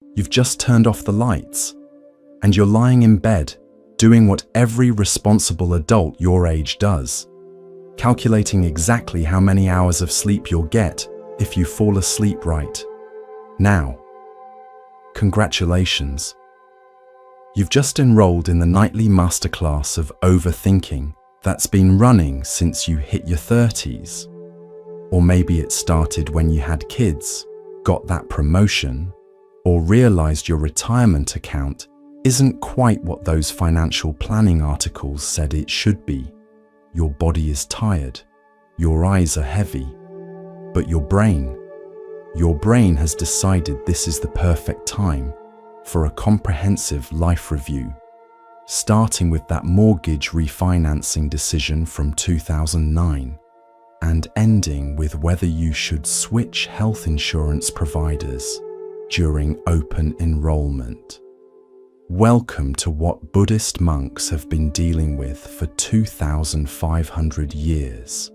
You've just turned off the lights, and you're lying in bed, doing what every responsible adult your age does, calculating exactly how many hours of sleep you'll get if you fall asleep right now. Congratulations. You've just enrolled in the nightly masterclass of overthinking that's been running since you hit your 30s. Or maybe it started when you had kids, got that promotion, or realized your retirement account isn't quite what those financial planning articles said it should be. Your body is tired, your eyes are heavy, but your brain has decided this is the perfect time for a comprehensive life review, starting with that mortgage refinancing decision from 2009 and ending with whether you should switch health insurance providers during open enrollment. Welcome to what Buddhist monks have been dealing with for 2,500 years.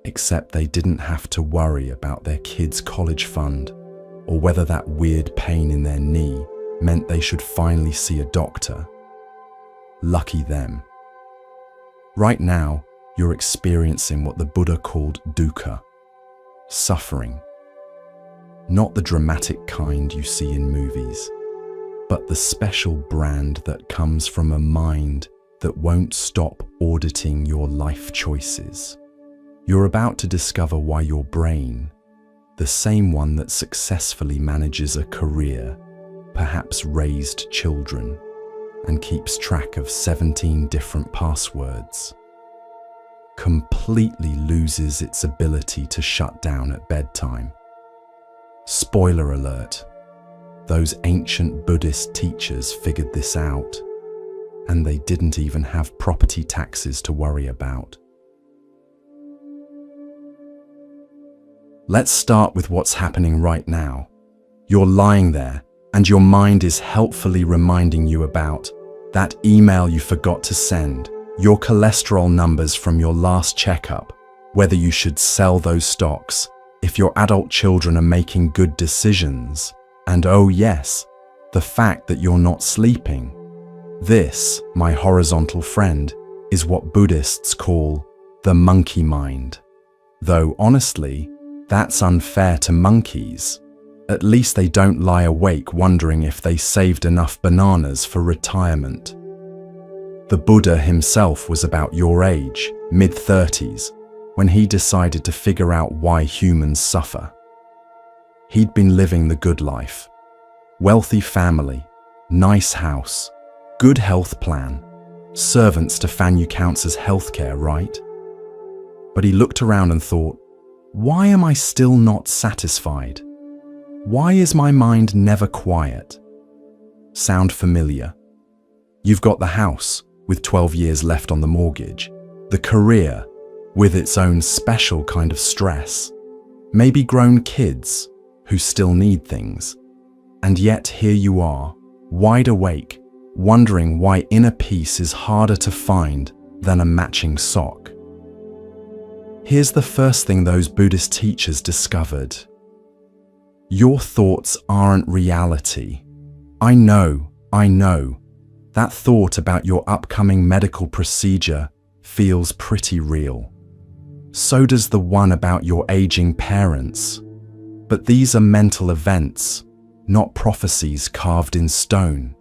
Except they didn't have to worry about their kids' college fund or whether that weird pain in their knee meant they should finally see a doctor. Lucky them. Right now, you're experiencing what the Buddha called dukkha, suffering. Not the dramatic kind you see in movies, but the special brand that comes from a mind that won't stop auditing your life choices. You're about to discover why your brain, the same one that successfully manages a career, perhaps raised children, and keeps track of 17 different passwords, completely loses its ability to shut down at bedtime. Spoiler alert, those ancient Buddhist teachers figured this out, and they didn't even have property taxes to worry about. Let's start with what's happening right now. You're lying there, and your mind is helpfully reminding you about that email you forgot to send, your cholesterol numbers from your last checkup, whether you should sell those stocks, if your adult children are making good decisions, and oh yes, the fact that you're not sleeping. This, my horizontal friend, is what Buddhists call the monkey mind. Though honestly, that's unfair to monkeys. At least they don't lie awake wondering if they saved enough bananas for retirement. The Buddha himself was about your age, mid-30s, when he decided to figure out why humans suffer. He'd been living the good life. Wealthy family, nice house, good health plan, servants to fan you counts as healthcare, right? But he looked around and thought, why am I still not satisfied? Why is my mind never quiet? Sound familiar? You've got the house, with 12 years left on the mortgage, the career, with its own special kind of stress, maybe grown kids who still need things, and yet here you are, wide awake, wondering why inner peace is harder to find than a matching sock. Here's the first thing those Buddhist teachers discovered. Your thoughts aren't reality. I know. That thought about your upcoming medical procedure feels pretty real. So does the one about your aging parents. But these are mental events, not prophecies carved in stone.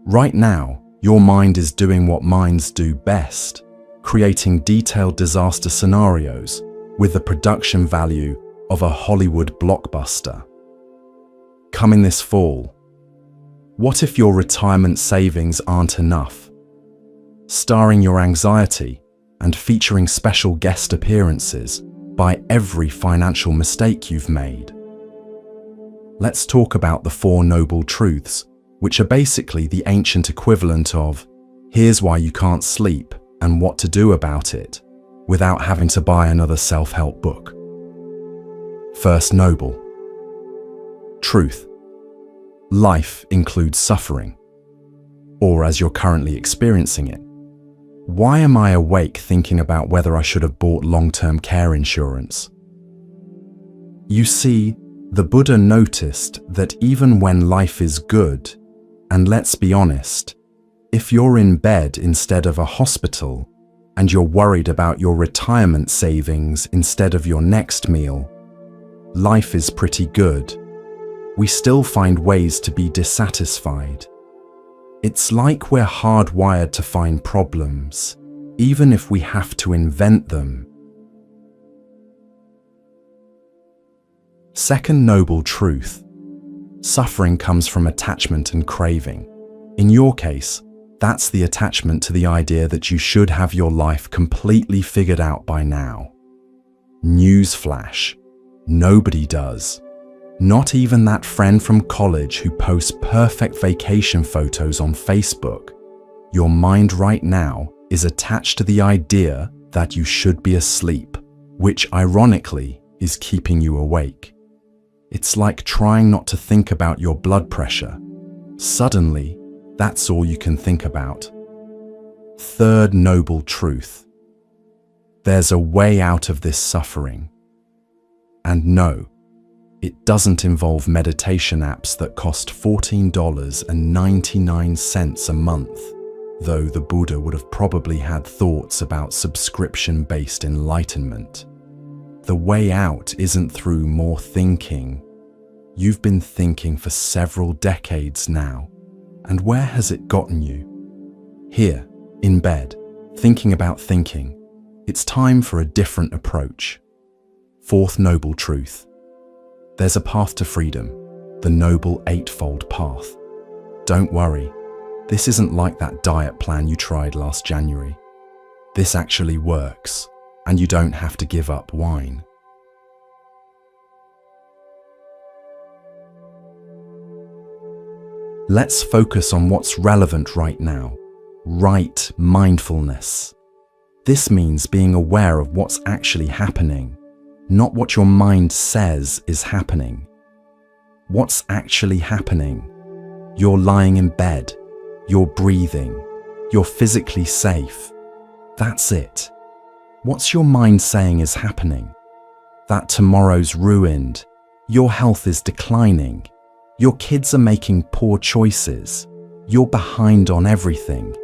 Right now, your mind is doing what minds do best, creating detailed disaster scenarios with the production value of a Hollywood blockbuster. Coming this fall, what if your retirement savings aren't enough? Starring your anxiety and featuring special guest appearances by every financial mistake you've made. Let's talk about the Four Noble Truths, which are basically the ancient equivalent of, here's why you can't sleep and what to do about it, without having to buy another self-help book. First noble. Truth. Life includes suffering, or as you're currently experiencing it. Why am I awake thinking about whether I should have bought long-term care insurance? You see, The Buddha noticed that even when life is good, and let's be honest, if you're in bed instead of a hospital, and you're worried about your retirement savings instead of your next meal, life is pretty good. We still find ways to be dissatisfied. It's like we're hardwired to find problems, even if we have to invent them. Second noble truth. Suffering comes from attachment and craving. In your case, that's the attachment to the idea that you should have your life completely figured out by now. Newsflash, nobody does. Not even that friend from college who posts perfect vacation photos on Facebook. Your mind right now is attached to the idea that you should be asleep, which ironically is keeping you awake. It's like trying not to think about your blood pressure. Suddenly, that's all you can think about. Third noble truth. There's a way out of this suffering. And no, it doesn't involve meditation apps that cost $14.99 a month, though the Buddha would have probably had thoughts about subscription-based enlightenment. The way out isn't through more thinking. You've been thinking for several decades now, and where has it gotten you? Here, in bed, thinking about thinking. It's time for a different approach. Fourth noble truth. There's a path to freedom, the noble eightfold path. Don't worry, this isn't like that diet plan you tried last January. This actually works, and you don't have to give up wine. Let's focus on what's relevant right now. Right mindfulness. This means being aware of what's actually happening, not what your mind says is happening. What's actually happening? You're lying in bed, you're breathing, you're physically safe. That's it. What's your mind saying is happening? That tomorrow's ruined, your health is declining, your kids are making poor choices, you're behind on everything,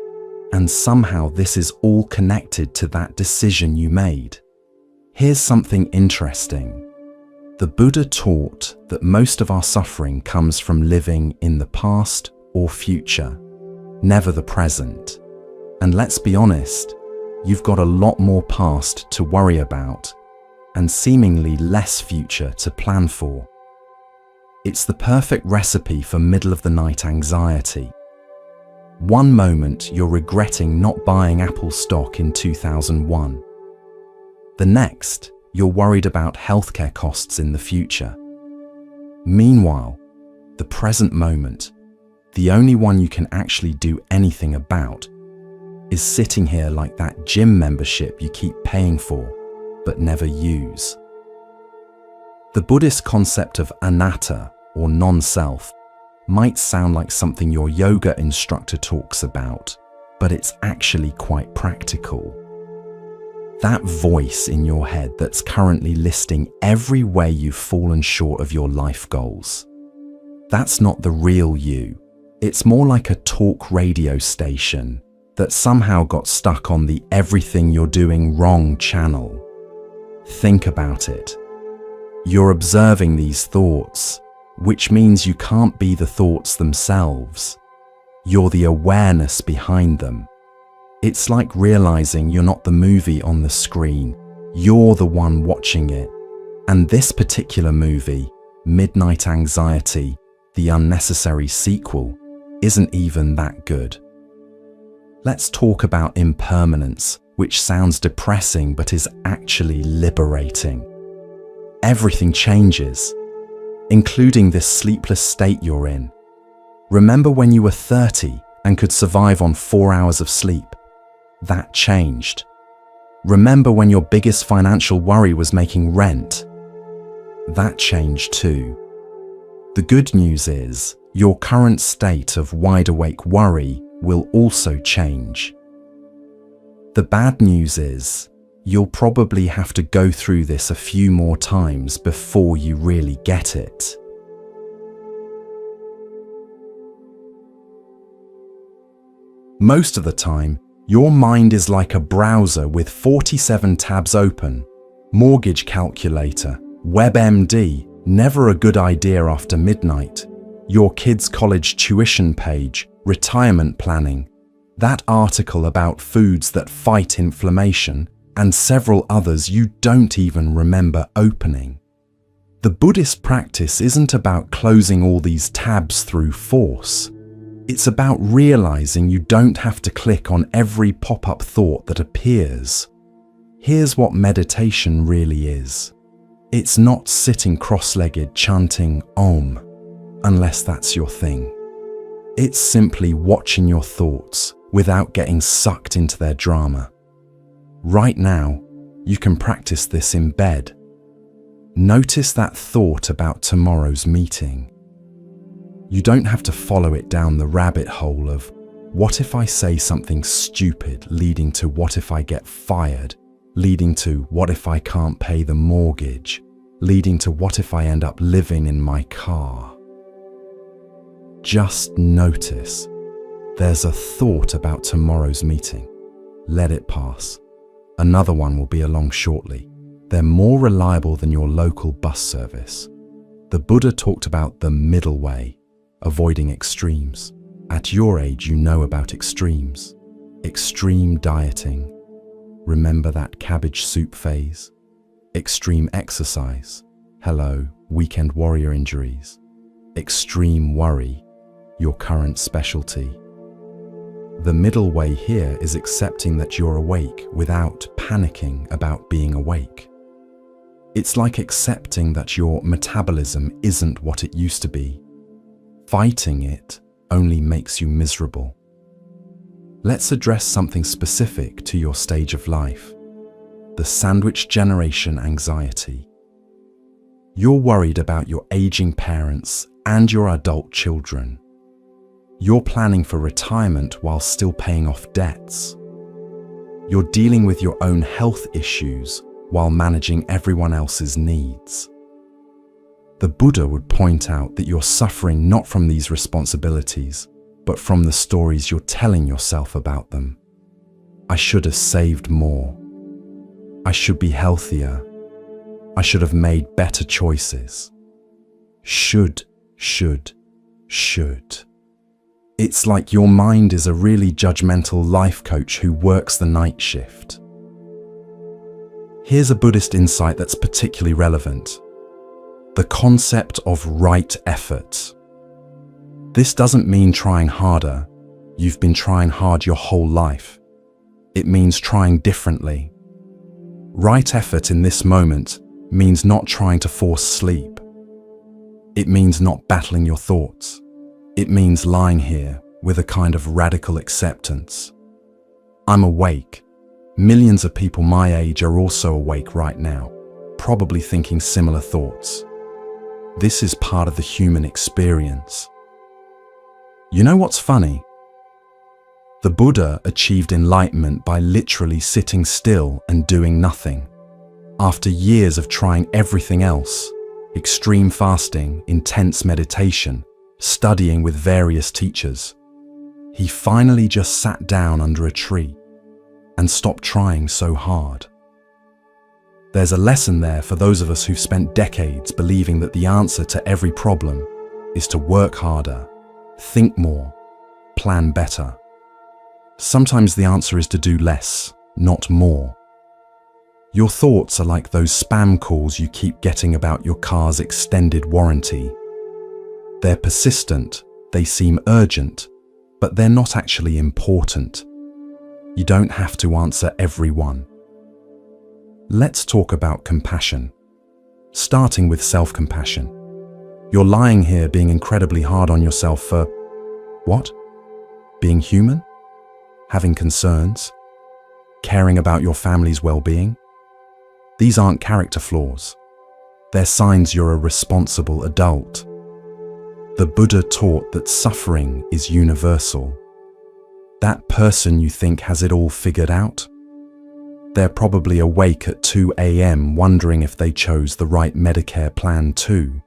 and somehow this is all connected to that decision you made. Here's something interesting. The Buddha taught that most of our suffering comes from living in the past or future, never the present. And let's be honest, you've got a lot more past to worry about, and seemingly less future to plan for. It's the perfect recipe for middle-of-the-night anxiety. One moment you're regretting not buying Apple stock in 2001. The next, you're worried about healthcare costs in the future. Meanwhile, the present moment, the only one you can actually do anything about, is sitting here like that gym membership you keep paying for, but never use. The Buddhist concept of anatta, or non-self, might sound like something your yoga instructor talks about, but it's actually quite practical. That voice in your head that's currently listing every way you've fallen short of your life goals. That's not the real you. It's more like a talk radio station that somehow got stuck on the everything you're doing wrong channel. Think about it. You're observing these thoughts, which means you can't be the thoughts themselves. You're the awareness behind them. It's like realizing you're not the movie on the screen, you're the one watching it. And this particular movie, Midnight Anxiety, the unnecessary sequel, isn't even that good. Let's talk about impermanence, which sounds depressing but is actually liberating. Everything changes, including this sleepless state you're in. Remember when you were 30 and could survive on 4 hours of sleep? That changed. Remember when your biggest financial worry was making rent? That changed too. The good news is, your current state of wide-awake worry will also change. The bad news is, You'll probably have to go through this a few more times before you really get it. Most of the time, your mind is like a browser with 47 tabs open. Mortgage calculator, WebMD, never a good idea after midnight. Your kid's college tuition page, retirement planning, that article about foods that fight inflammation, and several others you don't even remember opening. The Buddhist practice isn't about closing all these tabs through force. It's about realizing you don't have to click on every pop-up thought that appears. Here's what meditation really is. It's not sitting cross-legged chanting Om, unless that's your thing. It's simply watching your thoughts without getting sucked into their drama. Right now, you can practice this in bed. Notice that thought about tomorrow's meeting. You don't have to follow it down the rabbit hole of, what if I say something stupid, leading to what if I get fired, leading to what if I can't pay the mortgage, leading to what if I end up living in my car. Just notice, there's a thought about tomorrow's meeting. Let it pass. Another one will be along shortly. They're more reliable than your local bus service. The Buddha talked about the middle way, avoiding extremes. At your age, you know about extremes. Extreme dieting. Remember that cabbage soup phase? Extreme exercise. Hello, weekend warrior injuries. Extreme worry. Your current specialty. The middle way here is accepting that you're awake without panicking about being awake. It's like accepting that your metabolism isn't what it used to be. Fighting it only makes you miserable. Let's address something specific to your stage of life. The sandwich generation anxiety. You're worried about your aging parents and your adult children. You're planning for retirement while still paying off debts. You're dealing with your own health issues while managing everyone else's needs. The Buddha would point out that you're suffering not from these responsibilities, but from the stories you're telling yourself about them. I should have saved more. I should be healthier. I should have made better choices. Should. It's like your mind is a really judgmental life coach who works the night shift. Here's a Buddhist insight that's particularly relevant. The concept of right effort. This doesn't mean trying harder. You've been trying hard your whole life. It means trying differently. Right effort in this moment means not trying to force sleep. It means not battling your thoughts. It means lying here with a kind of radical acceptance. I'm awake. Millions of people my age are also awake right now, probably thinking similar thoughts. This is part of the human experience. You know what's funny? The Buddha achieved enlightenment by literally sitting still and doing nothing. After years of trying everything else, extreme fasting, intense meditation, studying with various teachers, he finally just sat down under a tree and stopped trying so hard. There's a lesson there for those of us who've spent decades believing that the answer to every problem is to work harder, think more, plan better. Sometimes the answer is to do less, not more. Your thoughts are like those spam calls you keep getting about your car's extended warranty. They're persistent, they seem urgent, but they're not actually important. You don't have to answer every one. Let's talk about compassion. Starting with self-compassion. You're lying here being incredibly hard on yourself for what? Being human? Having concerns? Caring about your family's well-being? These aren't character flaws. They're signs you're a responsible adult. The Buddha taught that suffering is universal. That person you think has it all figured out? They're probably awake at 2 a.m. wondering if they chose the right Medicare plan too.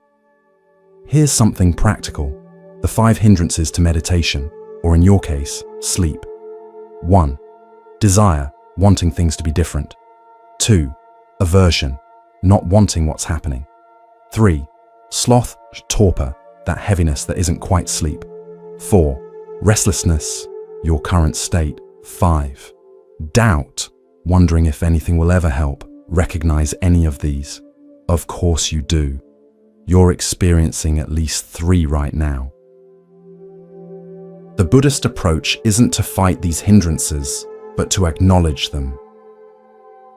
Here's something practical: the 5 hindrances to meditation, or in your case, sleep. 1. Desire, wanting things to be different. 2. Aversion, not wanting what's happening. 3. Sloth, torpor, that heaviness that isn't quite sleep. 4. Restlessness, your current state. 5. Doubt, wondering if anything will ever help. Recognize any of these? Of course you do. You're experiencing at least 3 right now. The Buddhist approach isn't to fight these hindrances, but to acknowledge them.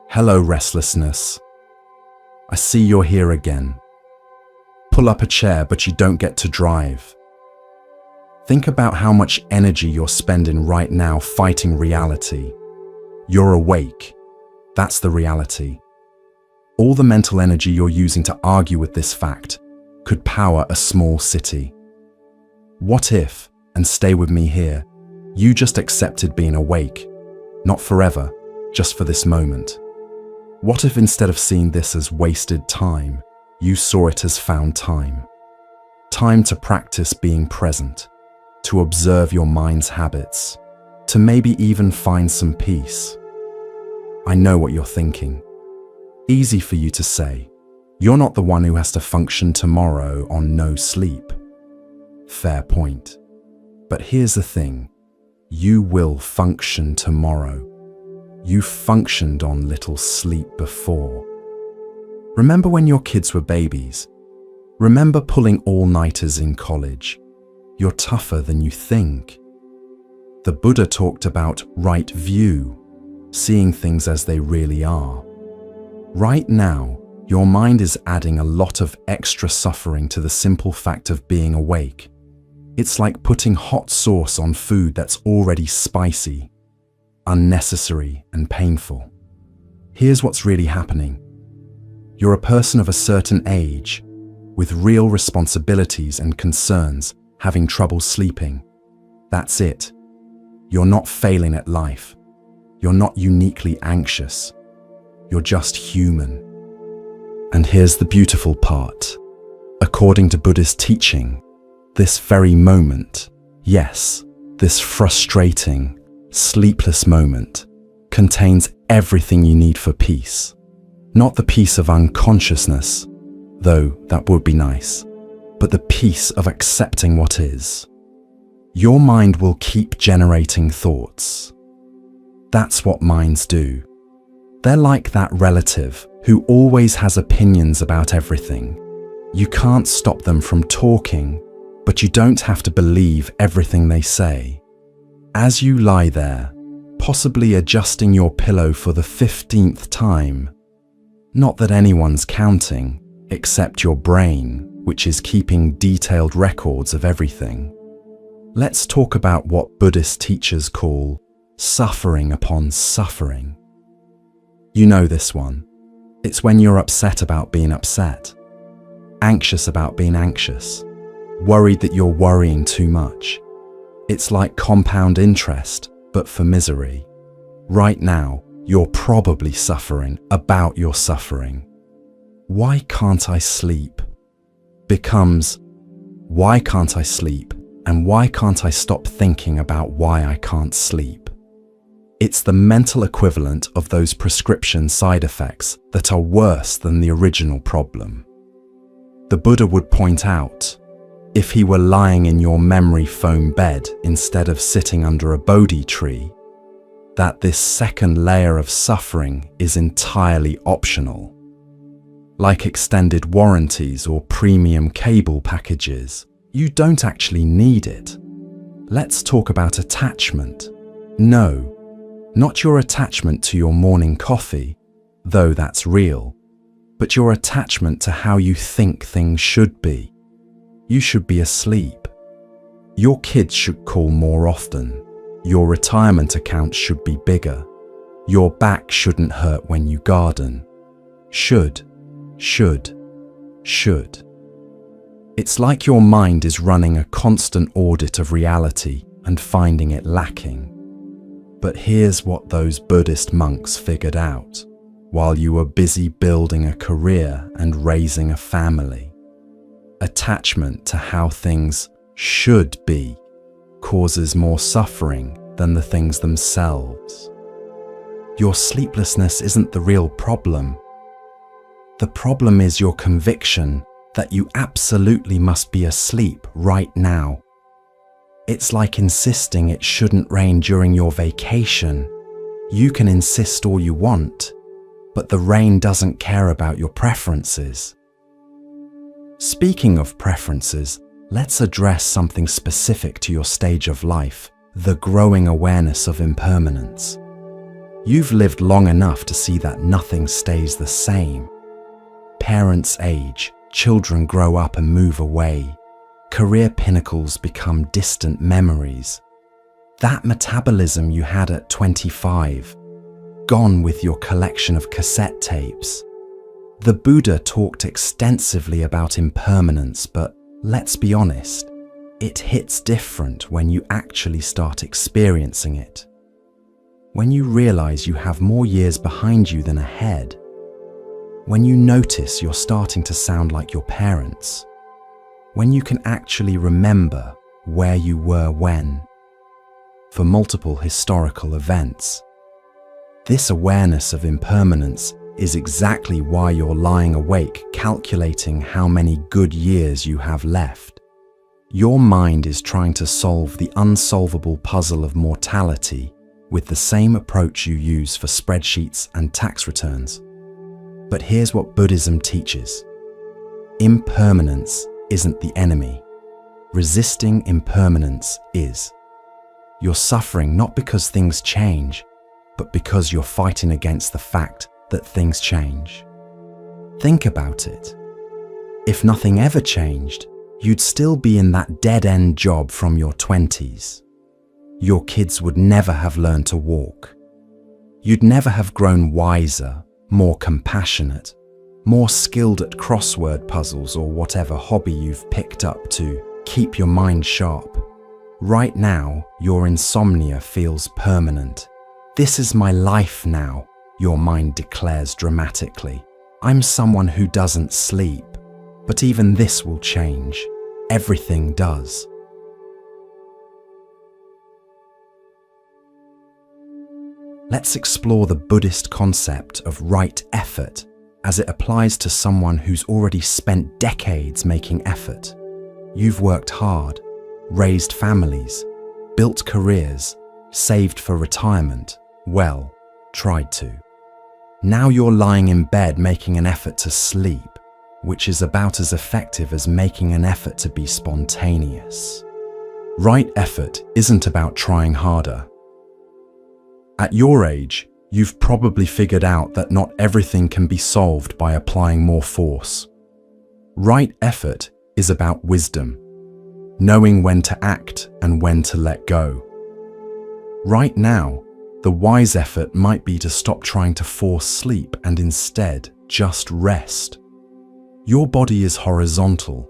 Hello, restlessness. I see you're here again. Pull up a chair, but you don't get to drive. Think about how much energy you're spending right now fighting reality. You're awake. That's the reality. All the mental energy you're using to argue with this fact could power a small city. What if, and stay with me here, you just accepted being awake, not forever, just for this moment? What if instead of seeing this as wasted time, you saw it as found time? Time to practice being present, to observe your mind's habits, to maybe even find some peace. I know what you're thinking. Easy for you to say. You're not the one who has to function tomorrow on no sleep. Fair point. But here's the thing. You will function tomorrow. You functioned on little sleep before. Remember when your kids were babies? Remember pulling all-nighters in college? You're tougher than you think. The Buddha talked about right view, seeing things as they really are. Right now, your mind is adding a lot of extra suffering to the simple fact of being awake. It's like putting hot sauce on food that's already spicy, unnecessary, and painful. Here's what's really happening. You're a person of a certain age, with real responsibilities and concerns, having trouble sleeping. That's it. You're not failing at life. You're not uniquely anxious. You're just human. And here's the beautiful part. According to Buddhist teaching, this very moment, yes, this frustrating, sleepless moment, contains everything you need for peace. Not the peace of unconsciousness, though that would be nice, but the peace of accepting what is. Your mind will keep generating thoughts. That's what minds do. They're like that relative who always has opinions about everything. You can't stop them from talking, but you don't have to believe everything they say. As you lie there, possibly adjusting your pillow for the 15th time, not that anyone's counting, except your brain, which is keeping detailed records of everything. Let's talk about what Buddhist teachers call suffering upon suffering. You know this one. It's when you're upset about being upset, anxious about being anxious, worried that you're worrying too much. It's like compound interest, but for misery. Right now, you're probably suffering about your suffering. Why can't I sleep? Becomes, why can't I sleep? And why can't I stop thinking about why I can't sleep? It's the mental equivalent of those prescription side effects that are worse than the original problem. The Buddha would point out, if he were lying in your memory foam bed instead of sitting under a Bodhi tree, that this second layer of suffering is entirely optional. Like extended warranties or premium cable packages, you don't actually need it. Let's talk about attachment. No, not your attachment to your morning coffee, though that's real, but your attachment to how you think things should be. You should be asleep. Your kids should call more often. Your retirement account should be bigger. Your back shouldn't hurt when you garden. Should. It's like your mind is running a constant audit of reality and finding it lacking. But here's what those Buddhist monks figured out while you were busy building a career and raising a family. Attachment to how things should be causes more suffering than the things themselves. Your sleeplessness isn't the real problem. The problem is your conviction that you absolutely must be asleep right now. It's like insisting it shouldn't rain during your vacation. You can insist all you want, but the rain doesn't care about your preferences. Speaking of preferences, let's address something specific to your stage of life, the growing awareness of impermanence. You've lived long enough to see that nothing stays the same. Parents age, children grow up and move away. Career pinnacles become distant memories. That metabolism you had at 25, gone with your collection of cassette tapes. The Buddha talked extensively about impermanence, but let's be honest, it hits different when you actually start experiencing it. When you realize you have more years behind you than ahead. When you notice you're starting to sound like your parents. When you can actually remember where you were when. For multiple historical events. This awareness of impermanence is exactly why you're lying awake calculating how many good years you have left. Your mind is trying to solve the unsolvable puzzle of mortality with the same approach you use for spreadsheets and tax returns. But here's what Buddhism teaches. Impermanence isn't the enemy. Resisting impermanence is. You're suffering not because things change, but because you're fighting against the fact that things change. Think about it. If nothing ever changed, you'd still be in that dead-end job from your 20s. Your kids would never have learned to walk. You'd never have grown wiser, more compassionate, more skilled at crossword puzzles or whatever hobby you've picked up to keep your mind sharp. Right now, your insomnia feels permanent. This is my life now, your mind declares dramatically. I'm someone who doesn't sleep, but even this will change. Everything does. Let's explore the Buddhist concept of right effort as it applies to someone who's already spent decades making effort. You've worked hard, raised families, built careers, saved for retirement, well, tried to. Now you're lying in bed making an effort to sleep, which is about as effective as making an effort to be spontaneous. Right effort isn't about trying harder. At your age, you've probably figured out that not everything can be solved by applying more force. Right effort is about wisdom, knowing when to act and when to let go. Right now, the wise effort might be to stop trying to force sleep and instead just rest. Your body is horizontal.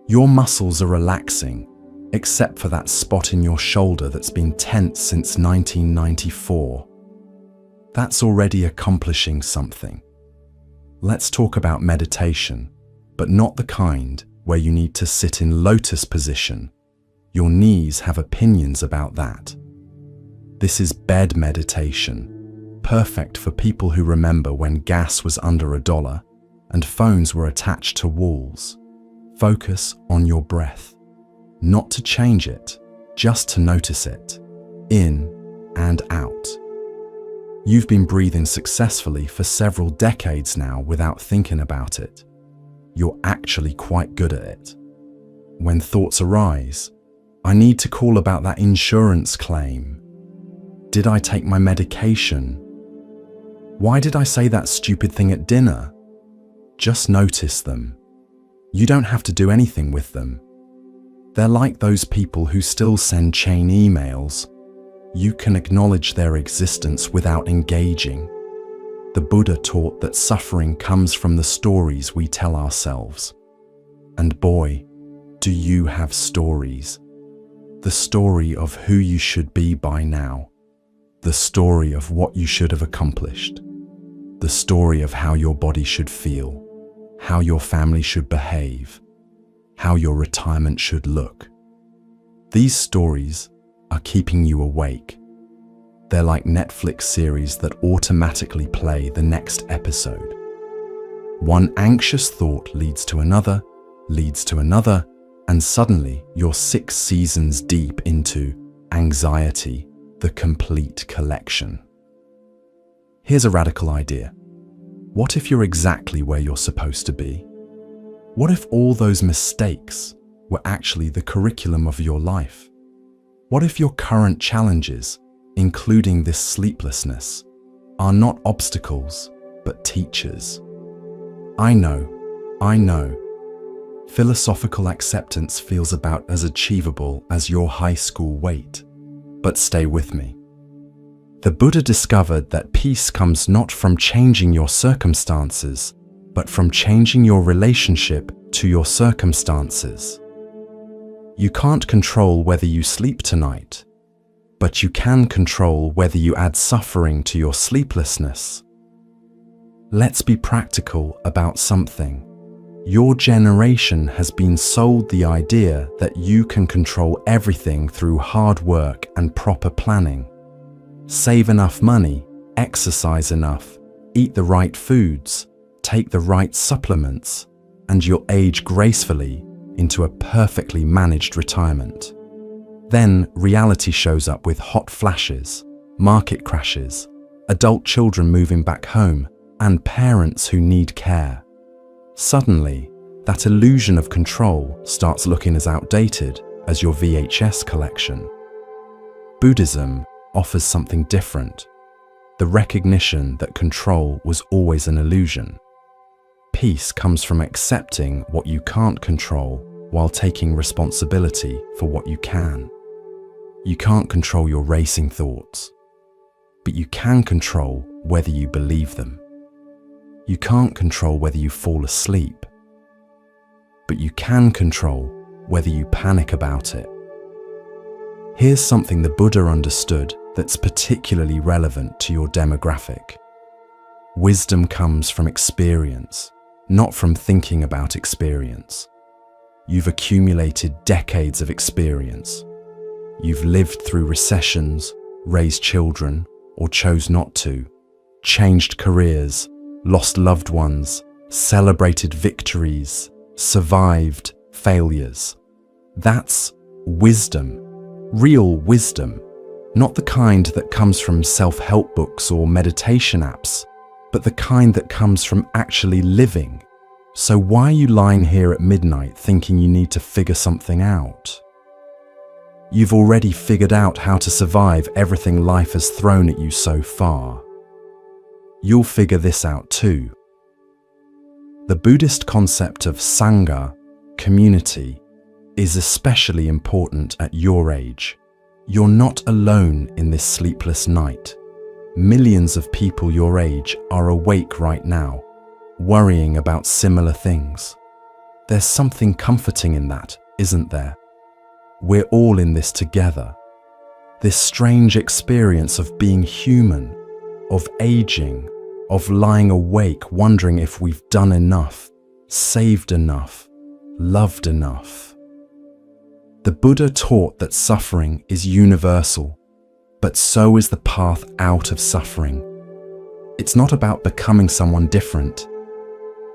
Your muscles are relaxing, except for that spot in your shoulder that's been tense since 1994. That's already accomplishing something. Let's talk about meditation, but not the kind where you need to sit in lotus position. Your knees have opinions about that. This is bed meditation, perfect for people who remember when gas was under $1 and phones were attached to walls. Focus on your breath. Not to change it, just to notice it, in and out. You've been breathing successfully for several decades now without thinking about it. You're actually quite good at it. When thoughts arise, I need to call about that insurance claim. Did I take my medication? Why did I say that stupid thing at dinner? Just notice them. You don't have to do anything with them. They're like those people who still send chain emails. You can acknowledge their existence without engaging. The Buddha taught that suffering comes from the stories we tell ourselves. And boy, do you have stories. The story of who you should be by now. The story of what you should have accomplished. The story of how your body should feel, how your family should behave, how your retirement should look. These stories are keeping you awake. They're like Netflix series that automatically play the next episode. One anxious thought leads to another, and suddenly you're 6 seasons deep into anxiety, the complete collection. Here's a radical idea. What if you're exactly where you're supposed to be? What if all those mistakes were actually the curriculum of your life? What if your current challenges, including this sleeplessness, are not obstacles, but teachers? I know. Philosophical acceptance feels about as achievable as your high school weight. But stay with me. The Buddha discovered that peace comes not from changing your circumstances, but from changing your relationship to your circumstances. You can't control whether you sleep tonight, but you can control whether you add suffering to your sleeplessness. Let's be practical about something. Your generation has been sold the idea that you can control everything through hard work and proper planning. Save enough money, exercise enough, eat the right foods, take the right supplements, and you'll age gracefully into a perfectly managed retirement. Then reality shows up with hot flashes, market crashes, adult children moving back home, and parents who need care. Suddenly, that illusion of control starts looking as outdated as your VHS collection. Buddhism offers something different, the recognition that control was always an illusion. Peace comes from accepting what you can't control while taking responsibility for what you can. You can't control your racing thoughts, but you can control whether you believe them. You can't control whether you fall asleep, but you can control whether you panic about it. Here's something the Buddha understood that's particularly relevant to your demographic. Wisdom comes from experience, not from thinking about experience. You've accumulated decades of experience. You've lived through recessions, raised children, or chose not to, changed careers, lost loved ones, celebrated victories, survived failures. That's wisdom, real wisdom, not the kind that comes from self-help books or meditation apps, but the kind that comes from actually living. So why are you lying here at midnight thinking you need to figure something out? You've already figured out how to survive everything life has thrown at you so far. You'll figure this out too. The Buddhist concept of Sangha, community, is especially important at your age. You're not alone in this sleepless night. Millions of people your age are awake right now, worrying about similar things. There's something comforting in that, isn't there? We're all in this together. This strange experience of being human, of aging, of lying awake wondering if we've done enough, saved enough, loved enough. The Buddha taught that suffering is universal, but so is the path out of suffering. It's not about becoming someone different.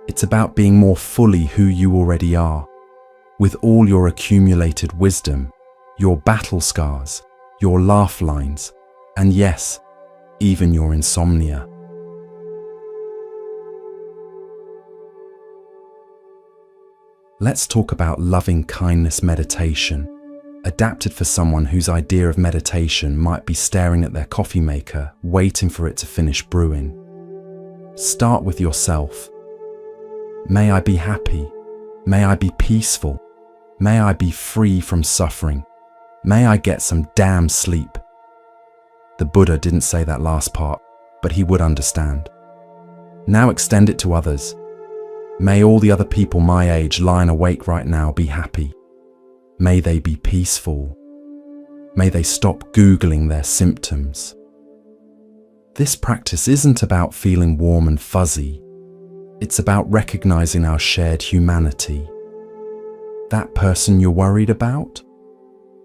It's about being more fully who you already are, with all your accumulated wisdom, your battle scars, your laugh lines, and yes, even your insomnia. Let's talk about loving kindness meditation, adapted for someone whose idea of meditation might be staring at their coffee maker, waiting for it to finish brewing. Start with yourself. May I be happy. May I be peaceful. May I be free from suffering. May I get some damn sleep. The Buddha didn't say that last part, but he would understand. Now extend it to others. May all the other people my age lying awake right now be happy. May they be peaceful. May they stop Googling their symptoms. This practice isn't about feeling warm and fuzzy. It's about recognizing our shared humanity. That person you're worried about?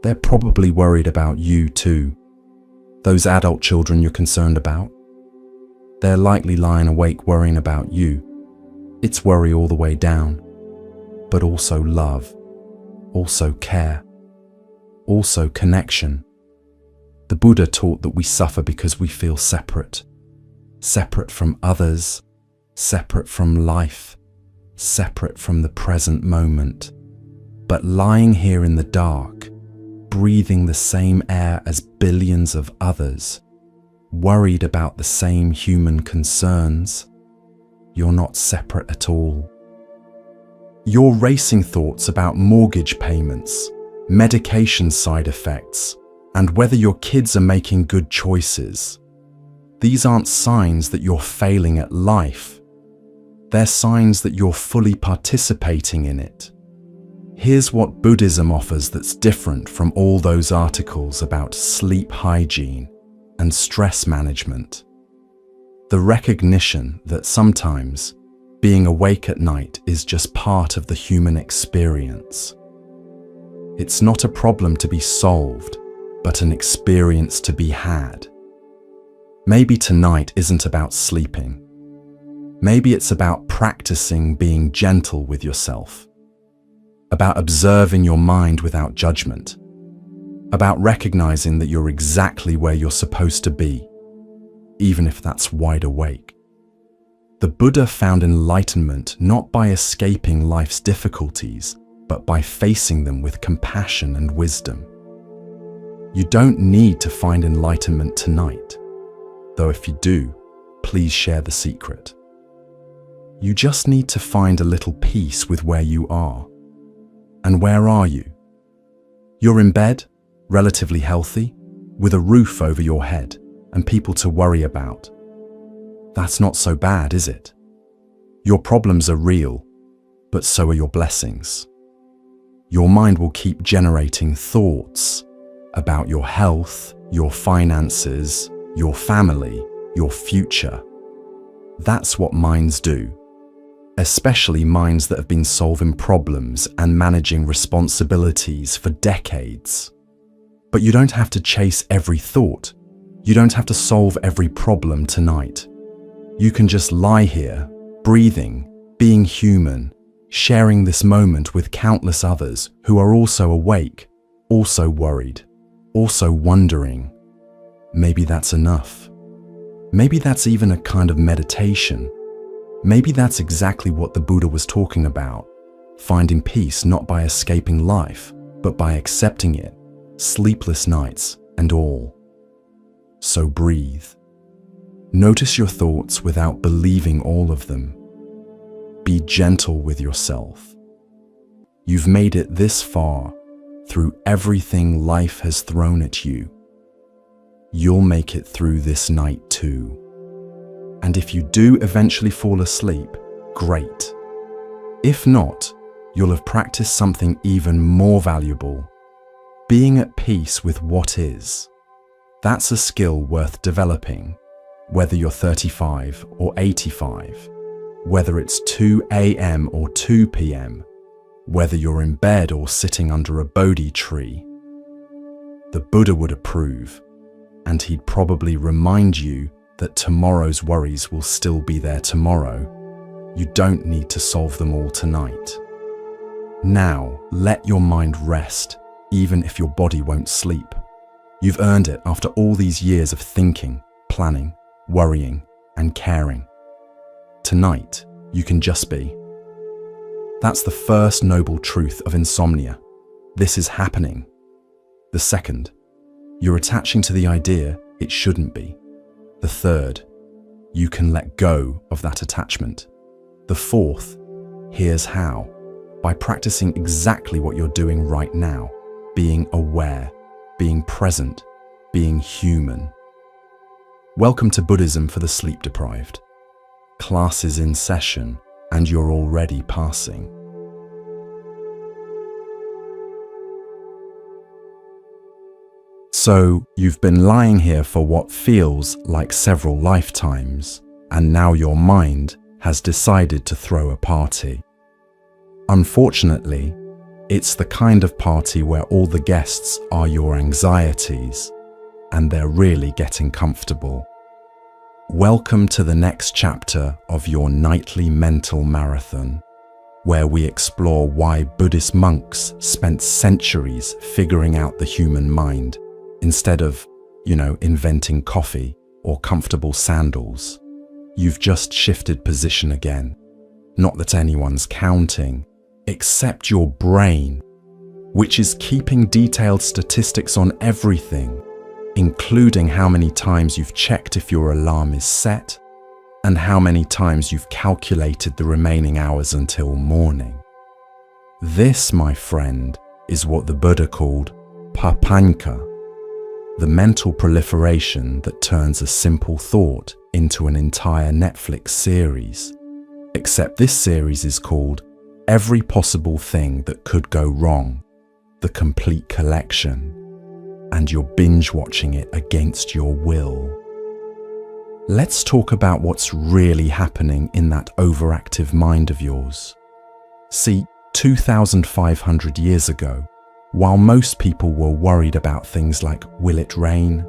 They're probably worried about you too. Those adult children you're concerned about? They're likely lying awake worrying about you. It's worry all the way down, but also love, also care, also connection. The Buddha taught that we suffer because we feel separate. Separate from others, separate from life, separate from the present moment. But lying here in the dark, breathing the same air as billions of others, worried about the same human concerns, you're not separate at all. You're racing thoughts about mortgage payments, medication side effects, and whether your kids are making good choices. These aren't signs that you're failing at life. They're signs that you're fully participating in it. Here's what Buddhism offers that's different from all those articles about sleep hygiene and stress management. The recognition that sometimes being awake at night is just part of the human experience. It's not a problem to be solved, but an experience to be had. Maybe tonight isn't about sleeping. Maybe it's about practicing being gentle with yourself, about observing your mind without judgment, about recognizing that you're exactly where you're supposed to be, even if that's wide awake. The Buddha found enlightenment not by escaping life's difficulties, but by facing them with compassion and wisdom. You don't need to find enlightenment tonight, though if you do, please share the secret. You just need to find a little peace with where you are. And where are you? You're in bed, relatively healthy, with a roof over your head and people to worry about. That's not so bad, is it? Your problems are real, but so are your blessings. Your mind will keep generating thoughts about your health, your finances, your family, your future. That's what minds do, especially minds that have been solving problems and managing responsibilities for decades. But you don't have to chase every thought. You don't have to solve every problem tonight. You can just lie here, breathing, being human, sharing this moment with countless others who are also awake, also worried, also wondering. Maybe that's enough. Maybe that's even a kind of meditation. Maybe that's exactly what the Buddha was talking about, finding peace not by escaping life, but by accepting it, sleepless nights and all. So breathe. Notice your thoughts without believing all of them. Be gentle with yourself. You've made it this far through everything life has thrown at you. You'll make it through this night too. And if you do eventually fall asleep, great. If not, you'll have practiced something even more valuable. Being at peace with what is. That's a skill worth developing, whether you're 35 or 85, whether it's 2 a.m. or 2 p.m., whether you're in bed or sitting under a Bodhi tree. The Buddha would approve, and he'd probably remind you that tomorrow's worries will still be there tomorrow. You don't need to solve them all tonight. Now, let your mind rest, even if your body won't sleep. You've earned it after all these years of thinking, planning, worrying, and caring. Tonight, you can just be. That's the first noble truth of insomnia. This is happening. The second, you're attaching to the idea it shouldn't be. The third, you can let go of that attachment. The fourth, here's how. By practicing exactly what you're doing right now, being aware, being present, being human. Welcome to Buddhism for the sleep deprived. Class is in session and you're already passing. So you've been lying here for what feels like several lifetimes, and now your mind has decided to throw a party. Unfortunately, it's the kind of party where all the guests are your anxieties, and they're really getting comfortable. Welcome to the next chapter of your nightly mental marathon, where we explore why Buddhist monks spent centuries figuring out the human mind instead of, inventing coffee or comfortable sandals. You've just shifted position again. Not that anyone's counting, except your brain, which is keeping detailed statistics on everything, including how many times you've checked if your alarm is set and how many times you've calculated the remaining hours until morning. This, my friend, is what the Buddha called papanka, the mental proliferation that turns a simple thought into an entire Netflix series. Except this series is called Every Possible Thing That Could Go Wrong, the complete collection, and you're binge watching it against your will. Let's talk about what's really happening in that overactive mind of yours. See, 2,500 years ago, while most people were worried about things like, will it rain?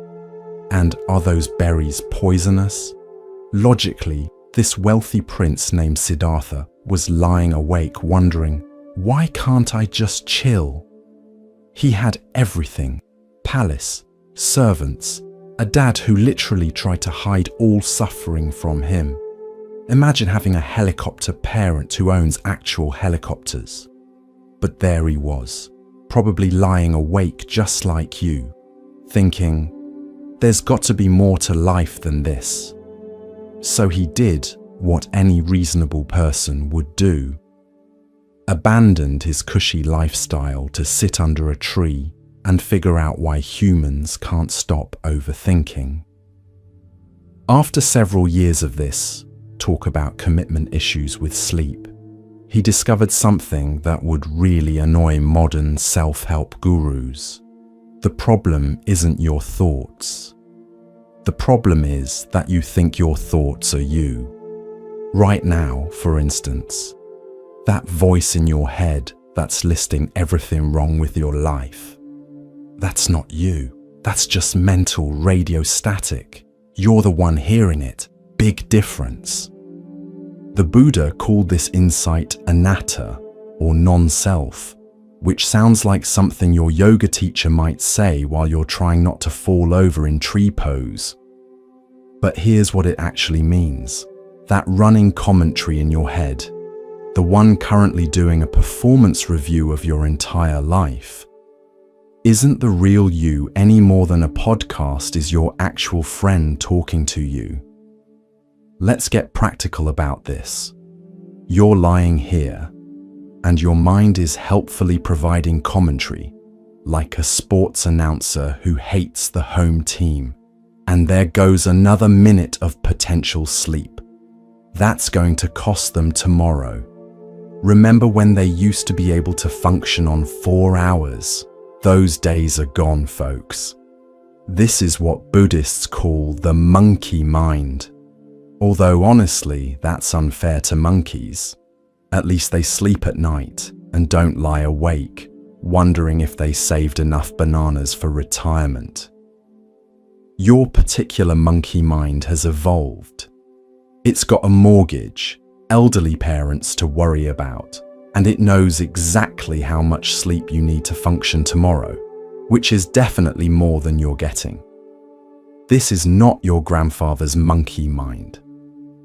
And are those berries poisonous? Logically, this wealthy prince named Siddhartha was lying awake wondering, why can't I just chill? He had everything: palace, servants, a dad who literally tried to hide all suffering from him. Imagine having a helicopter parent who owns actual helicopters. But there he was, probably lying awake just like you, thinking, there's got to be more to life than this. So he did what any reasonable person would do. Abandoned his cushy lifestyle to sit under a tree and figure out why humans can't stop overthinking. After several years of this, talk about commitment issues with sleep, he discovered something that would really annoy modern self-help gurus. The problem isn't your thoughts. The problem is that you think your thoughts are you. Right now, for instance, that voice in your head that's listing everything wrong with your life. That's not you. That's just mental radio static. You're the one hearing it. Big difference. The Buddha called this insight anatta, or non-self, which sounds like something your yoga teacher might say while you're trying not to fall over in tree pose. But here's what it actually means. That running commentary in your head, the one currently doing a performance review of your entire life, isn't the real you any more than a podcast is your actual friend talking to you. Let's get practical about this. You're lying here, and your mind is helpfully providing commentary, like a sports announcer who hates the home team. And there goes another minute of potential sleep. That's going to cost them tomorrow. Remember when they used to be able to function on 4 hours? Those days are gone, folks. This is what Buddhists call the monkey mind. Although honestly, that's unfair to monkeys. At least they sleep at night and don't lie awake, wondering if they saved enough bananas for retirement. Your particular monkey mind has evolved. It's got a mortgage, elderly parents to worry about, and it knows exactly how much sleep you need to function tomorrow, which is definitely more than you're getting. This is not your grandfather's monkey mind.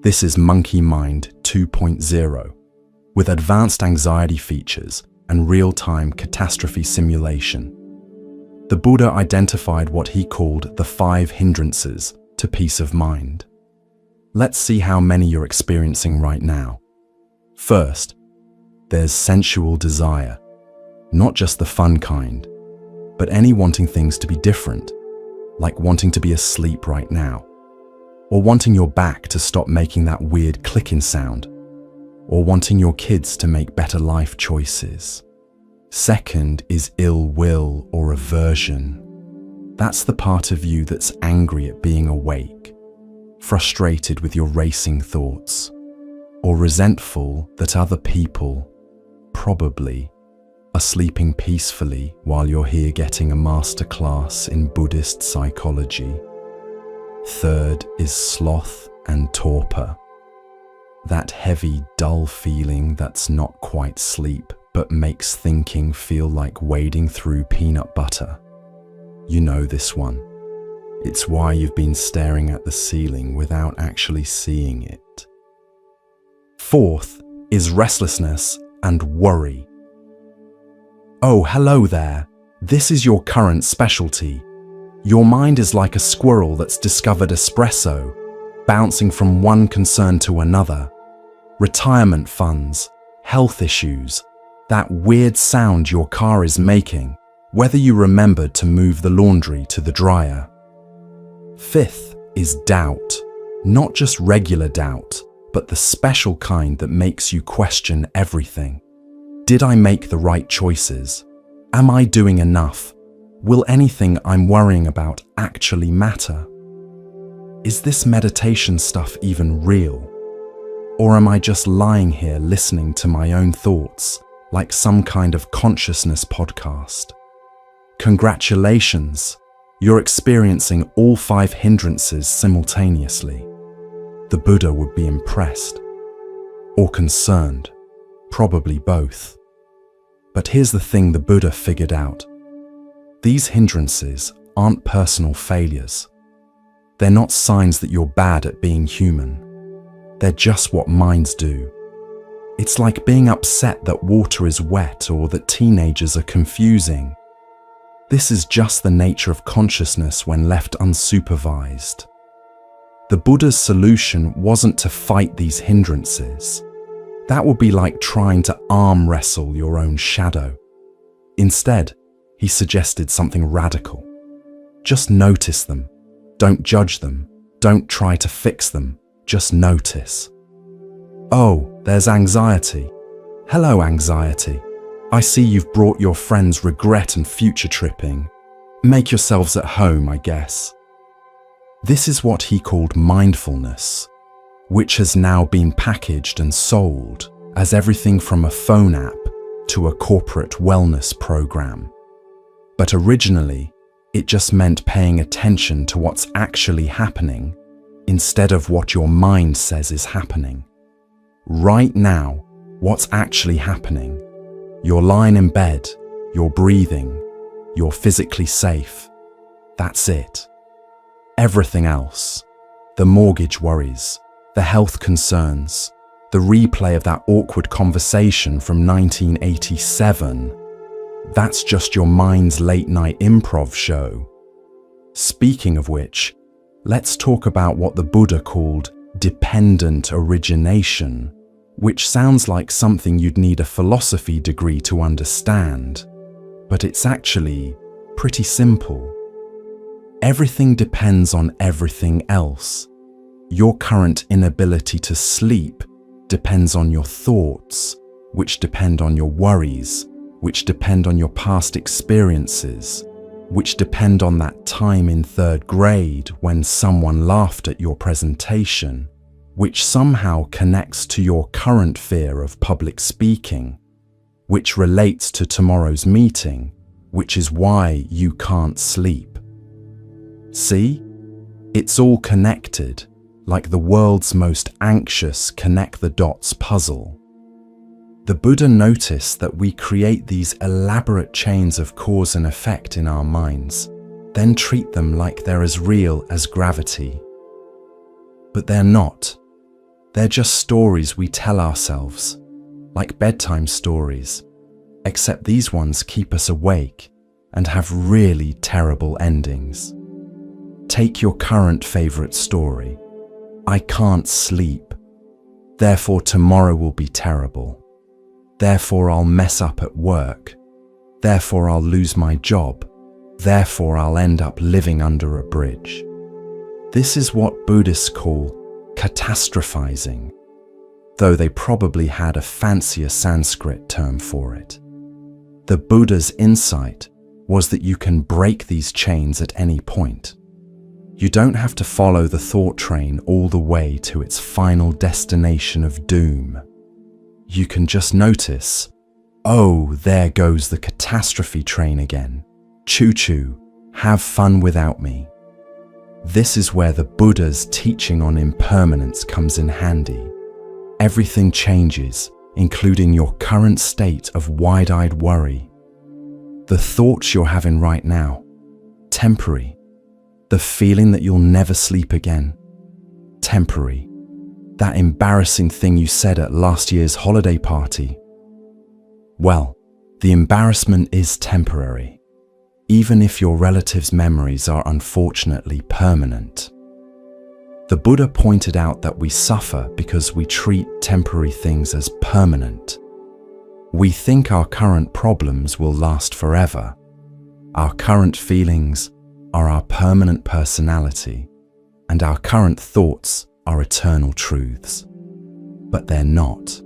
This is Monkey Mind 2.0, with advanced anxiety features and real-time catastrophe simulation. The Buddha identified what he called the 5 hindrances to peace of mind. Let's see how many you're experiencing right now. First, there's sensual desire, not just the fun kind, but any wanting things to be different, like wanting to be asleep right now, or wanting your back to stop making that weird clicking sound, or wanting your kids to make better life choices. Second is ill will or aversion. That's the part of you that's angry at being awake, frustrated with your racing thoughts, or resentful that other people, probably, are sleeping peacefully while you're here getting a masterclass in Buddhist psychology. Third is sloth and torpor. That heavy, dull feeling that's not quite sleep, but makes thinking feel like wading through peanut butter. You know this one. It's why you've been staring at the ceiling without actually seeing it. Fourth is restlessness and worry. Oh, hello there. This is your current specialty. Your mind is like a squirrel that's discovered espresso, bouncing from one concern to another. Retirement funds, health issues, that weird sound your car is making, whether you remembered to move the laundry to the dryer. Fifth is doubt. Not just regular doubt, but the special kind that makes you question everything. Did I make the right choices? Am I doing enough? Will anything I'm worrying about actually matter? Is this meditation stuff even real? Or am I just lying here listening to my own thoughts, like some kind of consciousness podcast? Congratulations, you're experiencing all 5 hindrances simultaneously. The Buddha would be impressed. Or concerned, probably both. But here's the thing the Buddha figured out. These hindrances aren't personal failures. They're not signs that you're bad at being human. They're just what minds do. It's like being upset that water is wet or that teenagers are confusing. This is just the nature of consciousness when left unsupervised. The Buddha's solution wasn't to fight these hindrances. That would be like trying to arm wrestle your own shadow. Instead, he suggested something radical. Just notice them. Don't judge them. Don't try to fix them. Just notice. Oh, there's anxiety. Hello, anxiety. I see you've brought your friends regret and future tripping. Make yourselves at home, I guess. This is what he called mindfulness, which has now been packaged and sold as everything from a phone app to a corporate wellness program. But originally, it just meant paying attention to what's actually happening instead of what your mind says is happening. Right now, what's actually happening? You're lying in bed, you're breathing, you're physically safe. That's it. Everything else, the mortgage worries, the health concerns, the replay of that awkward conversation from 1987, that's just your mind's late-night improv show. Speaking of which, let's talk about what the Buddha called dependent origination, which sounds like something you'd need a philosophy degree to understand, but it's actually pretty simple. Everything depends on everything else. Your current inability to sleep depends on your thoughts, which depend on your worries, which depend on your past experiences, which depend on that time in 3rd grade when someone laughed at your presentation, which somehow connects to your current fear of public speaking, which relates to tomorrow's meeting, which is why you can't sleep. See? It's all connected, like the world's most anxious connect-the-dots puzzle. The Buddha noticed that we create these elaborate chains of cause and effect in our minds, then treat them like they're as real as gravity. But they're not. They're just stories we tell ourselves, like bedtime stories, except these ones keep us awake and have really terrible endings. Take your current favorite story. I can't sleep. Therefore tomorrow will be terrible. Therefore I'll mess up at work. Therefore I'll lose my job. Therefore I'll end up living under a bridge. This is what Buddhists call catastrophizing, though they probably had a fancier Sanskrit term for it. The Buddha's insight was that you can break these chains at any point. You don't have to follow the thought train all the way to its final destination of doom. You can just notice, oh, there goes the catastrophe train again. Choo-choo, have fun without me. This is where the Buddha's teaching on impermanence comes in handy. Everything changes, including your current state of wide-eyed worry. The thoughts you're having right now, temporary. The feeling that you'll never sleep again, temporary. That embarrassing thing you said at last year's holiday party. Well, the embarrassment is temporary, even if your relatives' memories are unfortunately permanent. The Buddha pointed out that we suffer because we treat temporary things as permanent. We think our current problems will last forever. Our current feelings are our permanent personality, and our current thoughts are eternal truths. But they're not.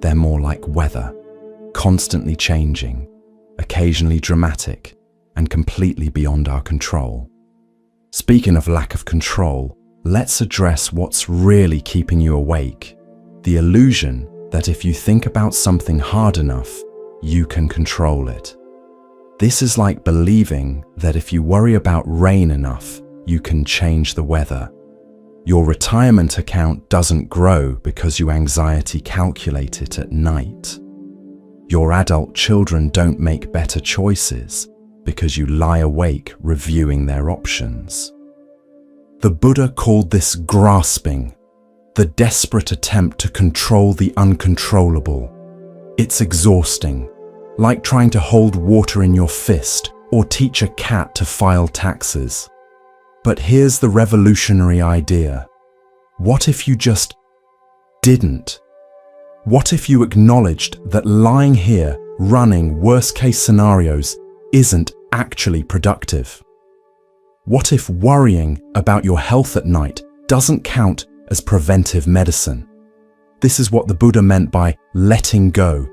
They're more like weather, constantly changing, occasionally dramatic, and completely beyond our control. Speaking of lack of control, let's address what's really keeping you awake. The illusion that if you think about something hard enough, you can control it. This is like believing that if you worry about rain enough, you can change the weather. Your retirement account doesn't grow because you anxiety calculate it at night. Your adult children don't make better choices because you lie awake reviewing their options. The Buddha called this grasping, the desperate attempt to control the uncontrollable. It's exhausting, like trying to hold water in your fist or teach a cat to file taxes. But here's the revolutionary idea. What if you just didn't? What if you acknowledged that lying here, running worst-case scenarios, isn't actually productive? What if worrying about your health at night doesn't count as preventive medicine? This is what the Buddha meant by letting go,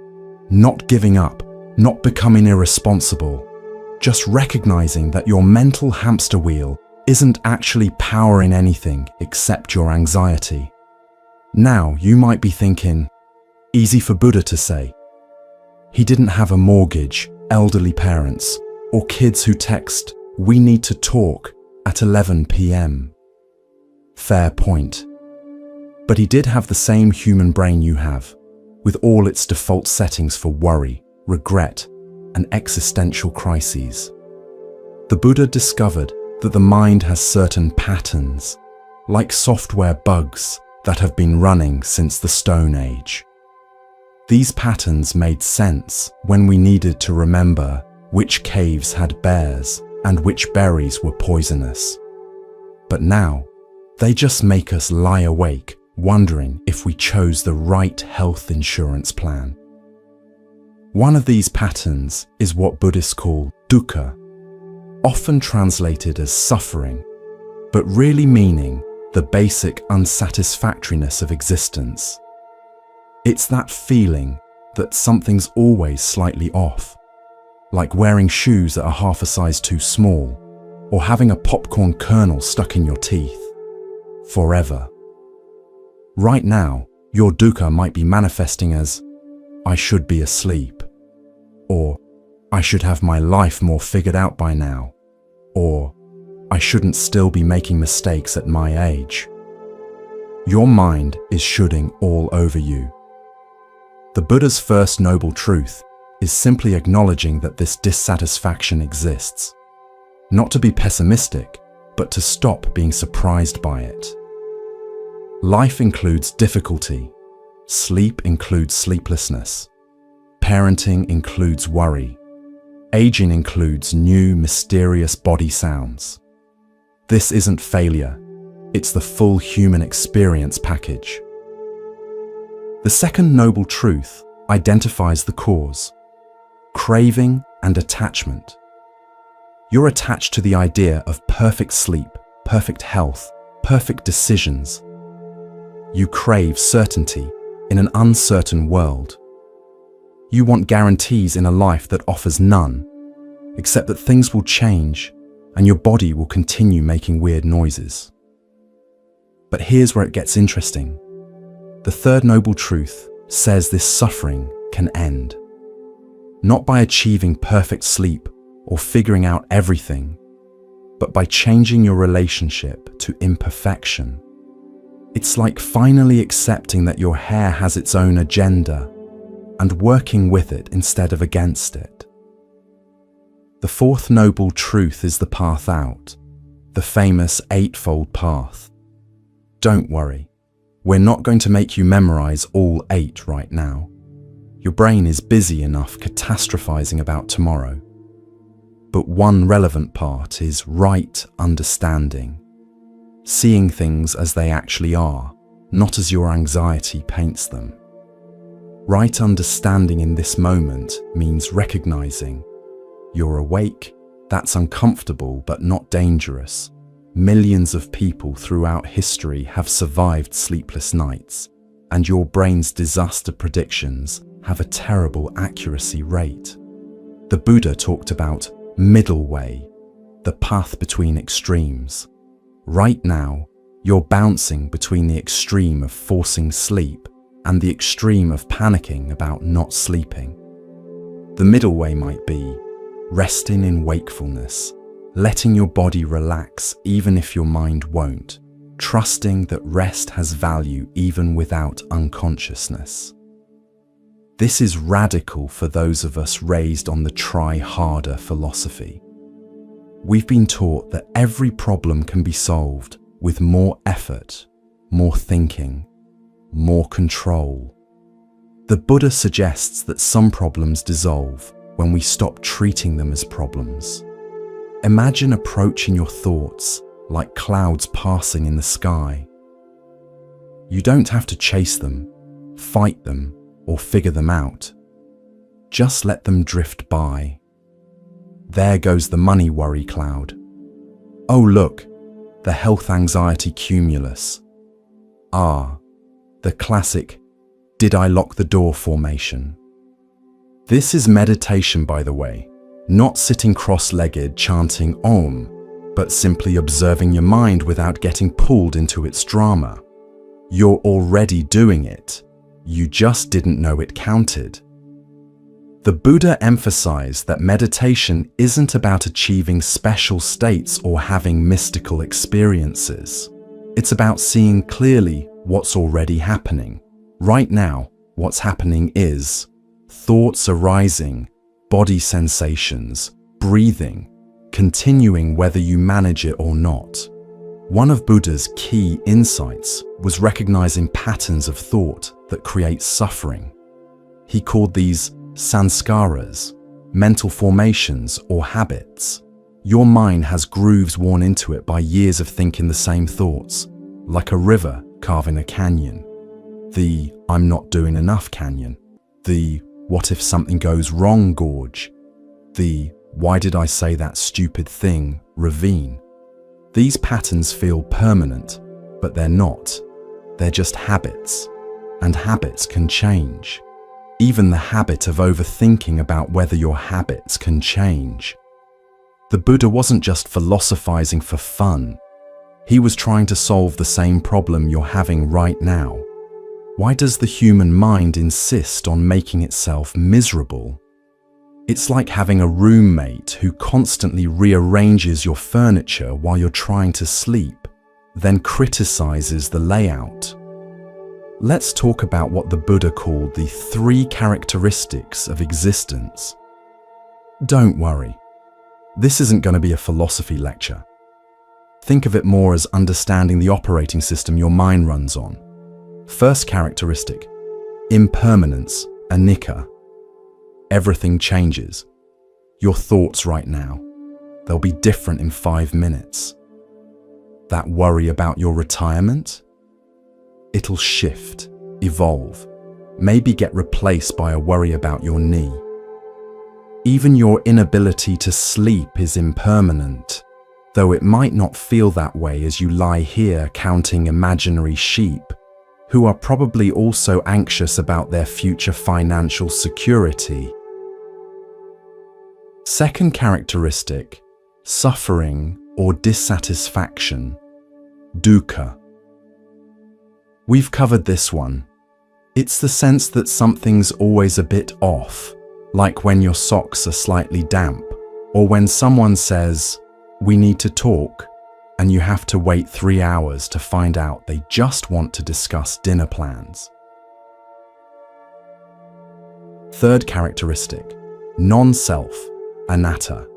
not giving up, not becoming irresponsible, just recognizing that your mental hamster wheel isn't actually powering anything except your anxiety. Now you might be thinking, easy for Buddha to say. He didn't have a mortgage, elderly parents, or kids who text, "We need to talk," at 11 p.m. Fair point. But he did have the same human brain you have, with all its default settings for worry, regret, and existential crises. The Buddha discovered that the mind has certain patterns, like software bugs that have been running since the Stone Age. These patterns made sense when we needed to remember which caves had bears and which berries were poisonous. But now, they just make us lie awake, wondering if we chose the right health insurance plan. One of these patterns is what Buddhists call dukkha, often translated as suffering, but really meaning the basic unsatisfactoriness of existence. It's that feeling that something's always slightly off, like wearing shoes that are half a size too small, or having a popcorn kernel stuck in your teeth. Forever. Right now, your dukkha might be manifesting as, "I should be asleep," or "I should have my life more figured out by now," or "I shouldn't still be making mistakes at my age." Your mind is shoulding all over you. The Buddha's first noble truth is simply acknowledging that this dissatisfaction exists. Not to be pessimistic, but to stop being surprised by it. Life includes difficulty. Sleep includes sleeplessness. Parenting includes worry. Aging includes new, mysterious body sounds. This isn't failure. It's the full human experience package. The second noble truth identifies the cause: craving and attachment. You're attached to the idea of perfect sleep, perfect health, perfect decisions. You crave certainty in an uncertain world. You want guarantees in a life that offers none. except that things will change and your body will continue making weird noises. But here's where it gets interesting. The third noble truth says this suffering can end. Not by achieving perfect sleep or figuring out everything, but by changing your relationship to imperfection. It's like finally accepting that your hair has its own agenda and working with it instead of against it. The fourth noble truth is the path out, the famous eightfold path. Don't worry, we're not going to make you memorize all 8 right now. Your brain is busy enough catastrophizing about tomorrow. But one relevant part is right understanding. Seeing things as they actually are, not as your anxiety paints them. Right understanding in this moment means recognizing you're awake, that's uncomfortable but not dangerous. Millions of people throughout history have survived sleepless nights, and your brain's disaster predictions have a terrible accuracy rate. The Buddha talked about middle way, the path between extremes. Right now, you're bouncing between the extreme of forcing sleep and the extreme of panicking about not sleeping. The middle way might be resting in wakefulness, letting your body relax even if your mind won't, trusting that rest has value even without unconsciousness. This is radical for those of us raised on the try harder philosophy. We've been taught that every problem can be solved with more effort, more thinking, more control. The Buddha suggests that some problems dissolve when we stop treating them as problems. Imagine approaching your thoughts like clouds passing in the sky. You don't have to chase them, fight them, or figure them out. Just let them drift by. There goes the money worry cloud. Oh look, the health anxiety cumulus. Ah, the classic, did I lock the door formation. This is meditation, by the way, not sitting cross-legged chanting Om, but simply observing your mind without getting pulled into its drama. You're already doing it. You just didn't know it counted. The Buddha emphasized that meditation isn't about achieving special states or having mystical experiences. It's about seeing clearly what's already happening. Right now, what's happening is thoughts arising, body sensations, breathing, continuing whether you manage it or not. One of Buddha's key insights was recognizing patterns of thought that create suffering. He called these sanskaras, mental formations or habits. Your mind has grooves worn into it by years of thinking the same thoughts, like a river carving a canyon. The I'm not doing enough canyon. The what if something goes wrong gorge. The why did I say that stupid thing ravine. These patterns feel permanent, but they're not. They're just habits, and habits can change. Even the habit of overthinking about whether your habits can change. The Buddha wasn't just philosophizing for fun. He was trying to solve the same problem you're having right now. Why does the human mind insist on making itself miserable? It's like having a roommate who constantly rearranges your furniture while you're trying to sleep, then criticizes the layout. Let's talk about what the Buddha called the 3 characteristics of existence. Don't worry, this isn't going to be a philosophy lecture. Think of it more as understanding the operating system your mind runs on. First characteristic, impermanence, anicca. Everything changes. Your thoughts right now, they'll be different in 5 minutes. That worry about your retirement? It'll shift, evolve, maybe get replaced by a worry about your knee. Even your inability to sleep is impermanent, though it might not feel that way as you lie here counting imaginary sheep, who are probably also anxious about their future financial security. Second characteristic, suffering or dissatisfaction, dukkha. We've covered this one. It's the sense that something's always a bit off, like when your socks are slightly damp, or when someone says, "We need to talk," and you have to wait 3 hours to find out they just want to discuss dinner plans. Third characteristic, non-self, anatta.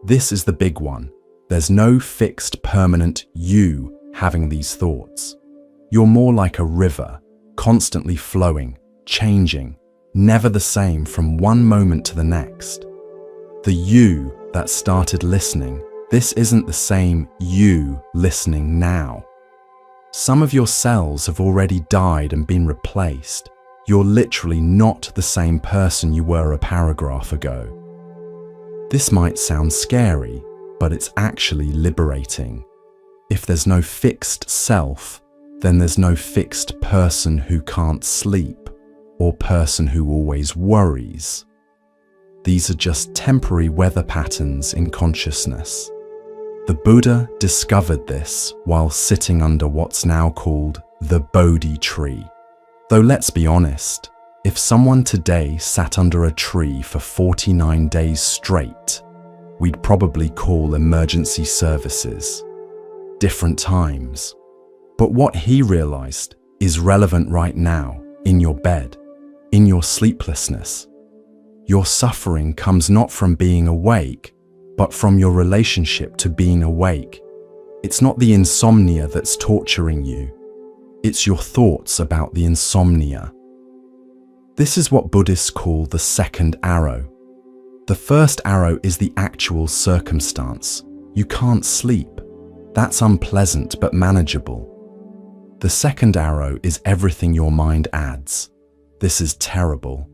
This is the big one. There's no fixed, permanent you having these thoughts. You're more like a river, constantly flowing, changing, never the same from one moment to the next. The you that started listening, this isn't the same you listening now. Some of your cells have already died and been replaced. You're literally not the same person you were a paragraph ago. This might sound scary, but it's actually liberating. If there's no fixed self, then there's no fixed person who can't sleep or person who always worries. These are just temporary weather patterns in consciousness. The Buddha discovered this while sitting under what's now called the Bodhi tree. Though let's be honest, if someone today sat under a tree for 49 days straight, we'd probably call emergency services. Different times. But what he realized is relevant right now, in your bed, in your sleeplessness. Your suffering comes not from being awake, but from your relationship to being awake. It's not the insomnia that's torturing you. It's your thoughts about the insomnia. This is what Buddhists call the second arrow. The first arrow is the actual circumstance. You can't sleep. That's unpleasant but manageable. The second arrow is everything your mind adds. This is terrible.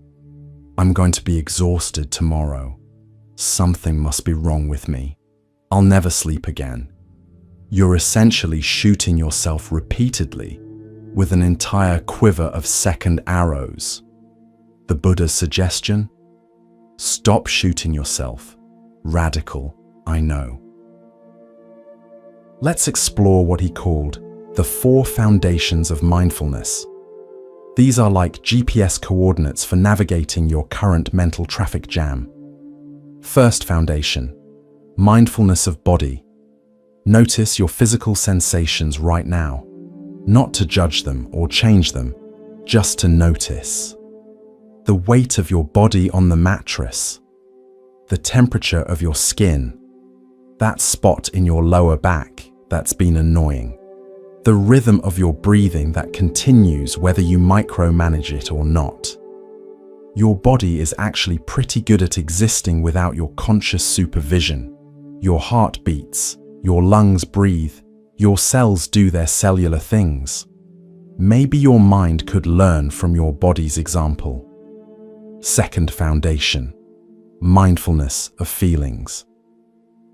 I'm going to be exhausted tomorrow. Something must be wrong with me. I'll never sleep again. You're essentially shooting yourself repeatedly with an entire quiver of second arrows. The Buddha's suggestion? Stop shooting yourself. Radical, I know. Let's explore what he called the 4 foundations of mindfulness. These are like GPS coordinates for navigating your current mental traffic jam. First foundation, mindfulness of body. Notice your physical sensations right now, not to judge them or change them, just to notice. The weight of your body on the mattress, the temperature of your skin, that spot in your lower back that's been annoying, the rhythm of your breathing that continues whether you micromanage it or not. Your body is actually pretty good at existing without your conscious supervision. Your heart beats, your lungs breathe, your cells do their cellular things. Maybe your mind could learn from your body's example. Second foundation, mindfulness of feelings.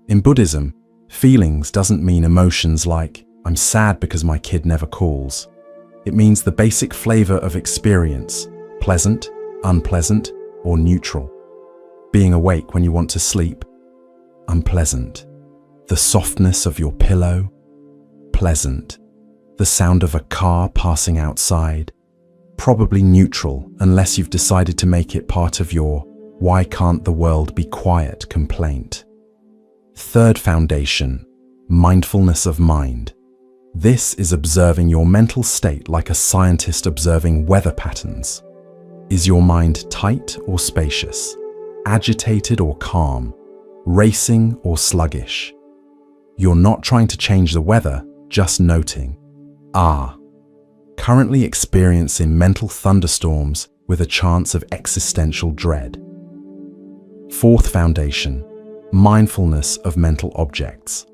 In Buddhism, feelings doesn't mean emotions like, I'm sad because my kid never calls. It means the basic flavor of experience, pleasant, unpleasant, or neutral. Being awake when you want to sleep, unpleasant. The softness of your pillow, pleasant. The sound of a car passing outside, probably neutral unless you've decided to make it part of your "why can't the world be quiet" complaint. Third foundation, mindfulness of mind. This is observing your mental state like a scientist observing weather patterns. Is your mind tight or spacious? Agitated or calm? Racing or sluggish? You're not trying to change the weather, just noting. Currently experiencing mental thunderstorms with a chance of existential dread. Fourth foundation, mindfulness of mental objects.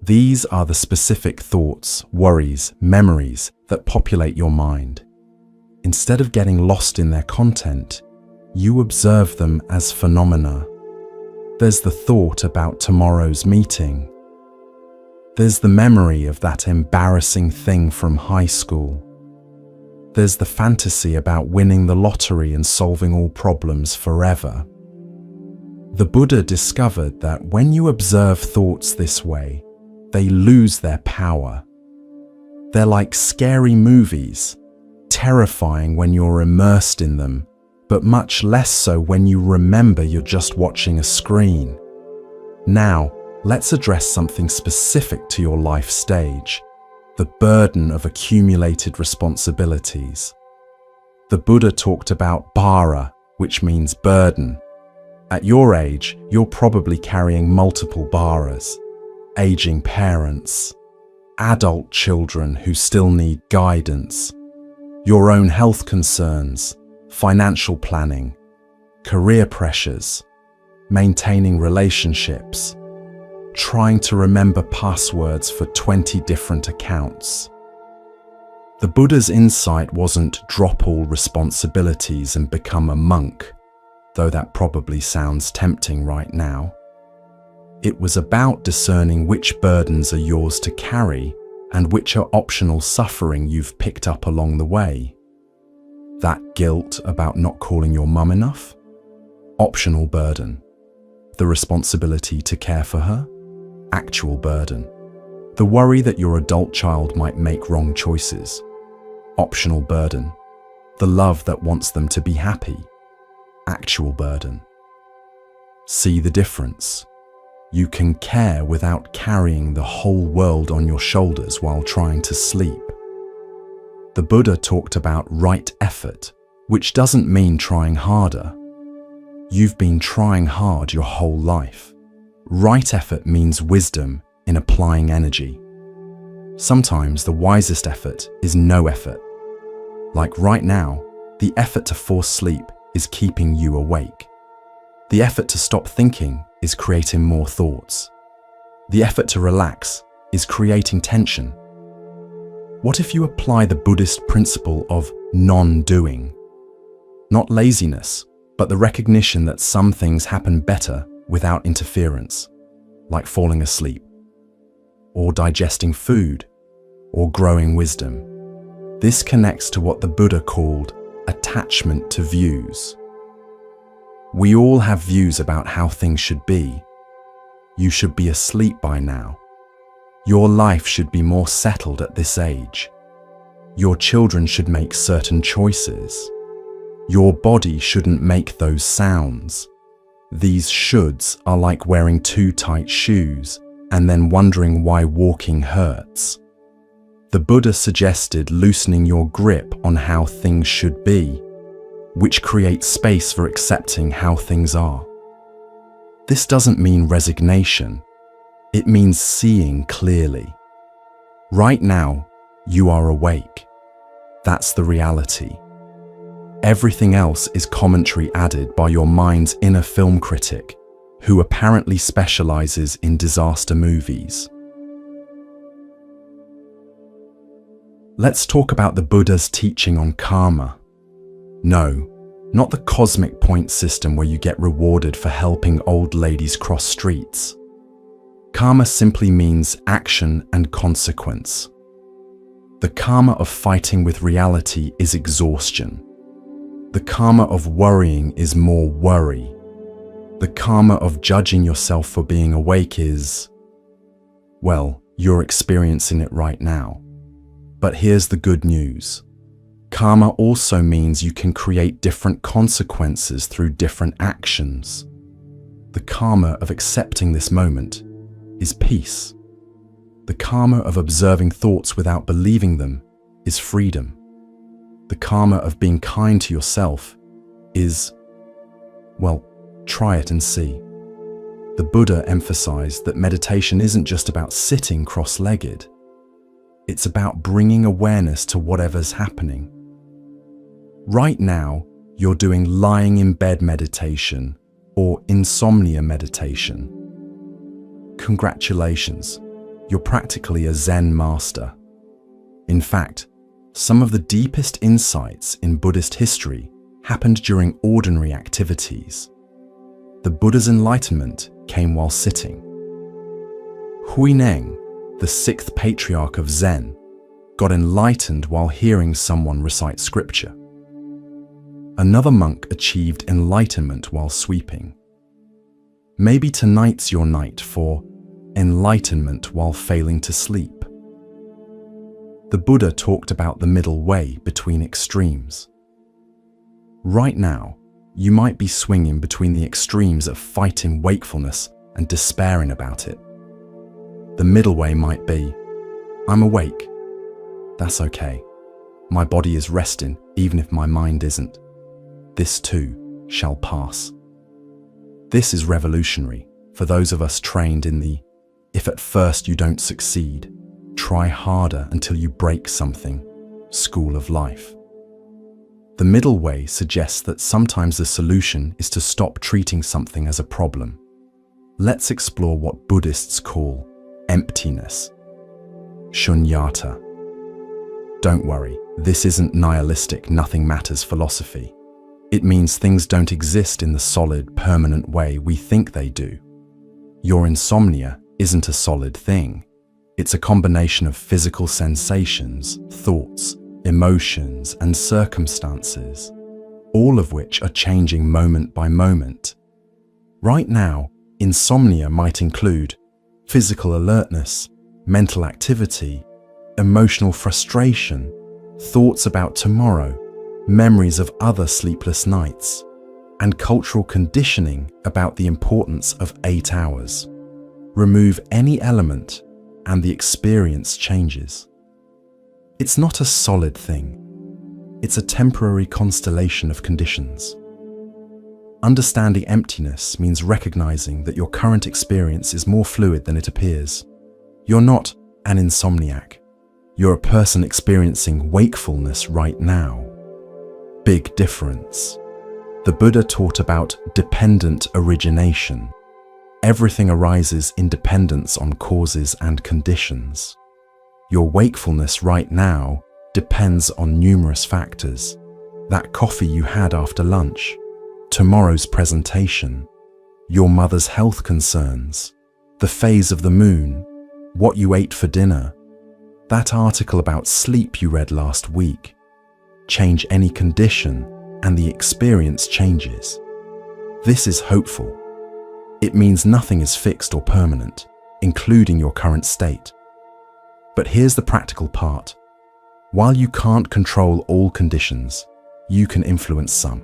These are the specific thoughts, worries, memories that populate your mind. Instead of getting lost in their content, you observe them as phenomena. There's the thought about tomorrow's meeting. There's the memory of that embarrassing thing from high school. There's the fantasy about winning the lottery and solving all problems forever. The Buddha discovered that when you observe thoughts this way, they lose their power. They're like scary movies, terrifying when you're immersed in them, but much less so when you remember you're just watching a screen. Now, let's address something specific to your life stage: the burden of accumulated responsibilities. The Buddha talked about bhara, which means burden. At your age, you're probably carrying multiple bharas: aging parents, adult children who still need guidance, your own health concerns, financial planning, career pressures, maintaining relationships, trying to remember passwords for 20 different accounts. The Buddha's insight wasn't drop all responsibilities and become a monk, though that probably sounds tempting right now. It was about discerning which burdens are yours to carry and which are optional suffering you've picked up along the way. That guilt about not calling your mum enough? Optional burden. The responsibility to care for her? Actual burden. The worry that your adult child might make wrong choices? Optional burden. The love that wants them to be happy? Actual burden. See the difference? You can care without carrying the whole world on your shoulders while trying to sleep. The Buddha talked about right effort, which doesn't mean trying harder. You've been trying hard your whole life. Right effort means wisdom in applying energy. Sometimes the wisest effort is no effort. Like right now, the effort to force sleep is keeping you awake. The effort to stop thinking is creating more thoughts. The effort to relax is creating tension. What if you apply the Buddhist principle of non-doing? Not laziness, but the recognition that some things happen better without interference, like falling asleep, or digesting food, or growing wisdom. This connects to what the Buddha called attachment to views. We all have views about how things should be. You should be asleep by now. Your life should be more settled at this age. Your children should make certain choices. Your body shouldn't make those sounds. These shoulds are like wearing too tight shoes and then wondering why walking hurts. The Buddha suggested loosening your grip on how things should be, which creates space for accepting how things are. This doesn't mean resignation. It means seeing clearly. Right now, you are awake. That's the reality. Everything else is commentary added by your mind's inner film critic, who apparently specializes in disaster movies. Let's talk about the Buddha's teaching on karma. No, not the cosmic point system where you get rewarded for helping old ladies cross streets. Karma simply means action and consequence. The karma of fighting with reality is exhaustion. The karma of worrying is more worry. The karma of judging yourself for being awake is, well, you're experiencing it right now. But here's the good news. Karma also means you can create different consequences through different actions. The karma of accepting this moment is peace. The karma of observing thoughts without believing them is freedom. The karma of being kind to yourself is, well, try it and see. The Buddha emphasized that meditation isn't just about sitting cross-legged. It's about bringing awareness to whatever's happening. Right now, you're doing lying in bed meditation or insomnia meditation. Congratulations, you're practically a Zen master. In fact, some of the deepest insights in Buddhist history happened during ordinary activities. The Buddha's enlightenment came while sitting. Huineng, the sixth patriarch of Zen, got enlightened while hearing someone recite scripture. Another monk achieved enlightenment while sweeping. Maybe tonight's your night for enlightenment while failing to sleep. The Buddha talked about the middle way between extremes. Right now, you might be swinging between the extremes of fighting wakefulness and despairing about it. The middle way might be, I'm awake. That's okay. My body is resting even if my mind isn't. This too shall pass. This is revolutionary for those of us trained in the, if at first you don't succeed, try harder until you break something, school of life. The middle way suggests that sometimes the solution is to stop treating something as a problem. Let's explore what Buddhists call emptiness, shunyata. Don't worry, this isn't nihilistic nothing matters philosophy. It means things don't exist in the solid, permanent way we think they do. Your insomnia isn't a solid thing. It's a combination of physical sensations, thoughts, emotions, and circumstances, all of which are changing moment by moment. Right now, insomnia might include physical alertness, mental activity, emotional frustration, thoughts about tomorrow, memories of other sleepless nights, and cultural conditioning about the importance of 8 hours. Remove any element and the experience changes. It's not a solid thing. It's a temporary constellation of conditions. Understanding emptiness means recognizing that your current experience is more fluid than it appears. You're not an insomniac. You're a person experiencing wakefulness right now. Big difference. The Buddha taught about dependent origination. Everything arises in dependence on causes and conditions. Your wakefulness right now depends on numerous factors. That coffee you had after lunch, tomorrow's presentation, your mother's health concerns, the phase of the moon, what you ate for dinner, that article about sleep you read last week. Change any condition and the experience changes. This is hopeful. It means nothing is fixed or permanent, including your current state. But here's the practical part. While you can't control all conditions, you can influence some.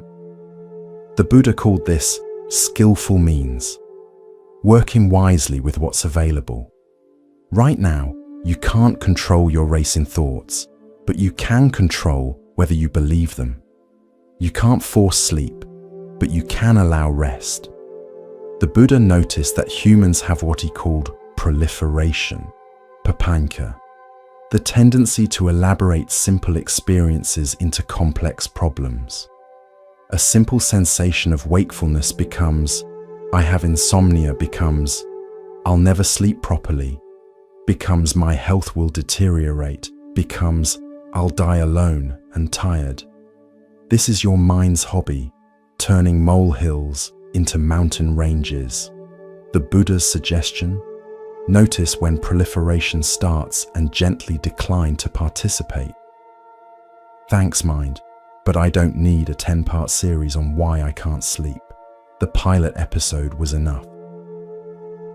The Buddha called this skillful means, working wisely with what's available. Right now, you can't control your racing thoughts, but you can control whether you believe them. You can't force sleep, but you can allow rest. The Buddha noticed that humans have what he called proliferation, papanka, the tendency to elaborate simple experiences into complex problems. A simple sensation of wakefulness becomes, I have insomnia becomes, I'll never sleep properly, becomes my health will deteriorate, becomes, I'll die alone and tired. This is your mind's hobby, turning molehills into mountain ranges. The Buddha's suggestion? Notice when proliferation starts and gently decline to participate. Thanks, mind, but I don't need a 10-part series on why I can't sleep. The pilot episode was enough.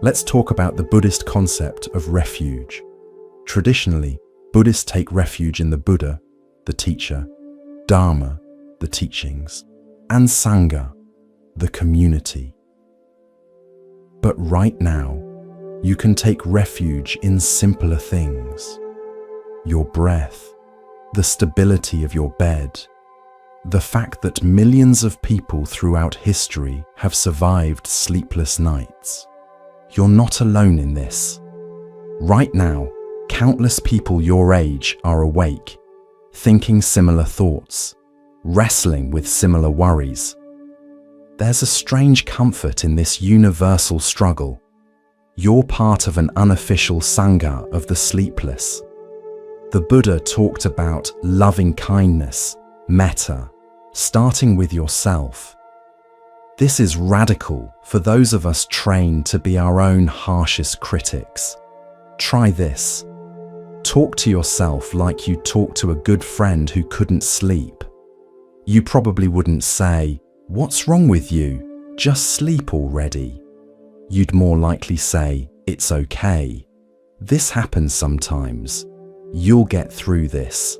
Let's talk about the Buddhist concept of refuge. Traditionally, Buddhists take refuge in the Buddha, the teacher, Dharma, the teachings, and Sangha, the community. But right now, you can take refuge in simpler things. Your breath, the stability of your bed, the fact that millions of people throughout history have survived sleepless nights. You're not alone in this. Right now, countless people your age are awake, thinking similar thoughts, wrestling with similar worries. There's a strange comfort in this universal struggle. You're part of an unofficial Sangha of the sleepless. The Buddha talked about loving kindness, metta, starting with yourself. This is radical for those of us trained to be our own harshest critics. Try this. Talk to yourself like you talk to a good friend who couldn't sleep. You probably wouldn't say, "What's wrong with you? Just sleep already." you'd more likely say, "It's okay. This happens sometimes. You'll get through this."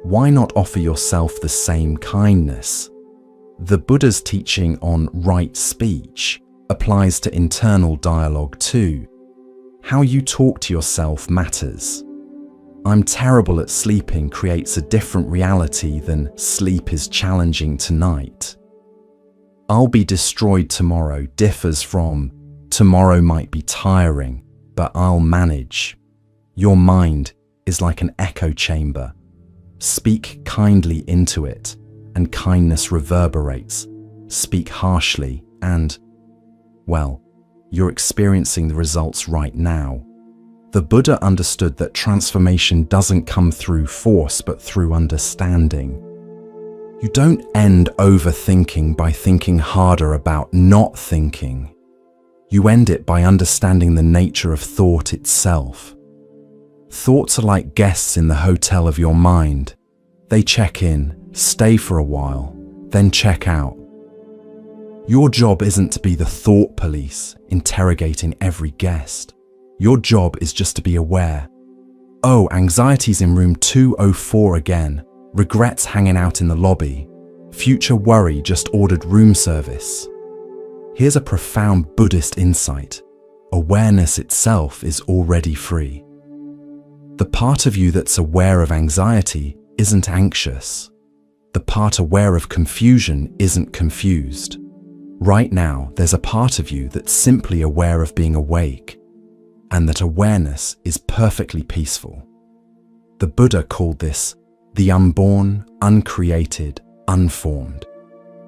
Why not offer yourself the same kindness? The Buddha's teaching on right speech applies to internal dialogue too. How you talk to yourself matters. "I'm terrible at sleeping" creates a different reality than "sleep is challenging tonight." "I'll be destroyed tomorrow" differs from "tomorrow might be tiring, but I'll manage." Your mind is like an echo chamber. Speak kindly into it, and kindness reverberates. Speak harshly, and, well, you're experiencing the results right now. The Buddha understood that transformation doesn't come through force, but through understanding. You don't end overthinking by thinking harder about not thinking. You end it by understanding the nature of thought itself. Thoughts are like guests in the hotel of your mind. They check in, stay for a while, then check out. Your job isn't to be the thought police, interrogating every guest. Your job is just to be aware. "Oh, anxiety's in room 204 again. Regrets hanging out in the lobby. Future worry just ordered room service." Here's a profound Buddhist insight. Awareness itself is already free. The part of you that's aware of anxiety isn't anxious. The part aware of confusion isn't confused. Right now, there's a part of you that's simply aware of being awake, and that awareness is perfectly peaceful. The Buddha called this the unborn, uncreated, unformed.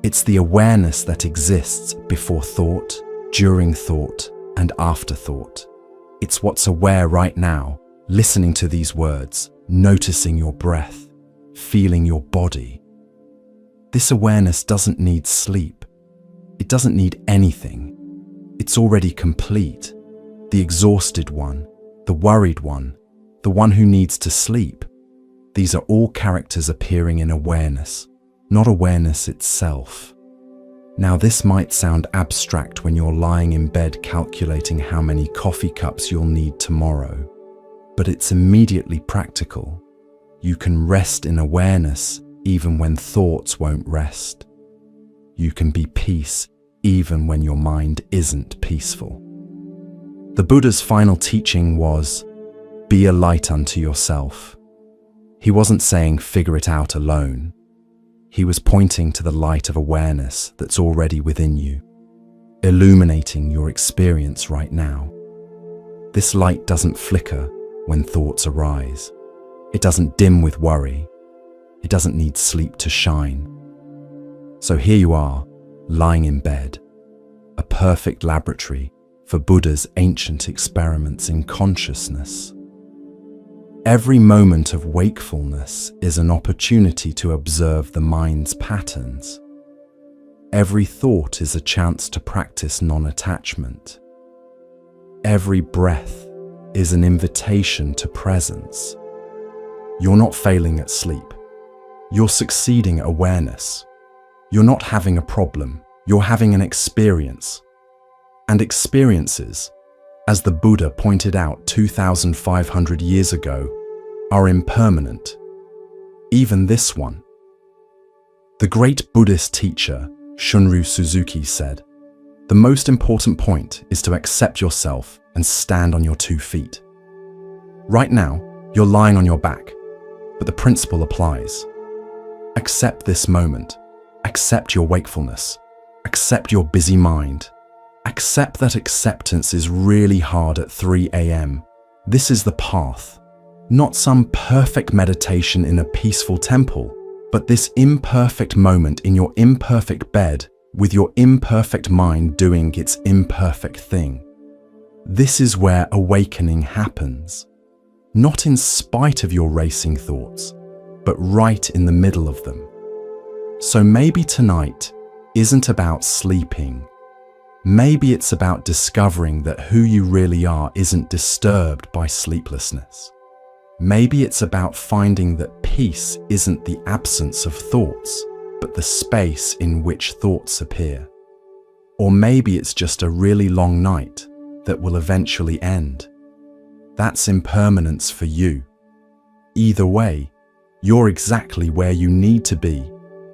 It's the awareness that exists before thought, during thought, and after thought. It's what's aware right now, listening to these words, noticing your breath, feeling your body. This awareness doesn't need sleep. It doesn't need anything. It's already complete. The exhausted one, the worried one, the one who needs to sleep. These are all characters appearing in awareness, not awareness itself. Now, this might sound abstract when you're lying in bed calculating how many coffee cups you'll need tomorrow, but it's immediately practical. You can rest in awareness even when thoughts won't rest. You can be peace even when your mind isn't peaceful. The Buddha's final teaching was, "Be a light unto yourself." He wasn't saying figure it out alone. He was pointing to the light of awareness that's already within you, illuminating your experience right now. This light doesn't flicker when thoughts arise. It doesn't dim with worry. It doesn't need sleep to shine. So here you are, lying in bed, a perfect laboratory for Buddha's ancient experiments in consciousness. Every moment of wakefulness is an opportunity to observe the mind's patterns. Every thought is a chance to practice non-attachment. Every breath is an invitation to presence. You're not failing at sleep. You're succeeding at awareness. You're not having a problem. You're having an experience. And experiences, as the Buddha pointed out 2,500 years ago, are impermanent. Even this one. The great Buddhist teacher, Shunryu Suzuki, said, "The most important point is to accept yourself and stand on your 2 feet." Right now, you're lying on your back, but the principle applies. Accept this moment. Accept your wakefulness. Accept your busy mind. Accept that acceptance is really hard at 3 a.m. This is the path. Not some perfect meditation in a peaceful temple, but this imperfect moment in your imperfect bed with your imperfect mind doing its imperfect thing. This is where awakening happens. Not in spite of your racing thoughts, but right in the middle of them. So maybe tonight isn't about sleeping. Maybe it's about discovering that who you really are isn't disturbed by sleeplessness. Maybe it's about finding that peace isn't the absence of thoughts, but the space in which thoughts appear. Or maybe it's just a really long night that will eventually end. That's impermanence for you. Either way, you're exactly where you need to be,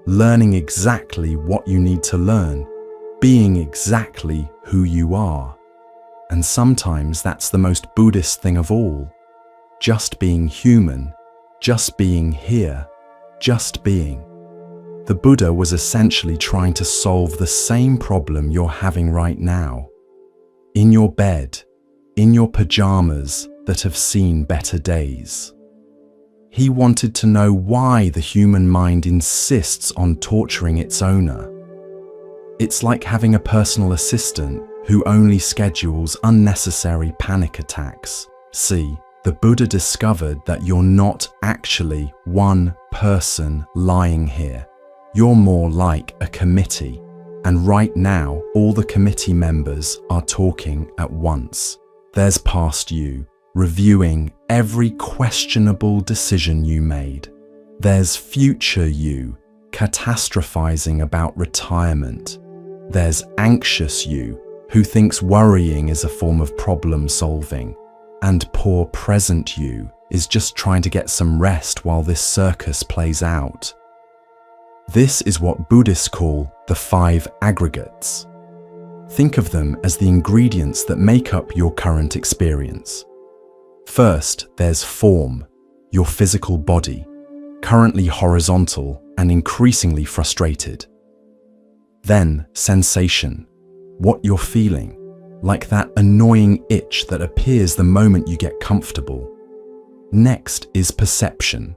learning exactly what you need to learn, being exactly who you are. And sometimes that's the most Buddhist thing of all. Just being human, just being here, just being. The Buddha was essentially trying to solve the same problem you're having right now. In your bed, in your pajamas that have seen better days. He wanted to know why the human mind insists on torturing its owner. It's like having a personal assistant who only schedules unnecessary panic attacks. See, the Buddha discovered that you're not actually one person lying here. You're more like a committee, and right now all the committee members are talking at once. There's past you, reviewing every questionable decision you made. There's future you, catastrophizing about retirement. There's anxious you, who thinks worrying is a form of problem solving. And poor present you is just trying to get some rest while this circus plays out. This is what Buddhists call the 5 aggregates. Think of them as the ingredients that make up your current experience. First, there's form, your physical body, currently horizontal and increasingly frustrated. Then, sensation, what you're feeling, like that annoying itch that appears the moment you get comfortable. Next is perception,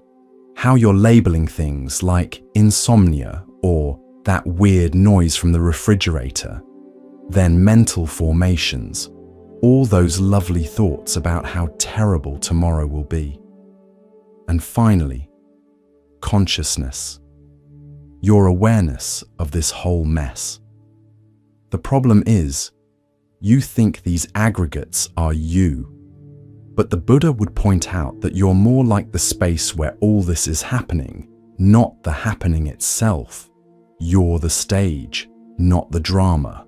how you're labeling things like insomnia or that weird noise from the refrigerator. Then mental formations, all those lovely thoughts about how terrible tomorrow will be. And finally, consciousness, your awareness of this whole mess. The problem is, you think these aggregates are you, but the Buddha would point out that you're more like the space where all this is happening, not the happening itself. You're the stage, not the drama.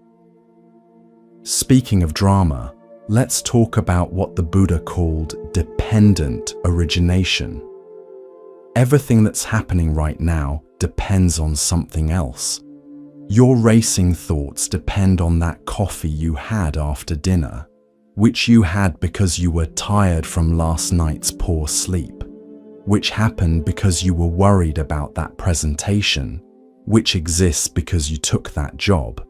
Speaking of drama, let's talk about what the Buddha called dependent origination. Everything that's happening right now depends on something else. Your racing thoughts depend on that coffee you had after dinner, which you had because you were tired from last night's poor sleep, which happened because you were worried about that presentation, which exists because you took that job,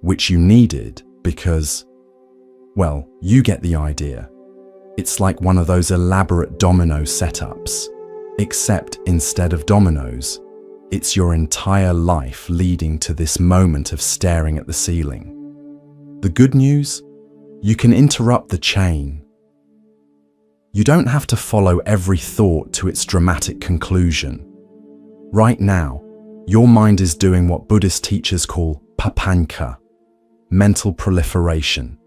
which you needed because, well, you get the idea. It's like one of those elaborate domino setups, except instead of dominoes, it's your entire life leading to this moment of staring at the ceiling. The good news? You can interrupt the chain. You don't have to follow every thought to its dramatic conclusion. Right now, your mind is doing what Buddhist teachers call papanka, mental proliferation.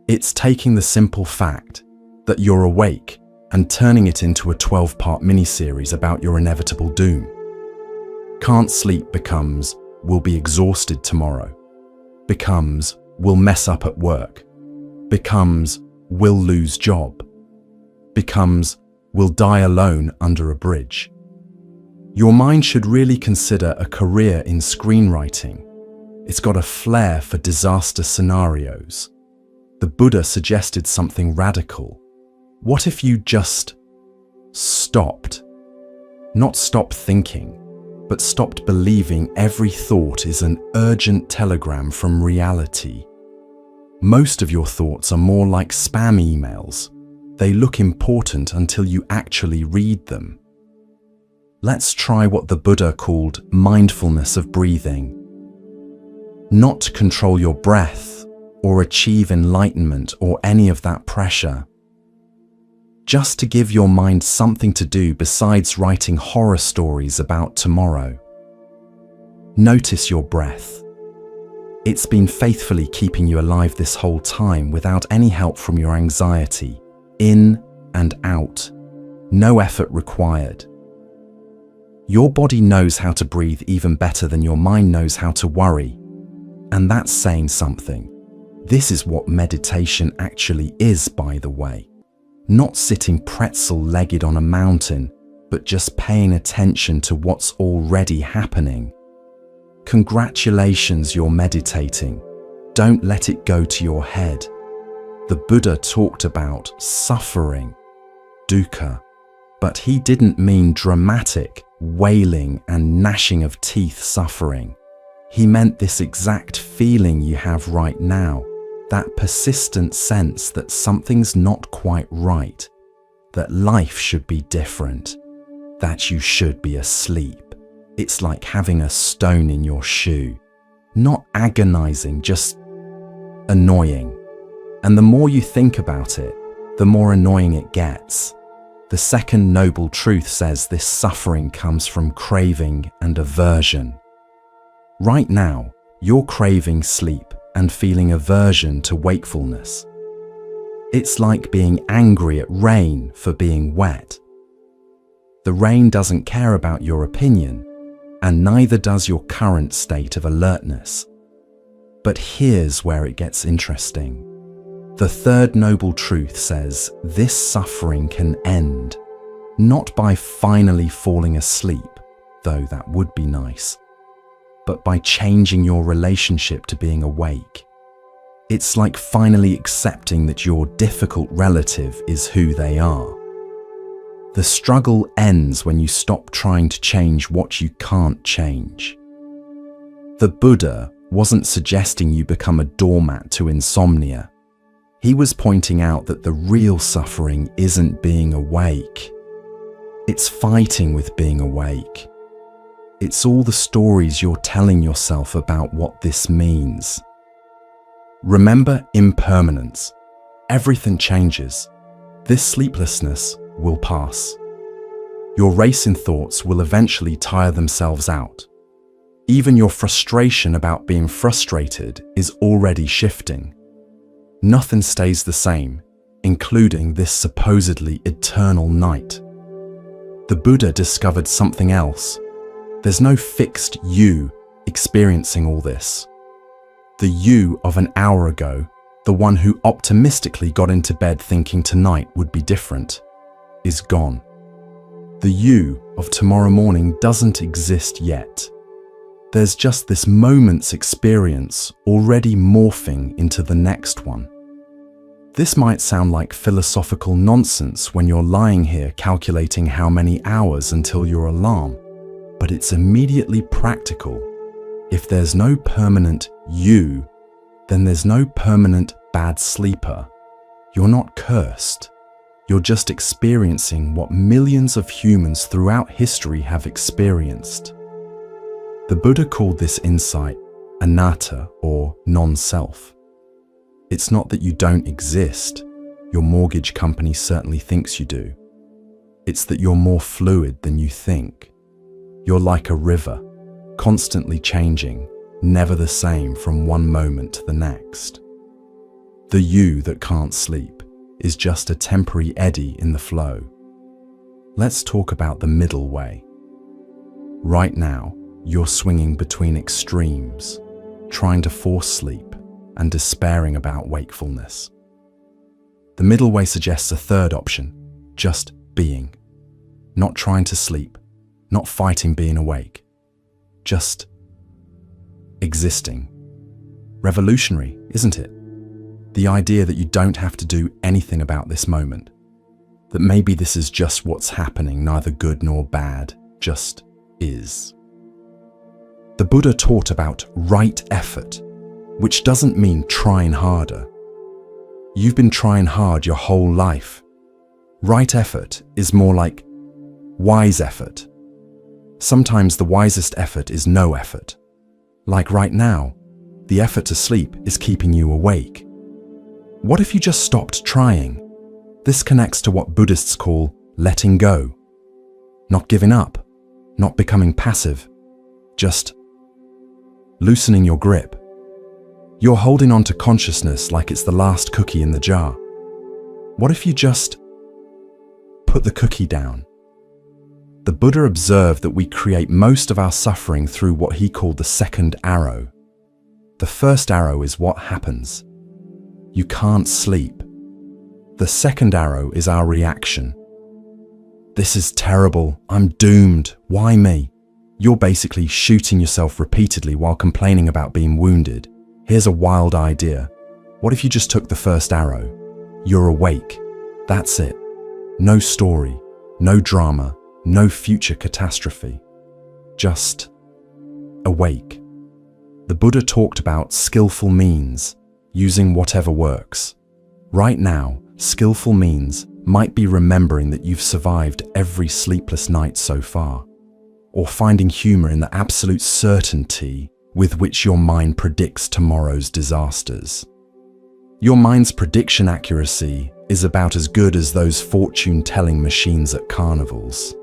It's taking the simple fact that you're awake and turning it into a 12-part miniseries about your inevitable doom. Can't sleep becomes, will be exhausted tomorrow. Becomes, will mess up at work. Becomes, will lose job. Becomes, will die alone under a bridge. Your mind should really consider a career in screenwriting. It's got a flair for disaster scenarios. The Buddha suggested something radical. What if you just stopped? Not stopped thinking, but stopped believing every thought is an urgent telegram from reality. Most of your thoughts are more like spam emails. They look important until you actually read them. Let's try what the Buddha called mindfulness of breathing. Not to control your breath or achieve enlightenment or any of that pressure. Just to give your mind something to do besides writing horror stories about tomorrow. Notice your breath. It's been faithfully keeping you alive this whole time without any help from your anxiety. In and out. No effort required. Your body knows how to breathe even better than your mind knows how to worry. And that's saying something. This is what meditation actually is, by the way. Not sitting pretzel-legged on a mountain, but just paying attention to what's already happening. Congratulations, you're meditating. Don't let it go to your head. The Buddha talked about suffering, dukkha, but he didn't mean dramatic, wailing and gnashing of teeth suffering. He meant this exact feeling you have right now, that persistent sense that something's not quite right, that life should be different, that you should be asleep. It's like having a stone in your shoe. Not agonizing, just annoying. And the more you think about it, the more annoying it gets. The second noble truth says this suffering comes from craving and aversion. Right now, you're craving sleep and feeling aversion to wakefulness. It's like being angry at rain for being wet. The rain doesn't care about your opinion, and neither does your current state of alertness. But here's where it gets interesting. The third noble truth says this suffering can end, not by finally falling asleep, though that would be nice, but by changing your relationship to being awake. It's like finally accepting that your difficult relative is who they are. The struggle ends when you stop trying to change what you can't change. The Buddha wasn't suggesting you become a doormat to insomnia. He was pointing out that the real suffering isn't being awake. It's fighting with being awake. It's all the stories you're telling yourself about what this means. Remember impermanence. Everything changes. This sleeplessness will pass. Your racing thoughts will eventually tire themselves out. Even your frustration about being frustrated is already shifting. Nothing stays the same, including this supposedly eternal night. The Buddha discovered something else. There's no fixed you experiencing all this. The you of an hour ago, the one who optimistically got into bed thinking tonight would be different, is gone. The you of tomorrow morning doesn't exist yet. There's just this moment's experience already morphing into the next one. This might sound like philosophical nonsense when you're lying here calculating how many hours until your alarm, but it's immediately practical. If there's no permanent you, then there's no permanent bad sleeper. You're not cursed. You're just experiencing what millions of humans throughout history have experienced. The Buddha called this insight anatta, or non-self. It's not that you don't exist. Your mortgage company certainly thinks you do. It's that you're more fluid than you think. You're like a river, constantly changing, never the same from one moment to the next. The you that can't sleep is just a temporary eddy in the flow. Let's talk about the middle way. Right now, you're swinging between extremes, trying to force sleep and despairing about wakefulness. The middle way suggests a third option, just being. Not trying to sleep, not fighting being awake, just existing. Revolutionary, isn't it? The idea that you don't have to do anything about this moment, that maybe this is just what's happening, neither good nor bad, just is. The Buddha taught about right effort, which doesn't mean trying harder. You've been trying hard your whole life. Right effort is more like wise effort. Sometimes the wisest effort is no effort. Like right now, the effort to sleep is keeping you awake. What if you just stopped trying? This connects to what Buddhists call letting go. Not giving up, not becoming passive, just loosening your grip. You're holding on to consciousness like it's the last cookie in the jar. What if you just put the cookie down? The Buddha observed that we create most of our suffering through what he called the second arrow. The first arrow is what happens. You can't sleep. The second arrow is our reaction. This is terrible. I'm doomed. Why me? You're basically shooting yourself repeatedly while complaining about being wounded. Here's a wild idea. What if you just took the first arrow? You're awake. That's it. No story, no drama, no future catastrophe. Just awake. The Buddha talked about skillful means, using whatever works. Right now, skillful means might be remembering that you've survived every sleepless night so far, or finding humor in the absolute certainty with which your mind predicts tomorrow's disasters. Your mind's prediction accuracy is about as good as those fortune-telling machines at carnivals.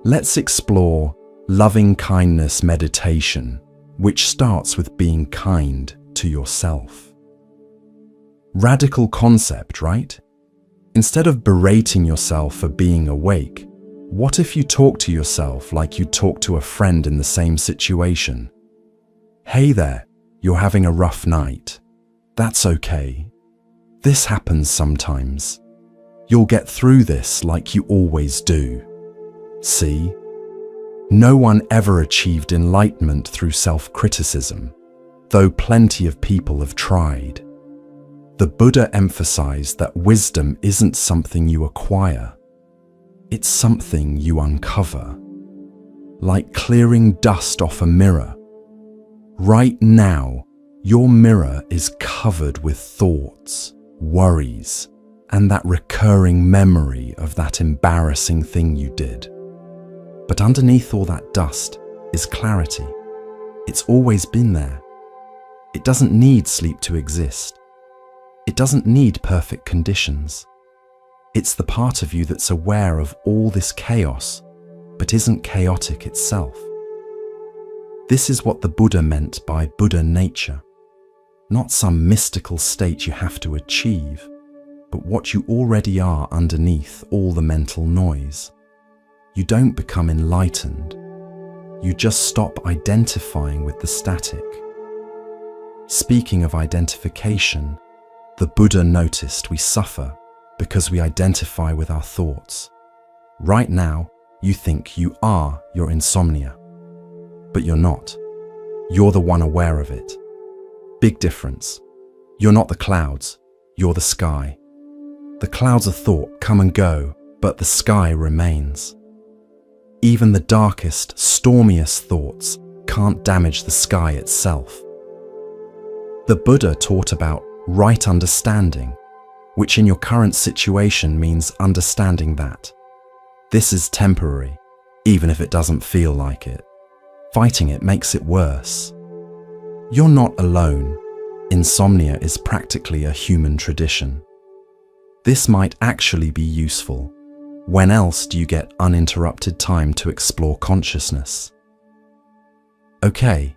Let's explore loving kindness meditation, which starts with being kind to yourself. Radical concept, right? Instead of berating yourself for being awake, what if you talk to yourself like you'd talk to a friend in the same situation? Hey there, you're having a rough night. That's okay. This happens sometimes. You'll get through this like you always do. See? No one ever achieved enlightenment through self-criticism, though plenty of people have tried. The Buddha emphasized that wisdom isn't something you acquire. It's something you uncover. Like clearing dust off a mirror. Right now, your mirror is covered with thoughts, worries, and that recurring memory of that embarrassing thing you did. But underneath all that dust is clarity. It's always been there. It doesn't need sleep to exist. It doesn't need perfect conditions. It's the part of you that's aware of all this chaos, but isn't chaotic itself. This is what the Buddha meant by Buddha nature. Not some mystical state you have to achieve, but what you already are underneath all the mental noise. You don't become enlightened. You just stop identifying with the static. Speaking of identification, the Buddha noticed we suffer because we identify with our thoughts. Right now, you think you are your insomnia, but you're not. You're the one aware of it. Big difference. You're not the clouds, you're the sky. The clouds of thought come and go, but the sky remains. Even the darkest, stormiest thoughts can't damage the sky itself. The Buddha taught about right understanding, which in your current situation means understanding that this is temporary, even if it doesn't feel like it. Fighting it makes it worse. You're not alone. Insomnia is practically a human tradition. This might actually be useful. When else do you get uninterrupted time to explore consciousness? Okay,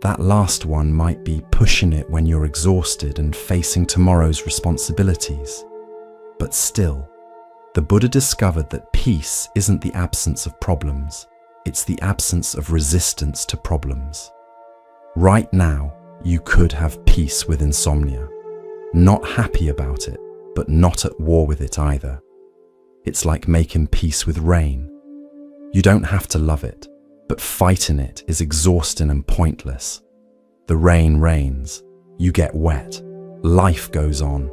that last one might be pushing it when you're exhausted and facing tomorrow's responsibilities. But still, the Buddha discovered that peace isn't the absence of problems, it's the absence of resistance to problems. Right now, you could have peace with insomnia. Not happy about it, but not at war with it either. It's like making peace with rain. You don't have to love it, but fighting it is exhausting and pointless. The rain rains, you get wet, life goes on.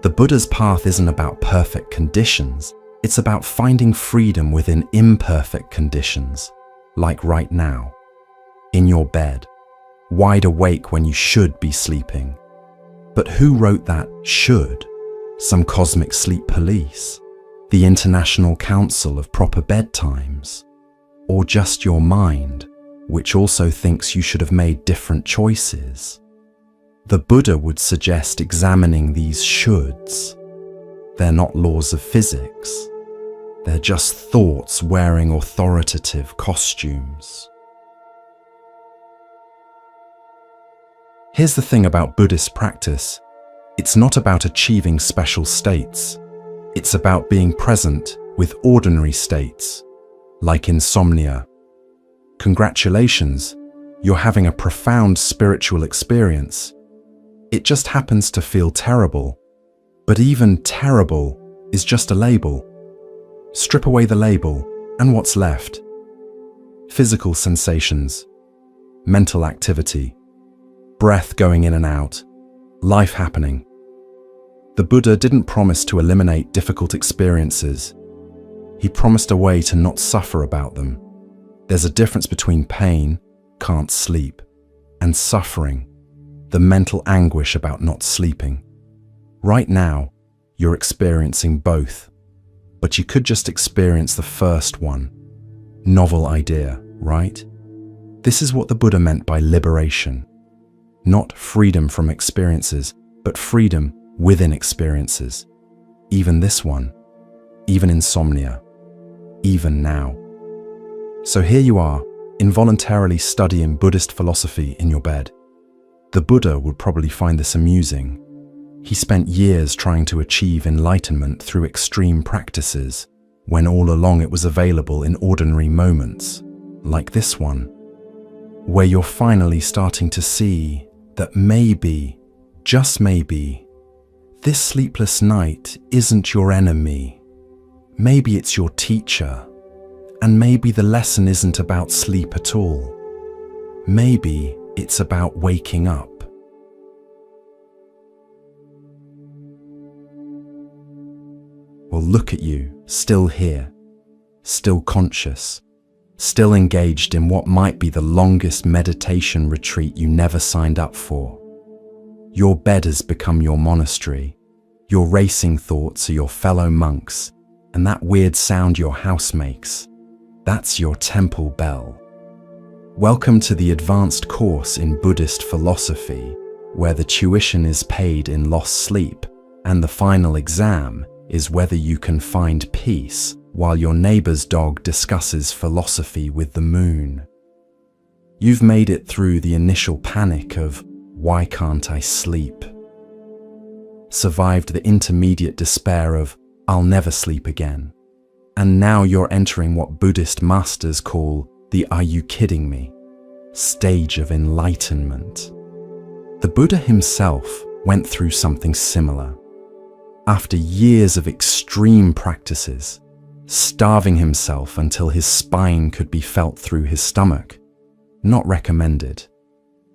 The Buddha's path isn't about perfect conditions, it's about finding freedom within imperfect conditions, like right now, in your bed, wide awake when you should be sleeping. But who wrote that should? Some cosmic sleep police? The International Council of Proper Bedtimes? Or just your mind, which also thinks you should have made different choices? The Buddha would suggest examining these shoulds. They're not laws of physics. They're just thoughts wearing authoritative costumes. Here's the thing about Buddhist practice. It's not about achieving special states. It's about being present with ordinary states, like insomnia. Congratulations, You're having a profound spiritual experience. It just happens to feel terrible. But even terrible is just a label. Strip away the label, and what's left? Physical sensations, mental activity, breath going in and out, life happening. The Buddha didn't promise to eliminate difficult experiences. He promised a way to not suffer about them. There's a difference between pain, can't sleep, and suffering, the mental anguish about not sleeping. Right now, you're experiencing both, but you could just experience the first one. Novel idea, right? This is what the Buddha meant by liberation. Not freedom from experiences, but freedom within experiences. Even this one, even insomnia, even now. So here you are, involuntarily studying Buddhist philosophy in your bed. The Buddha would probably find this amusing. He spent years trying to achieve enlightenment through extreme practices, when all along it was available in ordinary moments, like this one, where you're finally starting to see that maybe, just maybe, this sleepless night isn't your enemy. Maybe it's your teacher, and maybe the lesson isn't about sleep at all. Maybe it's about waking up. Well, look at you, still here, still conscious, still engaged in what might be the longest meditation retreat you never signed up for. Your bed has become your monastery. Your racing thoughts are your fellow monks, and that weird sound your house makes, that's your temple bell. Welcome to the advanced course in Buddhist philosophy, where the tuition is paid in lost sleep, and the final exam is whether you can find peace while your neighbor's dog discusses philosophy with the moon. You've made it through the initial panic of, why can't I sleep? Survived the intermediate despair of, I'll never sleep again. And now you're entering what Buddhist masters call the "are you kidding me?" stage of enlightenment. The Buddha himself went through something similar. After years of extreme practices, starving himself until his spine could be felt through his stomach, not recommended.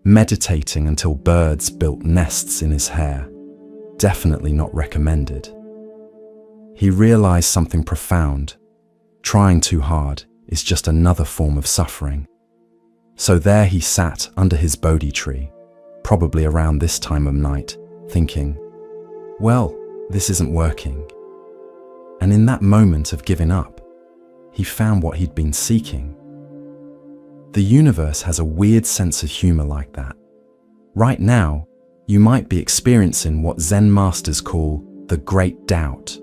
Meditating until birds built nests in his hair, definitely not recommended. He realized something profound. Trying too hard is just another form of suffering. So there he sat under his Bodhi tree, probably around this time of night, thinking, well, this isn't working. And in that moment of giving up, he found what he'd been seeking. The universe has a weird sense of humor like that. Right now, you might be experiencing what Zen masters call the great doubt.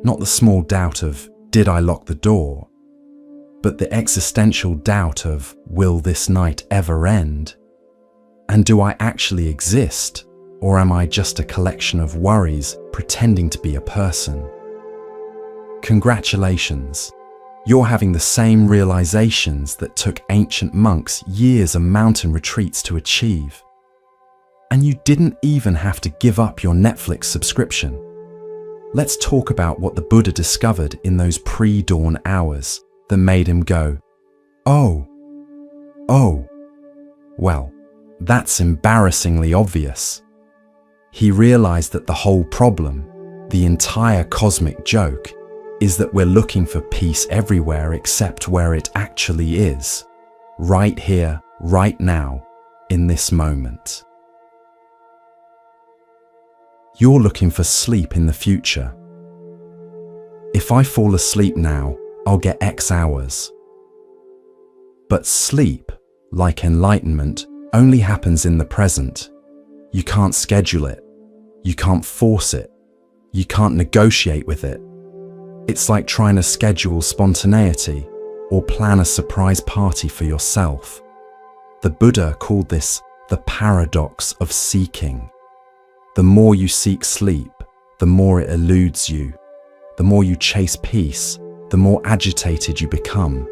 Not the small doubt of, did I lock the door? But the existential doubt of, will this night ever end? And do I actually exist? Or am I just a collection of worries pretending to be a person? Congratulations, you're having the same realizations that took ancient monks years of mountain retreats to achieve. And you didn't even have to give up your Netflix subscription. Let's talk about what the Buddha discovered in those pre-dawn hours that made him go, oh. Well, that's embarrassingly obvious. He realized that the whole problem, the entire cosmic joke, is that we're looking for peace everywhere except where it actually is. Right here, right now, in this moment. You're looking for sleep in the future. If I fall asleep now, I'll get X hours. But sleep, like enlightenment, only happens in the present. You can't schedule it. You can't force it. You can't negotiate with it. It's like trying to schedule spontaneity or plan a surprise party for yourself. The Buddha called this the paradox of seeking. The more you seek sleep, the more it eludes you. The more you chase peace, the more agitated you become.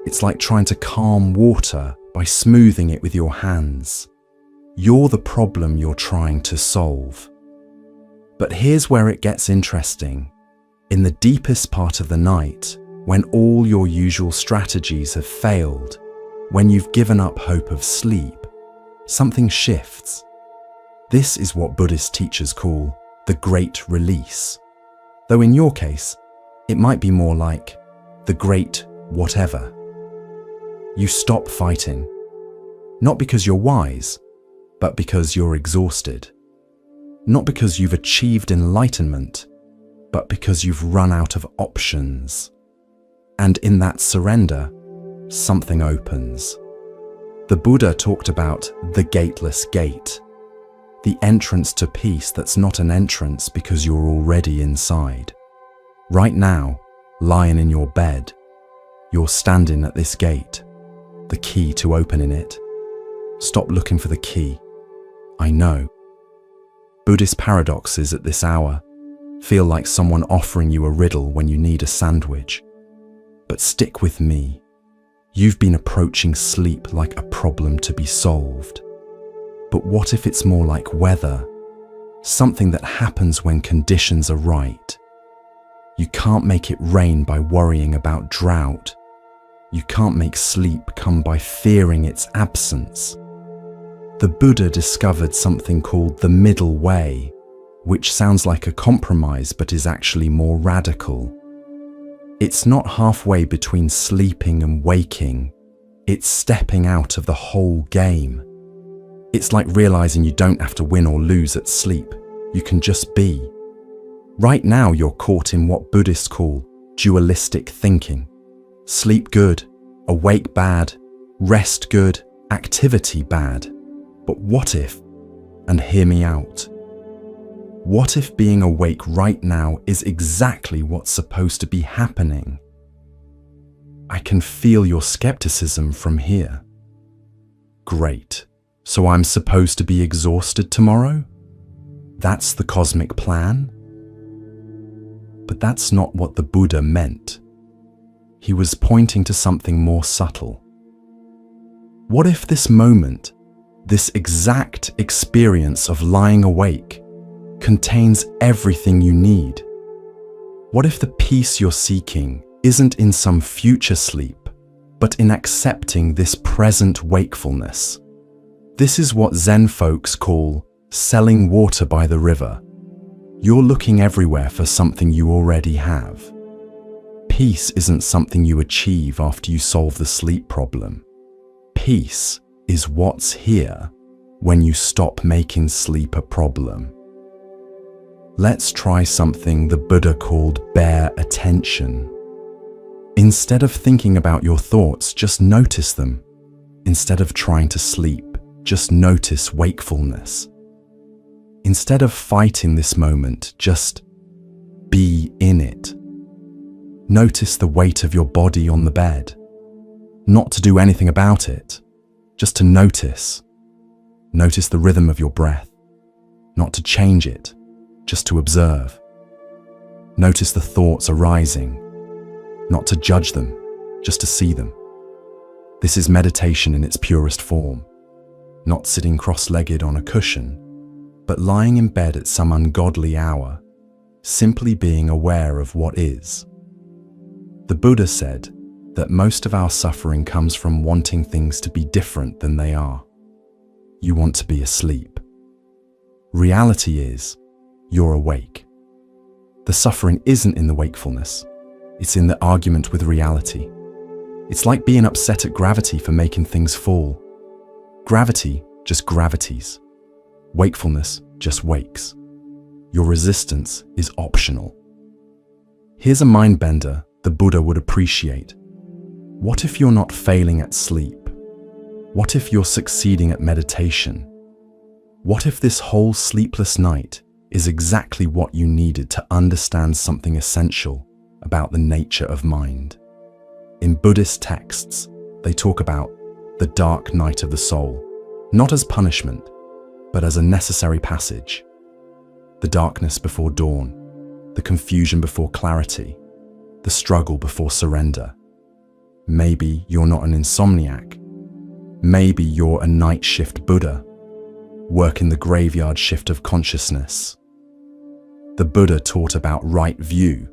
It's like trying to calm water by smoothing it with your hands. You're the problem you're trying to solve. But here's where it gets interesting. In the deepest part of the night, when all your usual strategies have failed, when you've given up hope of sleep, something shifts. This is what Buddhist teachers call the Great Release. Though in your case, it might be more like the Great Whatever. You stop fighting, not because you're wise, but because you're exhausted. Not because you've achieved enlightenment, but because you've run out of options. And in that surrender, something opens. The Buddha talked about the gateless gate, the entrance to peace that's not an entrance because you're already inside. Right now, lying in your bed, you're standing at this gate, the key to opening it. Stop looking for the key. I know. Buddhist paradoxes at this hour feel like someone offering you a riddle when you need a sandwich. But stick with me. You've been approaching sleep like a problem to be solved. But what if it's more like weather? Something that happens when conditions are right. You can't make it rain by worrying about drought. You can't make sleep come by fearing its absence. The Buddha discovered something called the middle way, which sounds like a compromise but is actually more radical. It's not halfway between sleeping and waking. It's stepping out of the whole game. It's like realizing you don't have to win or lose at sleep. You can just be. Right now you're caught in what Buddhists call dualistic thinking. Sleep good, awake bad, rest good, activity bad. But what if, and hear me out, what if being awake right now is exactly what's supposed to be happening? I can feel your skepticism from here. Great. So I'm supposed to be exhausted tomorrow? That's the cosmic plan? But that's not what the Buddha meant. He was pointing to something more subtle. What if this moment, this exact experience of lying awake, contains everything you need? What if the peace you're seeking isn't in some future sleep, but in accepting this present wakefulness? This is what Zen folks call selling water by the river. You're looking everywhere for something you already have. Peace isn't something you achieve after you solve the sleep problem. Peace is what's here when you stop making sleep a problem. Let's try something the Buddha called bare attention. Instead of thinking about your thoughts, just notice them. Instead of trying to sleep, just notice wakefulness. Instead of fighting this moment, just be in it. Notice the weight of your body on the bed. Not to do anything about it, just to notice. Notice the rhythm of your breath. Not to change it, just to observe. Notice the thoughts arising, not to judge them, just to see them. This is meditation in its purest form, not sitting cross-legged on a cushion, but lying in bed at some ungodly hour, simply being aware of what is. The Buddha said that most of our suffering comes from wanting things to be different than they are. You want to be asleep. Reality is, you're awake. The suffering isn't in the wakefulness, it's in the argument with reality. It's like being upset at gravity for making things fall. Gravity just gravities. Wakefulness just wakes. Your resistance is optional. Here's a mind bender the Buddha would appreciate. What if you're not failing at sleep? What if you're succeeding at meditation? What if this whole sleepless night is exactly what you needed to understand something essential about the nature of mind? In Buddhist texts, they talk about the dark night of the soul, not as punishment, but as a necessary passage. The darkness before dawn, the confusion before clarity, the struggle before surrender. Maybe you're not an insomniac. Maybe you're a night shift Buddha, working the graveyard shift of consciousness. The Buddha taught about right view,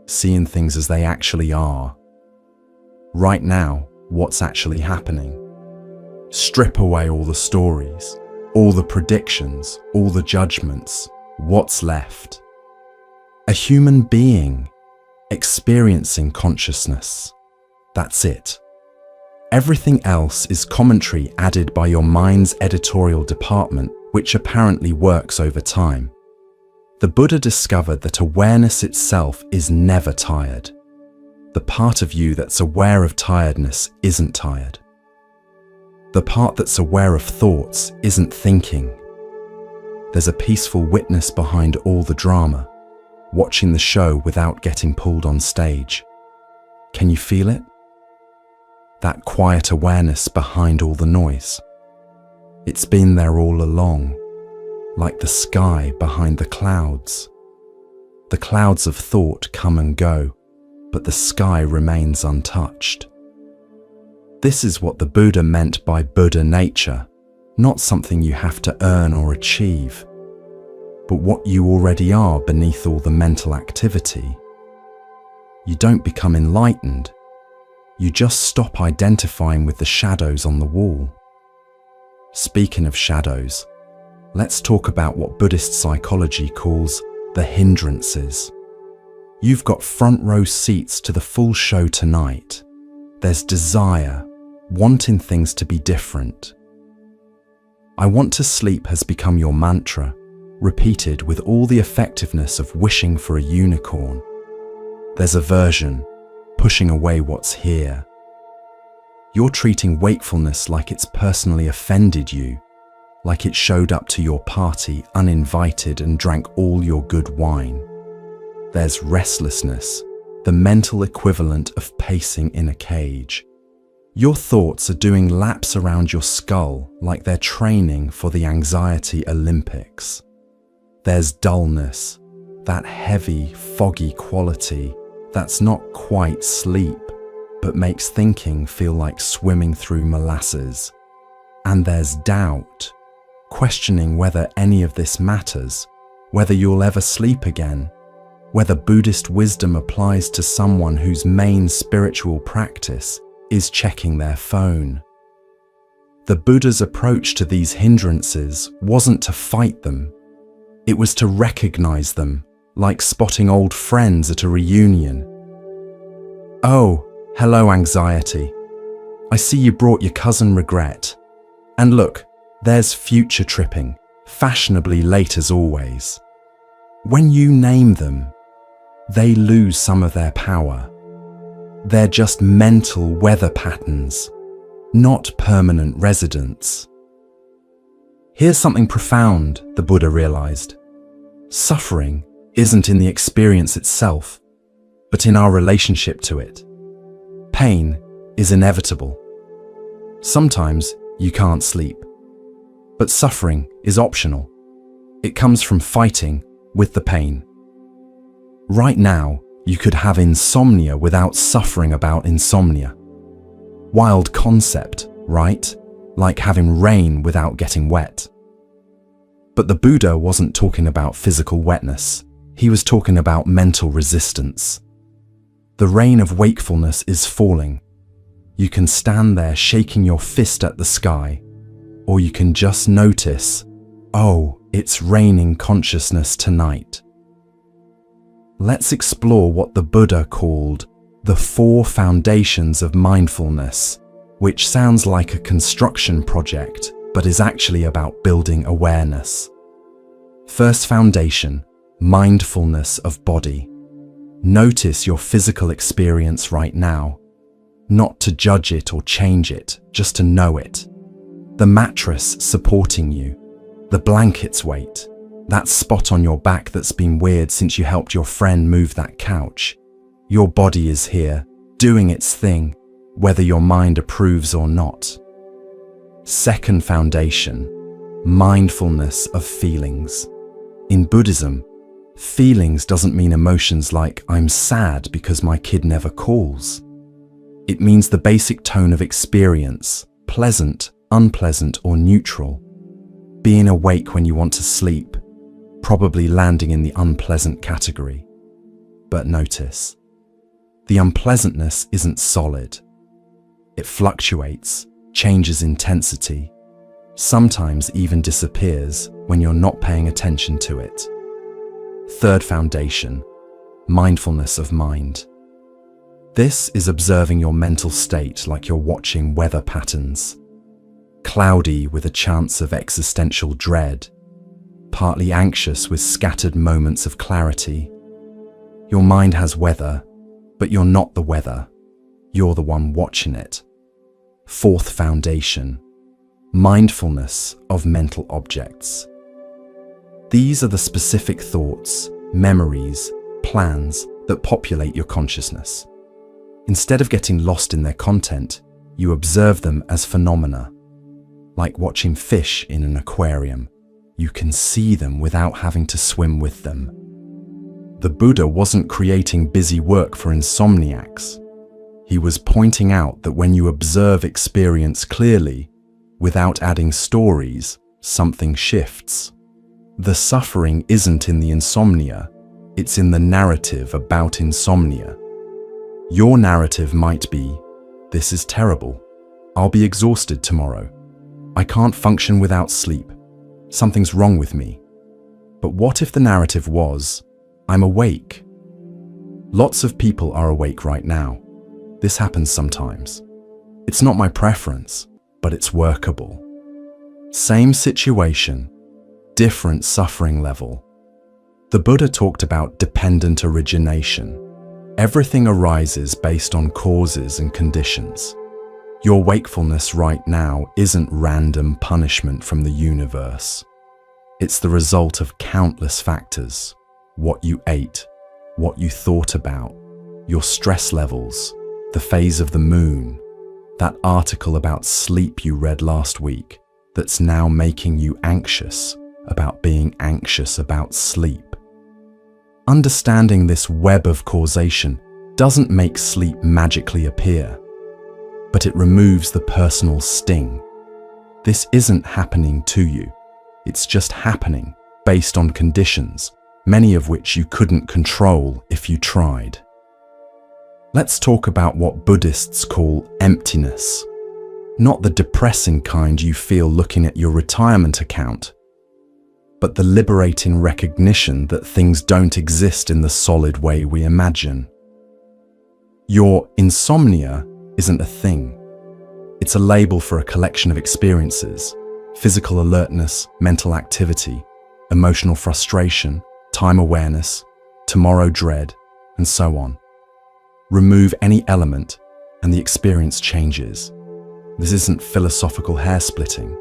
seeing things as they actually are. Right now, what's actually happening. Strip away all the stories, all the predictions, all the judgments. What's left? A human being experiencing consciousness. That's it. Everything else is commentary added by your mind's editorial department, which apparently works over time. The Buddha discovered that awareness itself is never tired. The part of you that's aware of tiredness isn't tired. The part that's aware of thoughts isn't thinking. There's a peaceful witness behind all the drama, watching the show without getting pulled on stage. Can you feel it? That quiet awareness behind all the noise. It's been there all along, like the sky behind the clouds. The clouds of thought come and go, but the sky remains untouched. This is what the Buddha meant by Buddha nature, not something you have to earn or achieve, but what you already are beneath all the mental activity. You don't become enlightened, you just stop identifying with the shadows on the wall. Speaking of shadows, let's talk about what Buddhist psychology calls the hindrances. You've got front row seats to the full show tonight. There's desire, wanting things to be different. I want to sleep has become your mantra, repeated with all the effectiveness of wishing for a unicorn. There's aversion, pushing away what's here. You're treating wakefulness like it's personally offended you, like it showed up to your party uninvited and drank all your good wine. There's restlessness, the mental equivalent of pacing in a cage. Your thoughts are doing laps around your skull like they're training for the anxiety Olympics. There's dullness, that heavy, foggy quality that's not quite sleep, but makes thinking feel like swimming through molasses. And there's doubt, questioning whether any of this matters, whether you'll ever sleep again, whether Buddhist wisdom applies to someone whose main spiritual practice is checking their phone. The Buddha's approach to these hindrances wasn't to fight them. It was to recognize them, like spotting old friends at a reunion. Oh, hello anxiety. I see you brought your cousin regret. And look, there's future tripping, fashionably late as always. When you name them, they lose some of their power. They're just mental weather patterns, not permanent residents. Here's something profound, the Buddha realized. Suffering isn't in the experience itself, but in our relationship to it. Pain is inevitable. Sometimes you can't sleep, but suffering is optional. It comes from fighting with the pain. Right now, you could have insomnia without suffering about insomnia. Wild concept, right? Like having rain without getting wet. But the Buddha wasn't talking about physical wetness. He was talking about mental resistance. The rain of wakefulness is falling. You can stand there shaking your fist at the sky, or you can just notice, oh, it's raining consciousness tonight. Let's explore what the Buddha called the 4 foundations of mindfulness, which sounds like a construction project, but is actually about building awareness. First foundation, mindfulness of body. Notice your physical experience right now, not to judge it or change it, just to know it. The mattress supporting you, the blanket's weight, that spot on your back that's been weird since you helped your friend move that couch. Your body is here, doing its thing, whether your mind approves or not. Second foundation, mindfulness of feelings. In Buddhism, feelings doesn't mean emotions like I'm sad because my kid never calls. It means the basic tone of experience, pleasant, unpleasant, or neutral. Being awake when you want to sleep, probably landing in the unpleasant category. But notice, the unpleasantness isn't solid. It fluctuates, changes intensity, sometimes even disappears when you're not paying attention to it. Third foundation, mindfulness of mind. This is observing your mental state like you're watching weather patterns. Cloudy with a chance of existential dread, partly anxious with scattered moments of clarity. Your mind has weather, but you're not the weather. You're the one watching it. Fourth foundation, mindfulness of mental objects. These are the specific thoughts, memories, plans that populate your consciousness. Instead of getting lost in their content, you observe them as phenomena. Like watching fish in an aquarium, you can see them without having to swim with them. The Buddha wasn't creating busy work for insomniacs. He was pointing out that when you observe experience clearly, without adding stories, something shifts. The suffering isn't in the insomnia, it's in the narrative about insomnia. Your narrative might be, "This is terrible. I'll be exhausted tomorrow. I can't function without sleep. Something's wrong with me." But what if the narrative was, "I'm awake"? Lots of people are awake right now. This happens sometimes. It's not my preference, but it's workable. Same situation, different suffering level. The Buddha talked about dependent origination. Everything arises based on causes and conditions. Your wakefulness right now isn't random punishment from the universe. It's the result of countless factors. What you ate, what you thought about, your stress levels, the phase of the moon, that article about sleep you read last week that's now making you anxious about being anxious about sleep. Understanding this web of causation doesn't make sleep magically appear, but it removes the personal sting. This isn't happening to you. It's just happening based on conditions, many of which you couldn't control if you tried. Let's talk about what Buddhists call emptiness. Not the depressing kind you feel looking at your retirement account, but the liberating recognition that things don't exist in the solid way we imagine. Your insomnia isn't a thing. It's a label for a collection of experiences: physical alertness, mental activity, emotional frustration, time awareness, tomorrow dread, and so on. Remove any element and the experience changes. This isn't philosophical hair splitting,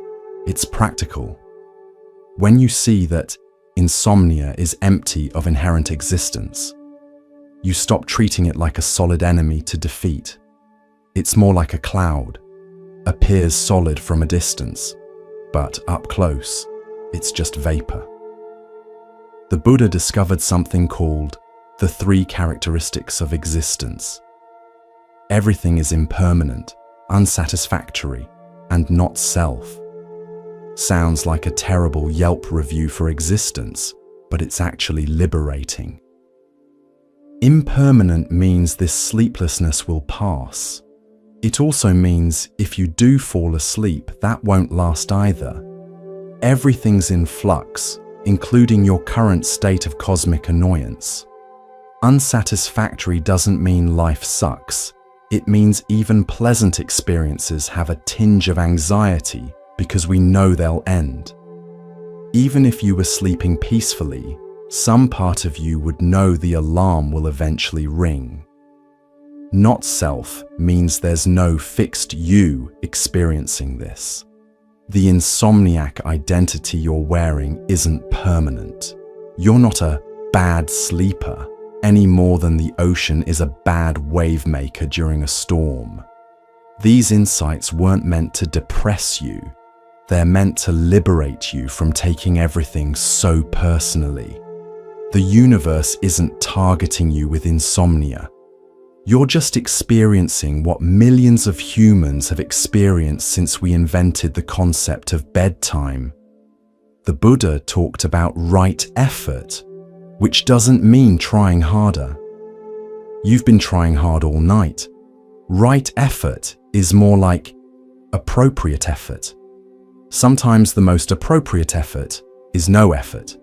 it's practical. When you see that insomnia is empty of inherent existence, you stop treating it like a solid enemy to defeat. It's more like a cloud, appears solid from a distance, but up close, it's just vapor. The Buddha discovered something called the 3 characteristics of existence. Everything is impermanent, unsatisfactory, and not self. Sounds like a terrible Yelp review for existence, but it's actually liberating. Impermanent means this sleeplessness will pass. It also means if you do fall asleep, that won't last either. Everything's in flux, including your current state of cosmic annoyance. Unsatisfactory doesn't mean life sucks. It means even pleasant experiences have a tinge of anxiety because we know they'll end. Even if you were sleeping peacefully, some part of you would know the alarm will eventually ring. Not self means there's no fixed you experiencing this. The insomniac identity you're wearing isn't permanent. You're not a bad sleeper any more than the ocean is a bad wave maker during a storm. These insights weren't meant to depress you. They're meant to liberate you from taking everything so personally. The universe isn't targeting you with insomnia. You're just experiencing what millions of humans have experienced since we invented the concept of bedtime. The Buddha talked about right effort, which doesn't mean trying harder. You've been trying hard all night. Right effort is more like appropriate effort. Sometimes the most appropriate effort is no effort.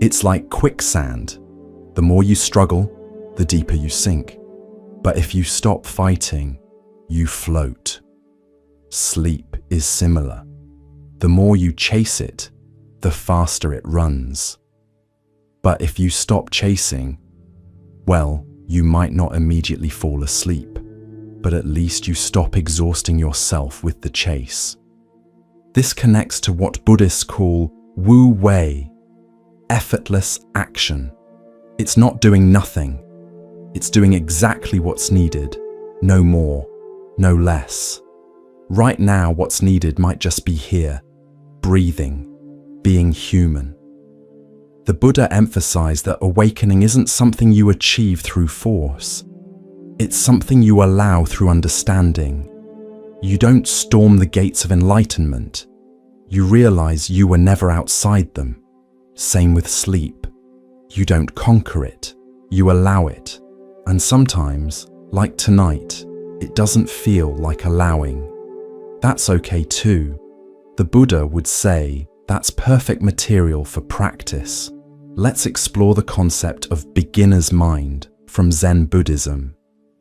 It's like quicksand. The more you struggle, the deeper you sink. But if you stop fighting, you float. Sleep is similar. The more you chase it, the faster it runs. But if you stop chasing, well, you might not immediately fall asleep, but at least you stop exhausting yourself with the chase. This connects to what Buddhists call Wu Wei, effortless action. It's not doing nothing. It's doing exactly what's needed, no more, no less. Right now, what's needed might just be here, breathing, being human. The Buddha emphasized that awakening isn't something you achieve through force. It's something you allow through understanding. You don't storm the gates of enlightenment. You realize you were never outside them. Same with sleep. You don't conquer it. You allow it. And sometimes, like tonight, it doesn't feel like allowing. That's okay too. The Buddha would say that's perfect material for practice. Let's explore the concept of beginner's mind from Zen Buddhism.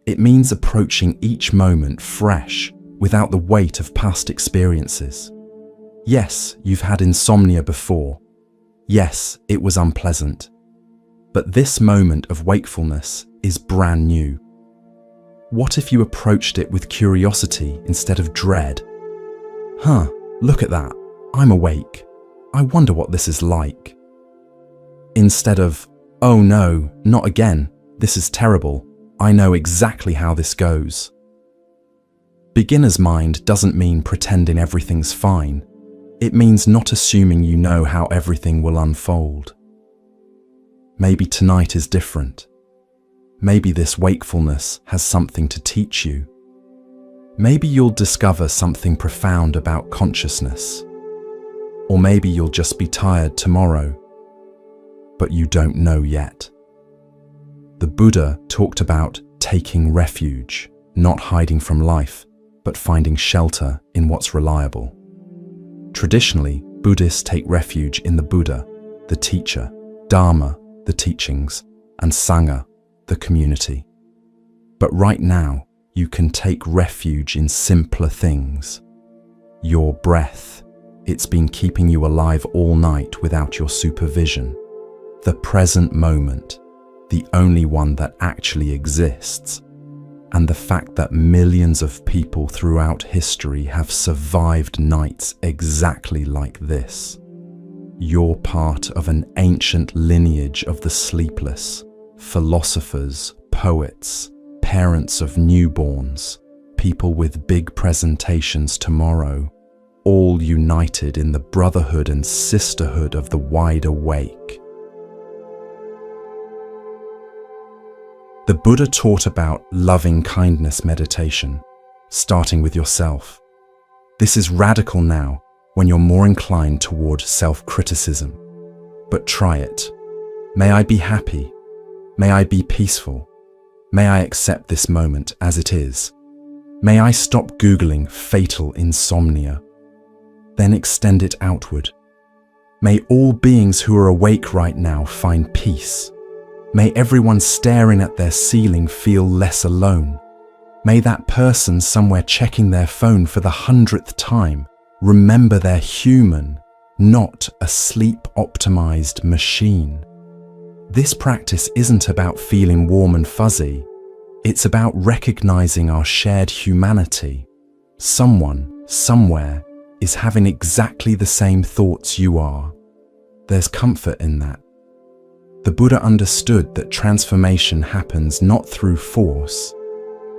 It means approaching each moment fresh, without the weight of past experiences. Yes, you've had insomnia before. Yes, it was unpleasant. But this moment of wakefulness is brand new. What if you approached it with curiosity instead of dread? Look at that. I'm awake. I wonder what this is like. Instead of, oh no, not again. This is terrible. I know exactly how this goes. Beginner's mind doesn't mean pretending everything's fine. It means not assuming you know how everything will unfold. Maybe tonight is different. Maybe this wakefulness has something to teach you. Maybe you'll discover something profound about consciousness. Or maybe you'll just be tired tomorrow. But you don't know yet. The Buddha talked about taking refuge, not hiding from life, but finding shelter in what's reliable. Traditionally, Buddhists take refuge in the Buddha, the teacher, Dharma, the teachings, and Sangha, the community. But right now, you can take refuge in simpler things. Your breath. It's been keeping you alive all night without your supervision. The present moment, the only one that actually exists. And the fact that millions of people throughout history have survived nights exactly like this. You're part of an ancient lineage of the sleepless, philosophers, poets, parents of newborns, people with big presentations tomorrow, all united in the brotherhood and sisterhood of the wide awake. The Buddha taught about loving kindness meditation, starting with yourself. This is radical now when you're more inclined toward self-criticism. But try it. May I be happy? May I be peaceful? May I accept this moment as it is? May I stop Googling fatal insomnia? Then extend it outward. May all beings who are awake right now find peace. May everyone staring at their ceiling feel less alone. May that person somewhere checking their phone for the 100th time remember they're human, not a sleep-optimized machine. This practice isn't about feeling warm and fuzzy. It's about recognizing our shared humanity. Someone, somewhere, is having exactly the same thoughts you are. There's comfort in that. The Buddha understood that transformation happens not through force,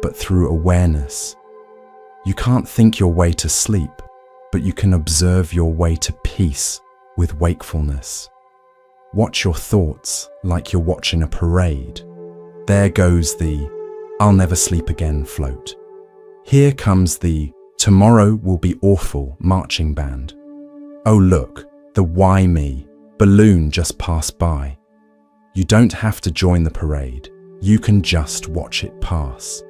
but through awareness. You can't think your way to sleep, but you can observe your way to peace with wakefulness. Watch your thoughts like you're watching a parade. There goes the "I'll never sleep again" float. Here comes the "tomorrow will be awful" marching band. Oh look, the "why me" balloon just passed by. You don't have to join the parade. You can just watch it pass.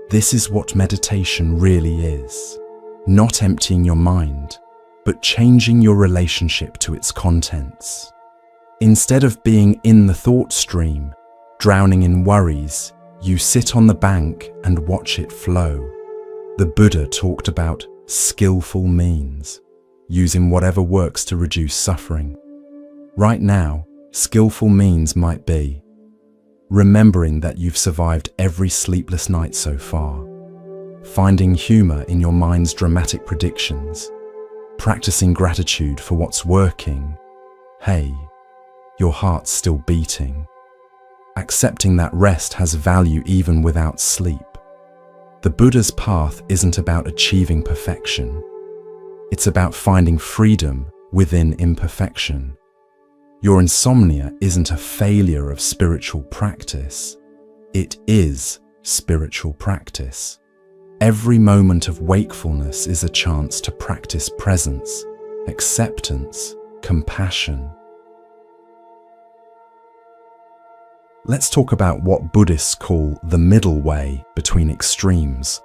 This is what meditation really is. Not emptying your mind, but changing your relationship to its contents. Instead of being in the thought stream, drowning in worries, you sit on the bank and watch it flow. The Buddha talked about skillful means, using whatever works to reduce suffering. Right now, skillful means might be remembering that you've survived every sleepless night so far, finding humor in your mind's dramatic predictions, practicing gratitude for what's working. Hey, your heart's still beating. Accepting that rest has value even without sleep. The Buddha's path isn't about achieving perfection. It's about finding freedom within imperfection. Your insomnia isn't a failure of spiritual practice. It is spiritual practice. Every moment of wakefulness is a chance to practice presence, acceptance, compassion. Let's talk about what Buddhists call the middle way between extremes.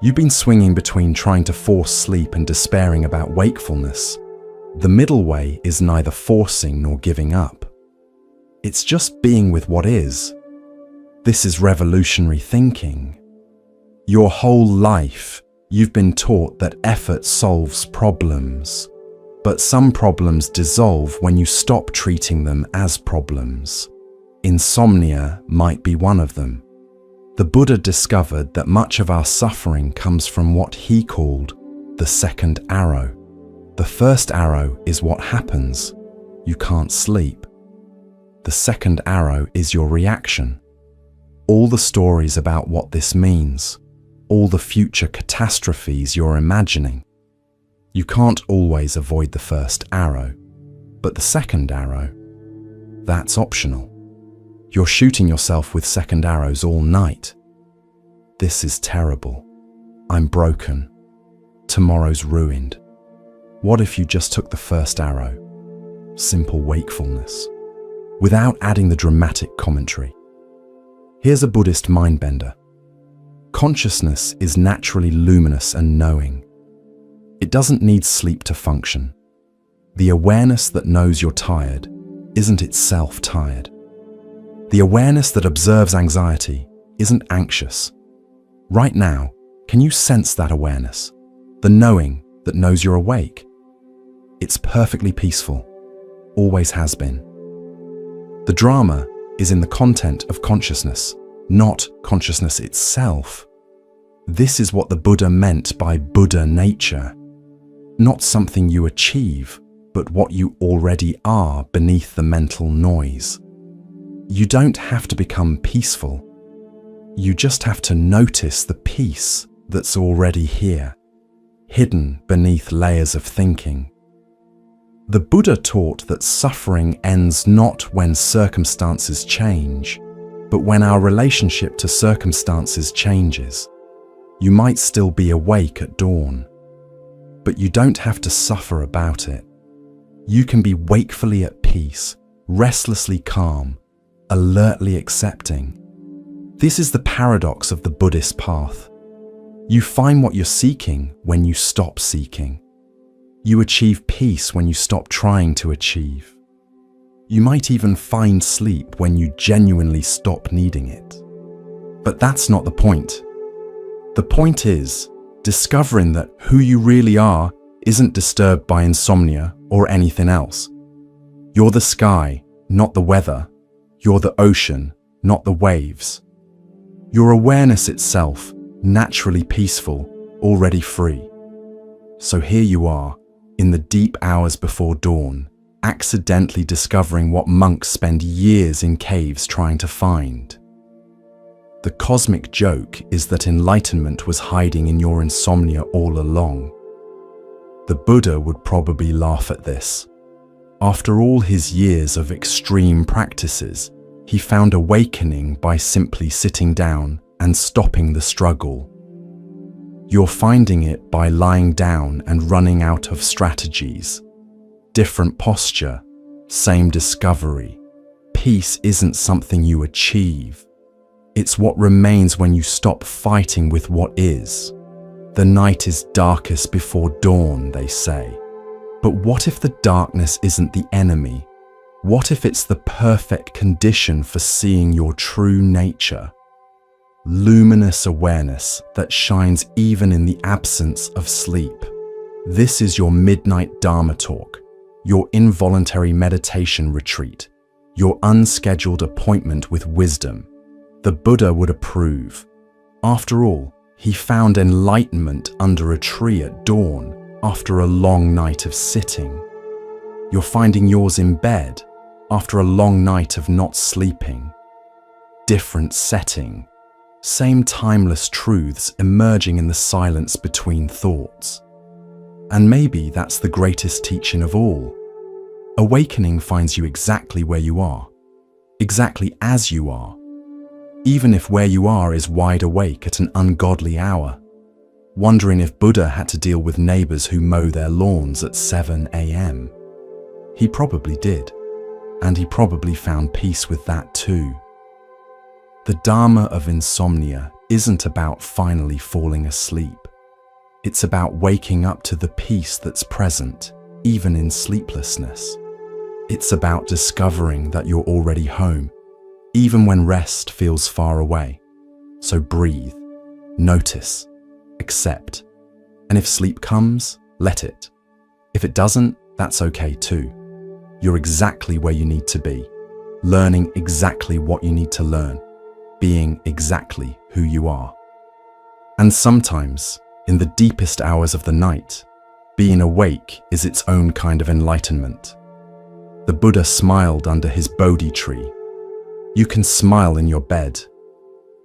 You've been swinging between trying to force sleep and despairing about wakefulness. The middle way is neither forcing nor giving up. It's just being with what is. This is revolutionary thinking. Your whole life, you've been taught that effort solves problems. But some problems dissolve when you stop treating them as problems. Insomnia might be one of them. The Buddha discovered that much of our suffering comes from what he called the second arrow. The first arrow is what happens. You can't sleep. The second arrow is your reaction. All the stories about what this means, all the future catastrophes you're imagining. You can't always avoid the first arrow, but the second arrow, that's optional. You're shooting yourself with second arrows all night. This is terrible. I'm broken. Tomorrow's ruined. What if you just took the first arrow? Simple wakefulness, without adding the dramatic commentary. Here's a Buddhist mindbender. Consciousness is naturally luminous and knowing. It doesn't need sleep to function. The awareness that knows you're tired isn't itself tired. The awareness that observes anxiety isn't anxious. Right now, can you sense that awareness? The knowing that knows you're awake? It's perfectly peaceful, always has been. The drama is in the content of consciousness, not consciousness itself. This is what the Buddha meant by Buddha nature. Not something you achieve, but what you already are beneath the mental noise. You don't have to become peaceful. You just have to notice the peace that's already here, hidden beneath layers of thinking. The Buddha taught that suffering ends not when circumstances change, but when our relationship to circumstances changes. You might still be awake at dawn, but you don't have to suffer about it. You can be wakefully at peace, restlessly calm, alertly accepting. This is the paradox of the Buddhist path. You find what you're seeking when you stop seeking. You achieve peace when you stop trying to achieve. You might even find sleep when you genuinely stop needing it. But that's not the point. The point is discovering that who you really are isn't disturbed by insomnia or anything else. You're the sky, not the weather. You're the ocean, not the waves. Your awareness itself, naturally peaceful, already free. So here you are, in the deep hours before dawn, accidentally discovering what monks spend years in caves trying to find. The cosmic joke is that enlightenment was hiding in your insomnia all along. The Buddha would probably laugh at this. After all his years of extreme practices, he found awakening by simply sitting down and stopping the struggle. You're finding it by lying down and running out of strategies. Different posture, same discovery. Peace isn't something you achieve. It's what remains when you stop fighting with what is. The night is darkest before dawn, they say. But what if the darkness isn't the enemy? What if it's the perfect condition for seeing your true nature? Luminous awareness that shines even in the absence of sleep. This is your midnight Dharma talk, your involuntary meditation retreat, your unscheduled appointment with wisdom. The Buddha would approve. After all, he found enlightenment under a tree at dawn after a long night of sitting. You're finding yours in bed after a long night of not sleeping. Different setting, same timeless truths emerging in the silence between thoughts. And maybe that's the greatest teaching of all. Awakening finds you exactly where you are, exactly as you are, even if where you are is wide awake at an ungodly hour, wondering if Buddha had to deal with neighbors who mow their lawns at 7 a.m. He probably did, and he probably found peace with that too. The Dharma of insomnia isn't about finally falling asleep. It's about waking up to the peace that's present, even in sleeplessness. It's about discovering that you're already home, even when rest feels far away. So breathe, notice, accept. And if sleep comes, let it. If it doesn't, that's okay too. You're exactly where you need to be, learning exactly what you need to learn, being exactly who you are. And sometimes, in the deepest hours of the night, being awake is its own kind of enlightenment. The Buddha smiled under his Bodhi tree. You can smile in your bed.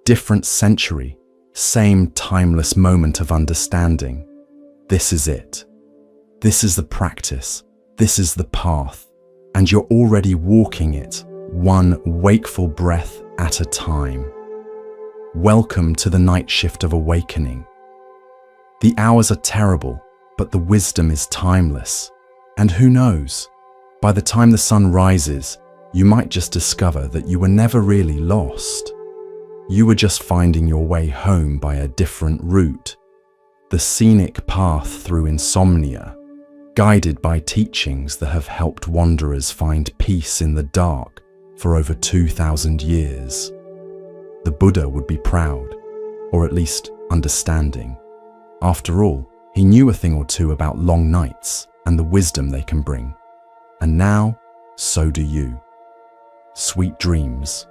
Different century, same timeless moment of understanding. This is it. This is the practice. This is the path. And you're already walking it, one wakeful breath at a time. Welcome to the night shift of awakening. The hours are terrible, but the wisdom is timeless. And who knows, by the time the sun rises, you might just discover that you were never really lost. You were just finding your way home by a different route, the scenic path through insomnia, guided by teachings that have helped wanderers find peace in the dark for over 2,000 years. The Buddha would be proud, or at least understanding. After all, he knew a thing or two about long nights and the wisdom they can bring. And now, so do you. Sweet dreams,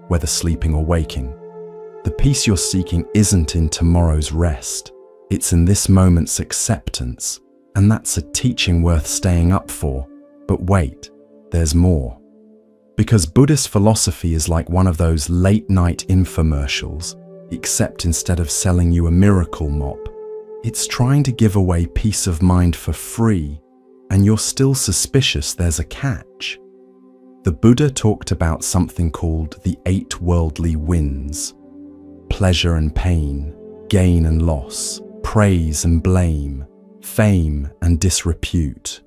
whether sleeping or waking. The peace you're seeking isn't in tomorrow's rest, it's in this moment's acceptance, and that's a teaching worth staying up for. But wait, there's more. Because Buddhist philosophy is like one of those late-night infomercials, except instead of selling you a miracle mop, it's trying to give away peace of mind for free, and you're still suspicious there's a catch. The Buddha talked about something called the 8 worldly winds: pleasure and pain, gain and loss, praise and blame, fame and disrepute.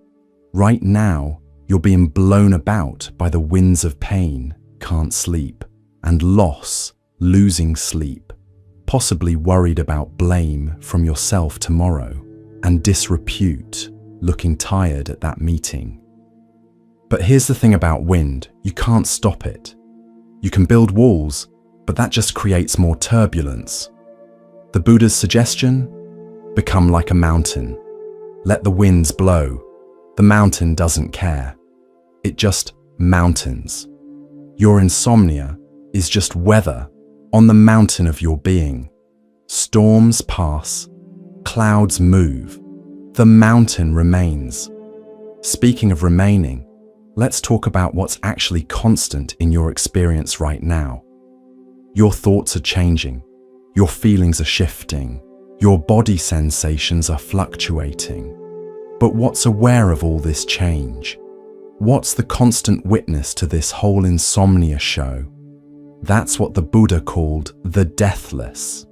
Right now, you're being blown about by the winds of pain, can't sleep, and loss, losing sleep, possibly worried about blame from yourself tomorrow, and disrepute, looking tired at that meeting. But here's the thing about wind, you can't stop it. You can build walls, but that just creates more turbulence. The Buddha's suggestion? Become like a mountain. Let the winds blow. The mountain doesn't care. It just mountains. Your insomnia is just weather on the mountain of your being. Storms pass, clouds move, the mountain remains. Speaking of remaining, let's talk about what's actually constant in your experience right now. Your thoughts are changing, your feelings are shifting, your body sensations are fluctuating. But what's aware of all this change? What's the constant witness to this whole insomnia show? That's what the Buddha called the deathless.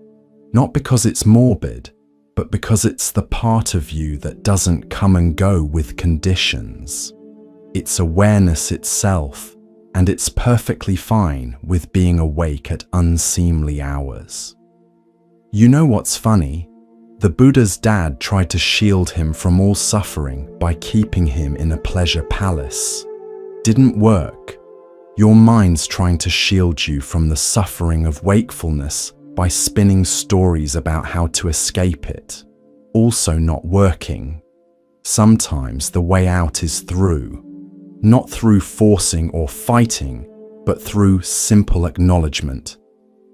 Not because it's morbid, but because it's the part of you that doesn't come and go with conditions. It's awareness itself, and it's perfectly fine with being awake at unseemly hours. You know what's funny? The Buddha's dad tried to shield him from all suffering by keeping him in a pleasure palace. Didn't work. Your mind's trying to shield you from the suffering of wakefulness by spinning stories about how to escape it. Also not working. Sometimes the way out is through. Not through forcing or fighting, but through simple acknowledgement.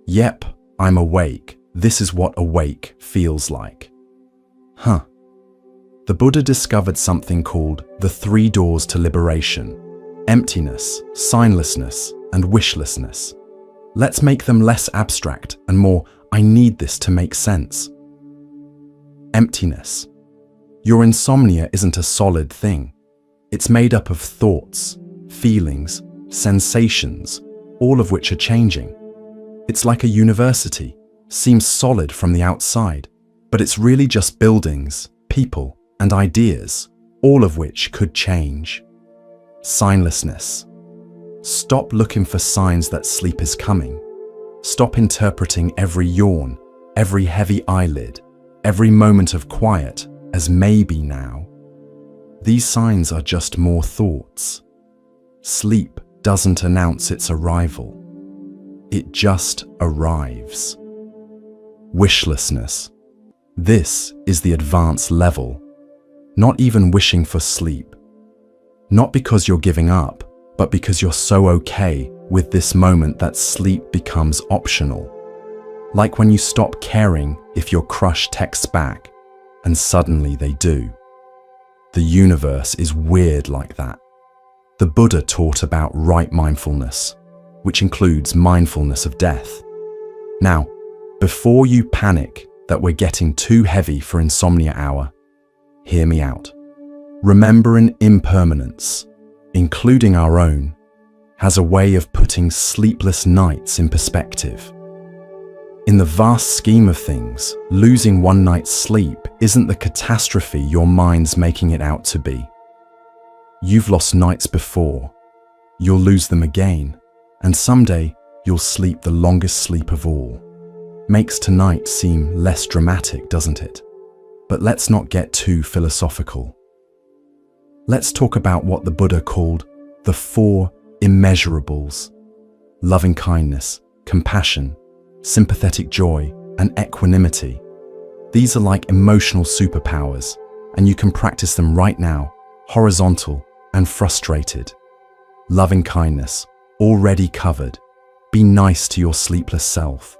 Yep, I'm awake. This is what awake feels like. The Buddha discovered something called the 3 doors to liberation: emptiness, signlessness, and wishlessness. Let's make them less abstract and more, I need this to make sense. Emptiness. Your insomnia isn't a solid thing. It's made up of thoughts, feelings, sensations, all of which are changing. It's like a university. Seems solid from the outside, but it's really just buildings, people, and ideas, all of which could change. Signlessness. Stop looking for signs that sleep is coming. Stop interpreting every yawn, every heavy eyelid, every moment of quiet as maybe now. These signs are just more thoughts. Sleep doesn't announce its arrival. It just arrives. Wishlessness. This is the advanced level. Not even wishing for sleep. Not because you're giving up, but because you're so okay with this moment that sleep becomes optional. Like when you stop caring if your crush texts back, and suddenly they do. The universe is weird like that. The Buddha taught about right mindfulness, which includes mindfulness of death. Now, before you panic that we're getting too heavy for insomnia hour, hear me out. Remembering impermanence, including our own, has a way of putting sleepless nights in perspective. In the vast scheme of things, losing one night's sleep isn't the catastrophe your mind's making it out to be. You've lost nights before, you'll lose them again, and someday you'll sleep the longest sleep of all. Makes tonight seem less dramatic, doesn't it? But let's not get too philosophical. Let's talk about what the Buddha called the 4 immeasurables: loving kindness, compassion, sympathetic joy, and equanimity. These are like emotional superpowers, and you can practice them right now, horizontal and frustrated. Loving kindness, already covered. Be nice to your sleepless self.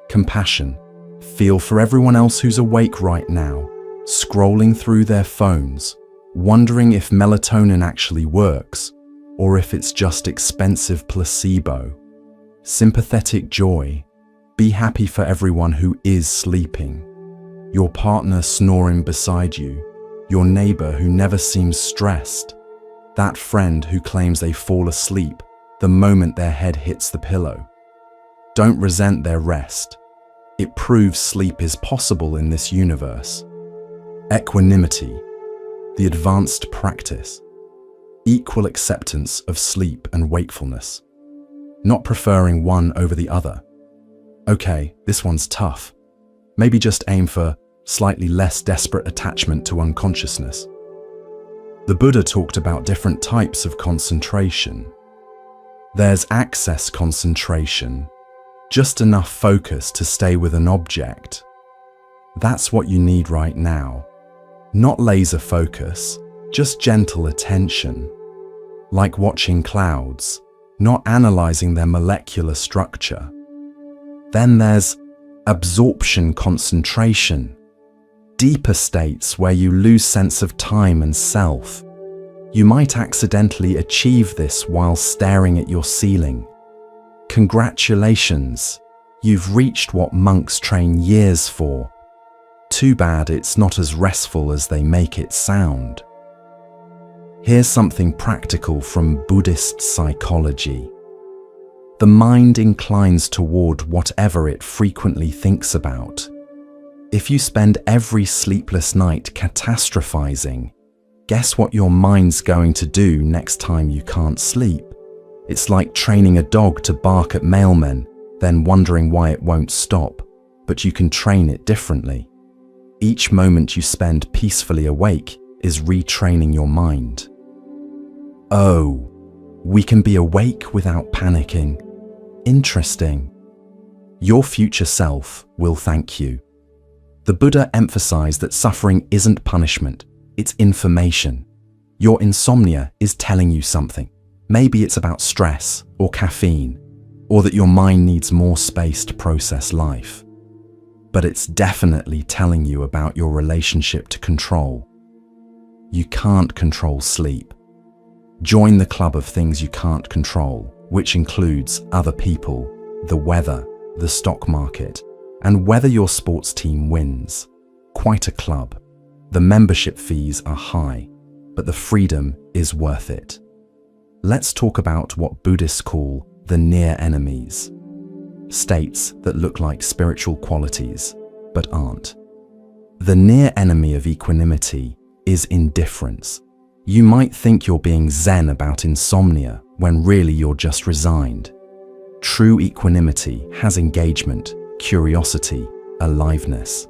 Compassion, feel for everyone else who's awake right now, scrolling through their phones, wondering if melatonin actually works, or if it's just expensive placebo. Sympathetic joy, be happy for everyone who is sleeping. Your partner snoring beside you, your neighbor who never seems stressed, that friend who claims they fall asleep the moment their head hits the pillow. Don't resent their rest. It proves sleep is possible in this universe. Equanimity, the advanced practice. Equal acceptance of sleep and wakefulness. Not preferring one over the other. Okay, this one's tough. Maybe just aim for slightly less desperate attachment to unconsciousness. The Buddha talked about different types of concentration. There's access concentration, just enough focus to stay with an object. That's what you need right now. Not laser focus, just gentle attention. Like watching clouds, not analyzing their molecular structure. Then there's absorption concentration. Deeper states where you lose sense of time and self. You might accidentally achieve this while staring at your ceiling. Congratulations, you've reached what monks train years for. Too bad it's not as restful as they make it sound. Here's something practical from Buddhist psychology. the mind inclines toward whatever it frequently thinks about. If you spend every sleepless night catastrophizing, guess what your mind's going to do next time you can't sleep? It's like training a dog to bark at mailmen, then wondering why it won't stop, but you can train it differently. Each moment you spend peacefully awake is retraining your mind. Oh, we can be awake without panicking. Interesting. Your future self will thank you. The Buddha emphasized that suffering isn't punishment, it's information. Your insomnia is telling you something. Maybe it's about stress or caffeine, or that your mind needs more space to process life. But it's definitely telling you about your relationship to control. You can't control sleep. Join the club of things you can't control, which includes other people, the weather, the stock market, and whether your sports team wins. Quite a club. The membership fees are high, but the freedom is worth it. Let's talk about what Buddhists call the near enemies. States that look like spiritual qualities, but aren't. The near enemy of equanimity is indifference. You might think you're being zen about insomnia when really you're just resigned. True equanimity has engagement, curiosity, aliveness.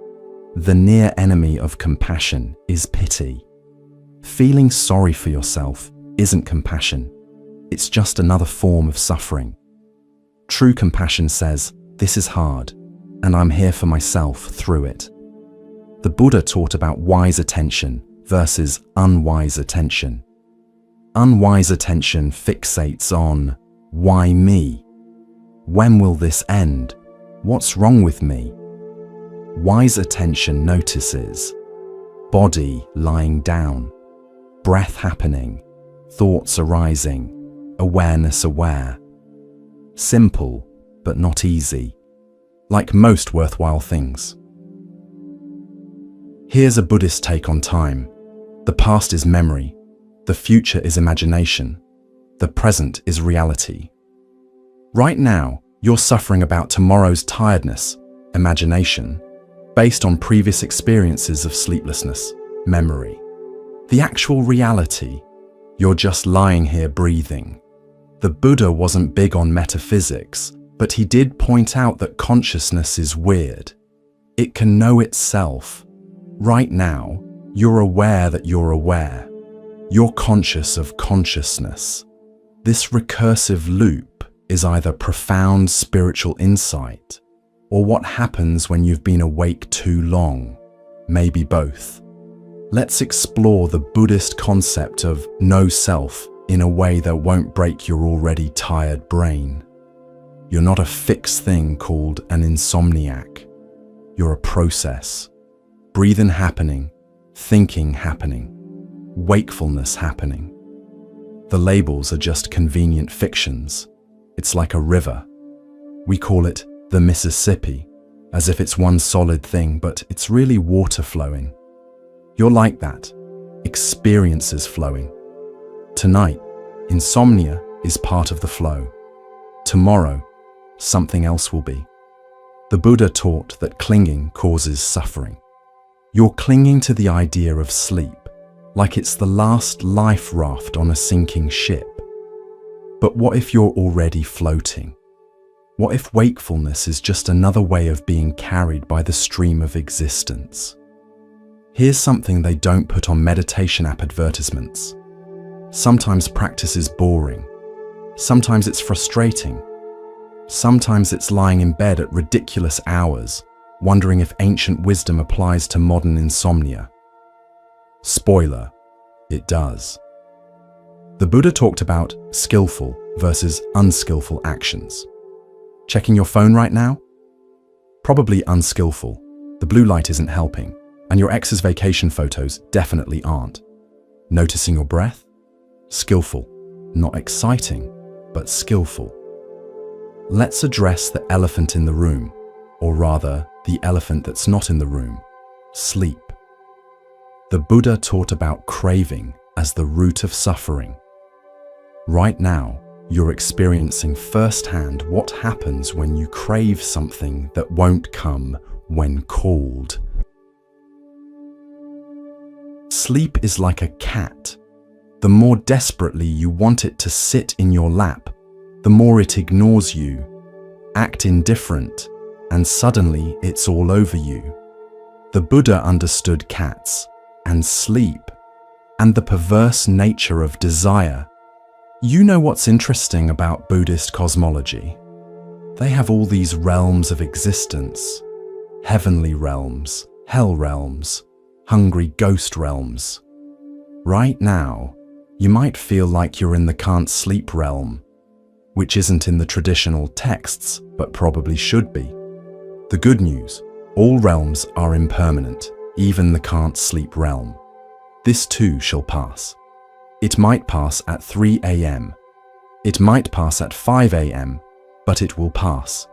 The near enemy of compassion is pity. Feeling sorry for yourself isn't compassion. It's just another form of suffering. True compassion says, this is hard, and I'm here for myself through it. The Buddha taught about wise attention versus unwise attention. Unwise attention fixates on, why me? When will this end? What's wrong with me? Wise attention notices body lying down, breath happening, thoughts arising, awareness aware. Simple, but not easy, like most worthwhile things. Here's a Buddhist take on time. The past is memory, the future is imagination, the present is reality. Right now, you're suffering about tomorrow's tiredness, imagination, based on previous experiences of sleeplessness, memory. The actual reality, you're just lying here breathing. The Buddha wasn't big on metaphysics, but he did point out that consciousness is weird. It can know itself. Right now, you're aware that you're aware. You're conscious of consciousness. This recursive loop is either profound spiritual insight or what happens when you've been awake too long, maybe both. Let's explore the Buddhist concept of no self in a way that won't break your already tired brain. You're not a fixed thing called an insomniac. You're a process. Breathing happening, thinking happening, wakefulness happening. The labels are just convenient fictions. It's like a river. We call it the Mississippi, as if it's one solid thing, but it's really water flowing. You're like that, experiences flowing. Tonight, insomnia is part of the flow. Tomorrow, something else will be. The Buddha taught that clinging causes suffering. You're clinging to the idea of sleep, like it's the last life raft on a sinking ship. But what if you're already floating? What if wakefulness is just another way of being carried by the stream of existence? Here's something they don't put on meditation app advertisements. Sometimes practice is boring. Sometimes it's frustrating. Sometimes it's lying in bed at ridiculous hours, wondering if ancient wisdom applies to modern insomnia. Spoiler, it does. The Buddha talked about skillful versus unskillful actions. Checking your phone right now? Probably unskillful. The blue light isn't helping, and your ex's vacation photos definitely aren't. Noticing your breath? Skillful. Not exciting, but skillful. Let's address the elephant in the room, or rather, the elephant that's not in the room, sleep. The Buddha taught about craving as the root of suffering. Right now, you're experiencing firsthand what happens when you crave something that won't come when called. Sleep is like a cat. The more desperately you want it to sit in your lap, the more it ignores you, act indifferent, and suddenly it's all over you. The Buddha understood cats and sleep and the perverse nature of desire. You know what's interesting about Buddhist cosmology? They have all these realms of existence: heavenly realms, hell realms, hungry ghost realms. Right now, you might feel like you're in the can't sleep realm, which isn't in the traditional texts, but probably should be. The good news: all realms are impermanent, even the can't sleep realm. This too shall pass. It might pass at 3 a.m. It might pass at 5 a.m., but it will pass.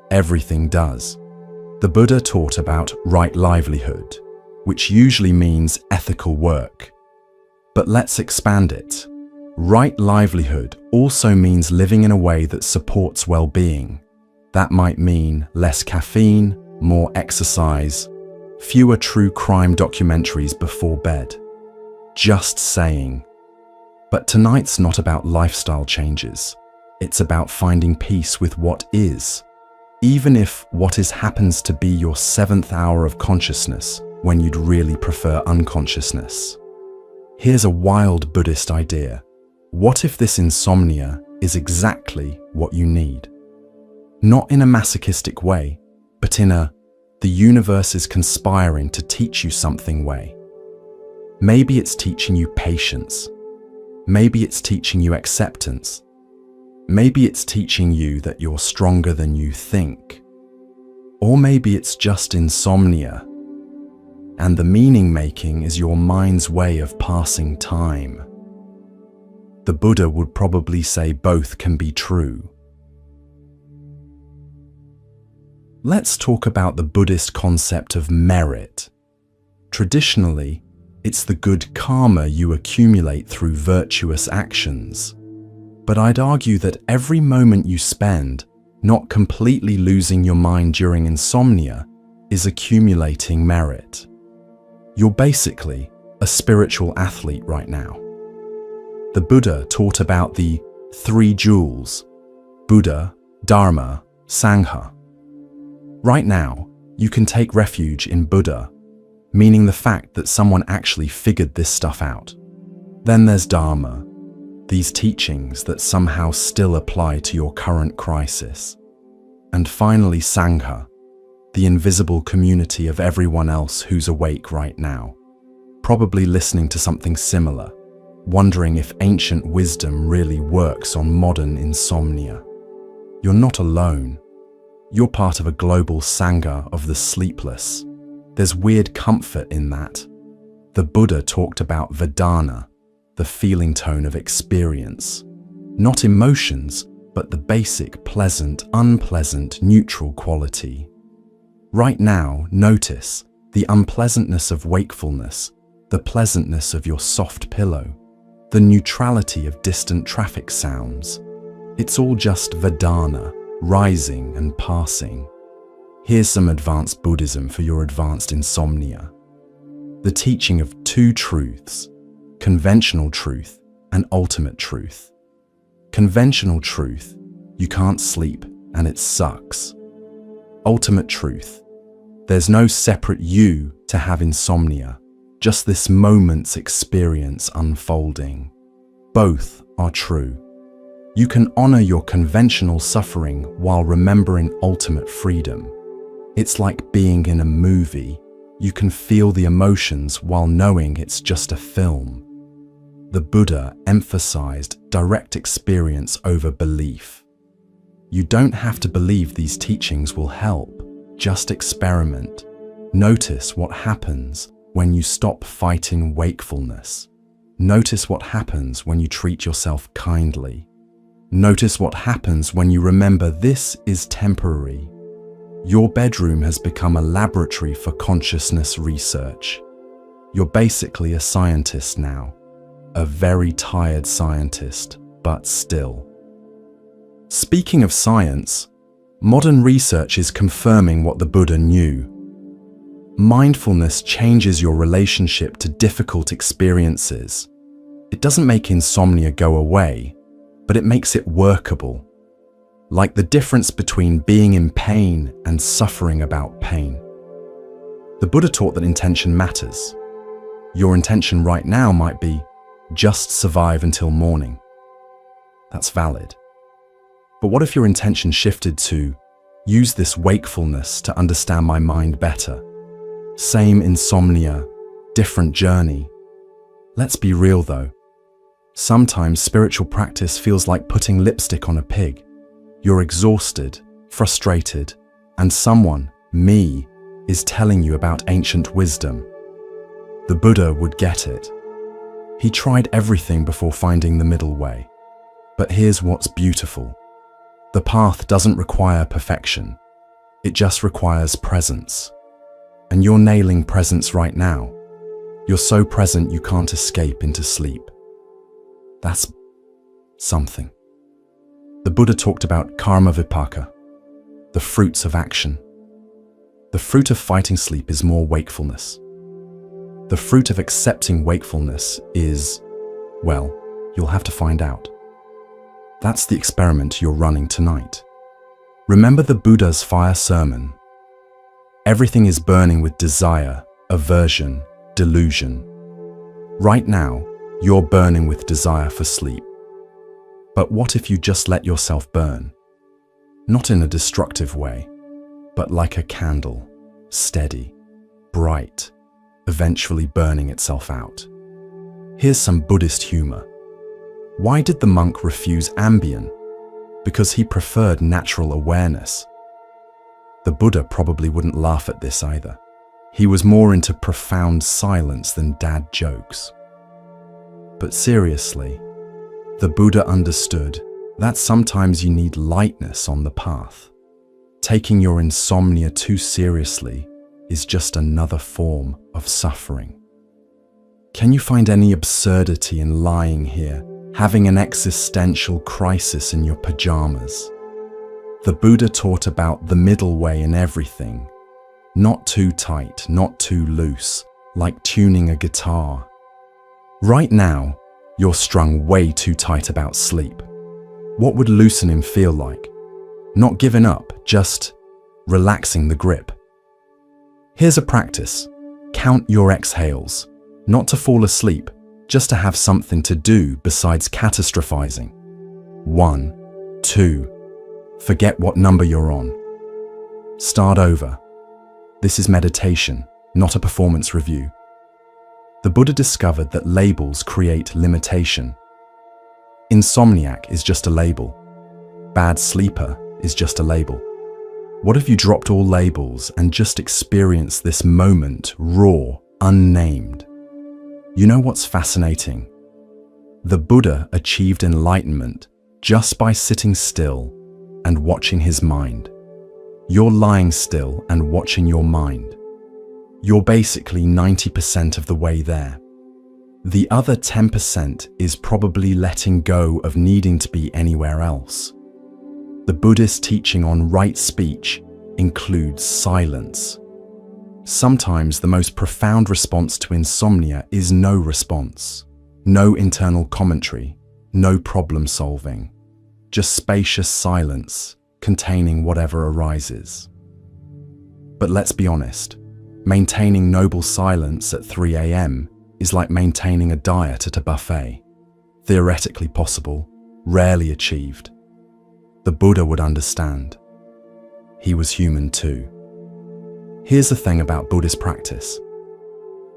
Everything does. The Buddha taught about right livelihood, which usually means ethical work. But let's expand it. Right livelihood also means living in a way that supports well-being. That might mean less caffeine, more exercise, fewer true crime documentaries before bed. Just saying. But tonight's not about lifestyle changes. It's about finding peace with what is, even if what is happens to be your 7th hour of consciousness when you'd really prefer unconsciousness. Here's a wild Buddhist idea. What if this insomnia is exactly what you need? Not in a masochistic way, but in a the universe is conspiring to teach you something way. Maybe it's teaching you patience. Maybe it's teaching you acceptance. Maybe it's teaching you that you're stronger than you think. Or maybe it's just insomnia, and the meaning-making is your mind's way of passing time. The Buddha would probably say both can be true. Let's talk about the Buddhist concept of merit. Traditionally, it's the good karma you accumulate through virtuous actions. But I'd argue that every moment you spend not completely losing your mind during insomnia is accumulating merit. You're basically a spiritual athlete right now. The Buddha taught about the 3 jewels: Buddha, Dharma, Sangha. Right now, you can take refuge in Buddha, meaning the fact that someone actually figured this stuff out. Then there's Dharma, these teachings that somehow still apply to your current crisis. And finally Sangha, the invisible community of everyone else who's awake right now, probably listening to something similar, wondering if ancient wisdom really works on modern insomnia. You're not alone. You're part of a global Sangha of the sleepless. There's weird comfort in that. The Buddha talked about Vedana, the feeling tone of experience. Not emotions, but the basic pleasant, unpleasant, neutral quality. Right now, notice the unpleasantness of wakefulness, the pleasantness of your soft pillow, the neutrality of distant traffic sounds. It's all just Vedana, rising and passing. Here's some advanced Buddhism for your advanced insomnia. The teaching of 2 truths, conventional truth and ultimate truth. Conventional truth, you can't sleep and it sucks. Ultimate truth, there's no separate you to have insomnia, just this moment's experience unfolding. Both are true. You can honor your conventional suffering while remembering ultimate freedom. It's like being in a movie. You can feel the emotions while knowing it's just a film. The Buddha emphasized direct experience over belief. You don't have to believe these teachings will help. Just experiment. Notice what happens when you stop fighting wakefulness. Notice what happens when you treat yourself kindly. Notice what happens when you remember this is temporary. Your bedroom has become a laboratory for consciousness research. You're basically a scientist now. A very tired scientist, but still. Speaking of science, modern research is confirming what the Buddha knew. Mindfulness changes your relationship to difficult experiences. It doesn't make insomnia go away, but it makes it workable. Like the difference between being in pain and suffering about pain. The Buddha taught that intention matters. Your intention right now might be, just survive until morning. That's valid. But what if your intention shifted to, use this wakefulness to understand my mind better? Same insomnia, different journey. Let's be real though. Sometimes spiritual practice feels like putting lipstick on a pig. You're exhausted, frustrated, and someone, me, is telling you about ancient wisdom. The Buddha would get it. He tried everything before finding the middle way. But here's what's beautiful. The path doesn't require perfection. It just requires presence. And you're nailing presence right now. You're so present you can't escape into sleep. That's something. The Buddha talked about karma vipaka, the fruits of action. The fruit of fighting sleep is more wakefulness. The fruit of accepting wakefulness is, well, you'll have to find out. That's the experiment you're running tonight. Remember the Buddha's fire sermon? Everything is burning with desire, aversion, delusion. Right now, you're burning with desire for sleep. But what if you just let yourself burn? Not in a destructive way, but like a candle, steady, bright, eventually burning itself out. Here's some Buddhist humor. Why did the monk refuse Ambien? Because he preferred natural awareness. The Buddha probably wouldn't laugh at this either. He was more into profound silence than dad jokes. But seriously, the Buddha understood that sometimes you need lightness on the path. Taking your insomnia too seriously is just another form of suffering. Can you find any absurdity in lying here, having an existential crisis in your pajamas? The Buddha taught about the middle way in everything. Not too tight, not too loose, like tuning a guitar. Right now, you're strung way too tight about sleep. What would loosening feel like? Not giving up, just relaxing the grip. Here's a practice. Count your exhales, not to fall asleep, just to have something to do besides catastrophizing. 1, 2. Forget what number you're on. Start over. This is meditation, not a performance review. The Buddha discovered that labels create limitation. Insomniac is just a label. Bad sleeper is just a label. What if you dropped all labels and just experienced this moment raw, unnamed? You know what's fascinating? The Buddha achieved enlightenment just by sitting still and watching his mind. You're lying still and watching your mind. You're basically 90% of the way there. The other 10% is probably letting go of needing to be anywhere else. The Buddhist teaching on right speech includes silence. Sometimes the most profound response to insomnia is no response, no internal commentary, no problem solving, just spacious silence containing whatever arises. But let's be honest, maintaining noble silence at 3 a.m. is like maintaining a diet at a buffet. Theoretically possible, rarely achieved. The Buddha would understand. He was human too. Here's the thing about Buddhist practice.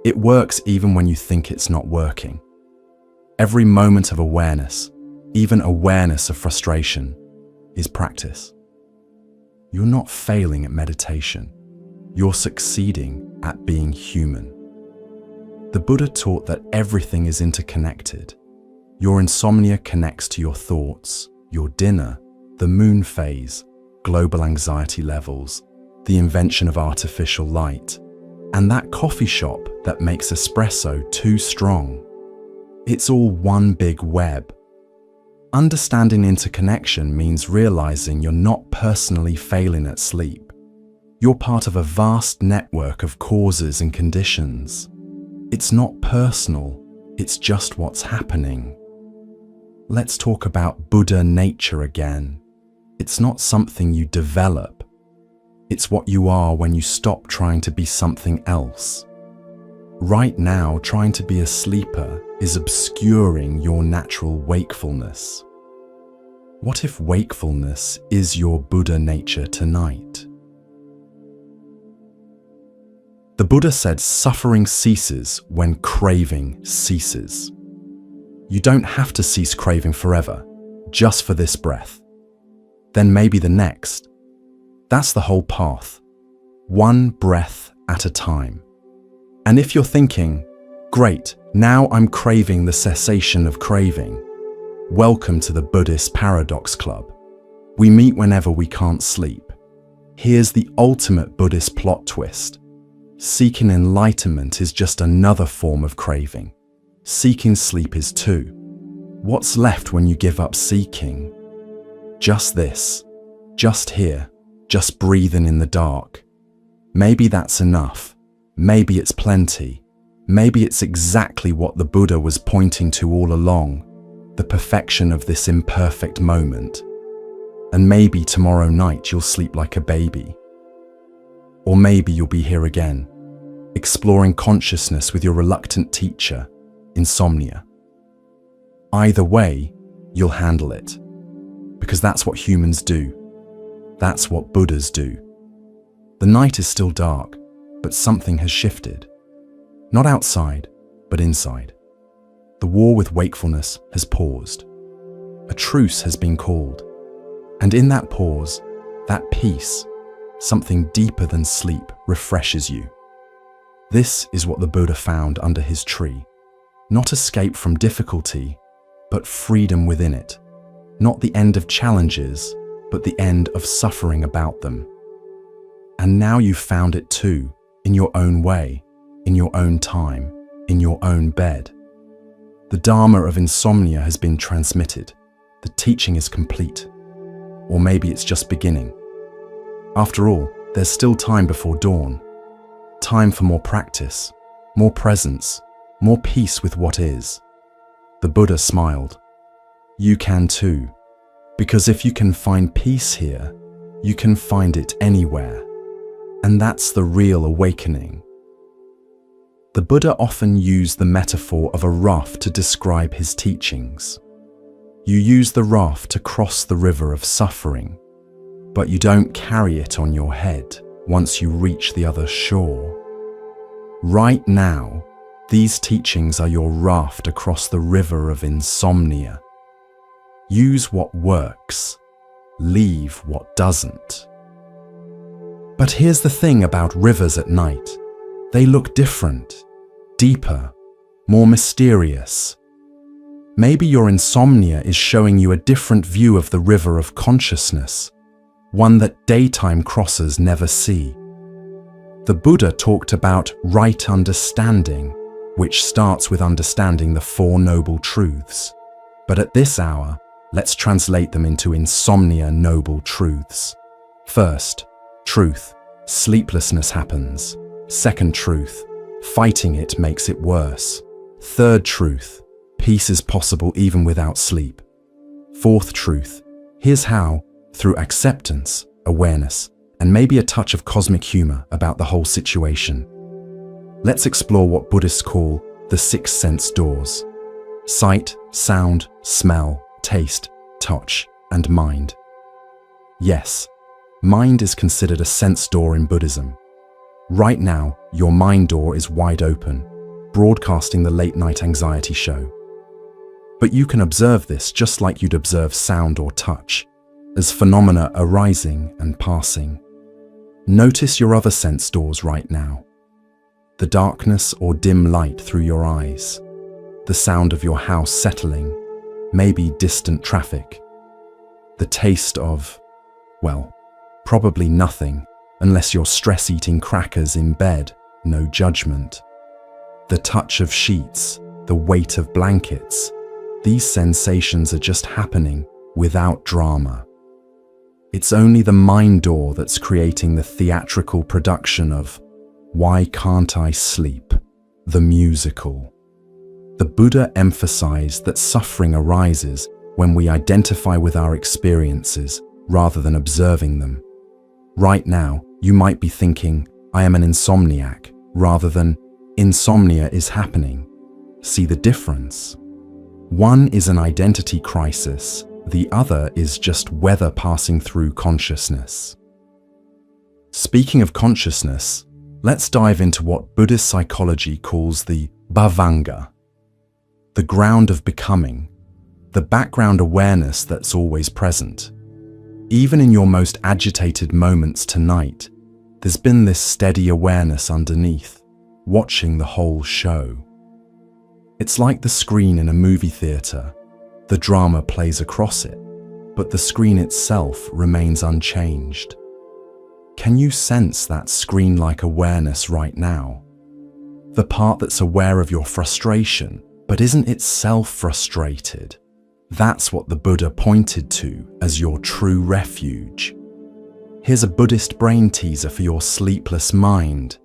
It works even when you think it's not working. Every moment of awareness, even awareness of frustration, is practice. You're not failing at meditation. You're succeeding at being human. The Buddha taught that everything is interconnected. Your insomnia connects to your thoughts, your dinner, the moon phase, global anxiety levels, the invention of artificial light, and that coffee shop that makes espresso too strong. It's all one big web. Understanding interconnection means realizing you're not personally failing at sleep. You're part of a vast network of causes and conditions. It's not personal, it's just what's happening. Let's talk about Buddha nature again. It's not something you develop. It's what you are when you stop trying to be something else. Right now, trying to be a sleeper is obscuring your natural wakefulness. What if wakefulness is your Buddha nature tonight? The Buddha said suffering ceases when craving ceases. You don't have to cease craving forever, just for this breath. Then maybe the next. That's the whole path. One breath at a time. And if you're thinking, great, now I'm craving the cessation of craving, welcome to the Buddhist Paradox Club. We meet whenever we can't sleep. Here's the ultimate Buddhist plot twist. Seeking enlightenment is just another form of craving. Seeking sleep is too. What's left when you give up seeking? Just this. Just here. Just breathing in the dark. Maybe that's enough. Maybe it's plenty. Maybe it's exactly what the Buddha was pointing to all along. The perfection of this imperfect moment. And maybe tomorrow night you'll sleep like a baby. Or maybe you'll be here again, exploring consciousness with your reluctant teacher, insomnia. Either way, you'll handle it. Because that's what humans do. That's what Buddhas do. The night is still dark, but something has shifted. Not outside, but inside. The war with wakefulness has paused. A truce has been called. And in that pause, that peace, something deeper than sleep, refreshes you. This is what the Buddha found under his tree. Not escape from difficulty, but freedom within it. Not the end of challenges, but the end of suffering about them. And now you've found it too, in your own way, in your own time, in your own bed. The Dharma of insomnia has been transmitted. The teaching is complete. Or maybe it's just beginning. After all, there's still time before dawn. Time for more practice, more presence, more peace with what is. The Buddha smiled. You can too. Because if you can find peace here, you can find it anywhere. And that's the real awakening. The Buddha often used the metaphor of a raft to describe his teachings. You use the raft to cross the river of suffering, but you don't carry it on your head once you reach the other shore. Right now, these teachings are your raft across the river of insomnia. Use what works, leave what doesn't. But here's the thing about rivers at night. They look different, deeper, more mysterious. Maybe your insomnia is showing you a different view of the river of consciousness, one that daytime crossers never see. The Buddha talked about right understanding, which starts with understanding the Four Noble Truths. But at this hour, let's translate them into insomnia noble truths. First, truth, sleeplessness happens. Second truth, fighting it makes it worse. Third truth, peace is possible even without sleep. Fourth truth, here's how, through acceptance, awareness, and maybe a touch of cosmic humor about the whole situation. Let's explore what Buddhists call the 6 sense doors. Sight, sound, smell, taste, touch, and mind. Yes, mind is considered a sense door in Buddhism. Right now, your mind door is wide open, broadcasting the late-night anxiety show. But you can observe this just like you'd observe sound or touch, as phenomena arising and passing. Notice your other sense doors right now. The darkness or dim light through your eyes. The sound of your house settling, maybe distant traffic. The taste of, well, probably nothing, unless you're stress-eating crackers in bed, no judgment. The touch of sheets, the weight of blankets, These sensations are just happening without drama. It's only the mind door that's creating the theatrical production of Why Can't I Sleep? The musical. The Buddha emphasized that suffering arises when we identify with our experiences rather than observing them. Right now, you might be thinking, I am an insomniac, rather than insomnia is happening. See the difference? One is an identity crisis, the other is just weather passing through consciousness. Speaking of consciousness, let's dive into what Buddhist psychology calls the bhavanga, the ground of becoming, the background awareness that's always present. Even in your most agitated moments tonight, there's been this steady awareness underneath, watching the whole show. It's like the screen in a movie theater. The drama plays across it, but the screen itself remains unchanged. Can you sense that screen-like awareness right now? The part that's aware of your frustration, but isn't itself frustrated. That's what the Buddha pointed to as your true refuge. Here's a Buddhist brain teaser for your sleepless mind.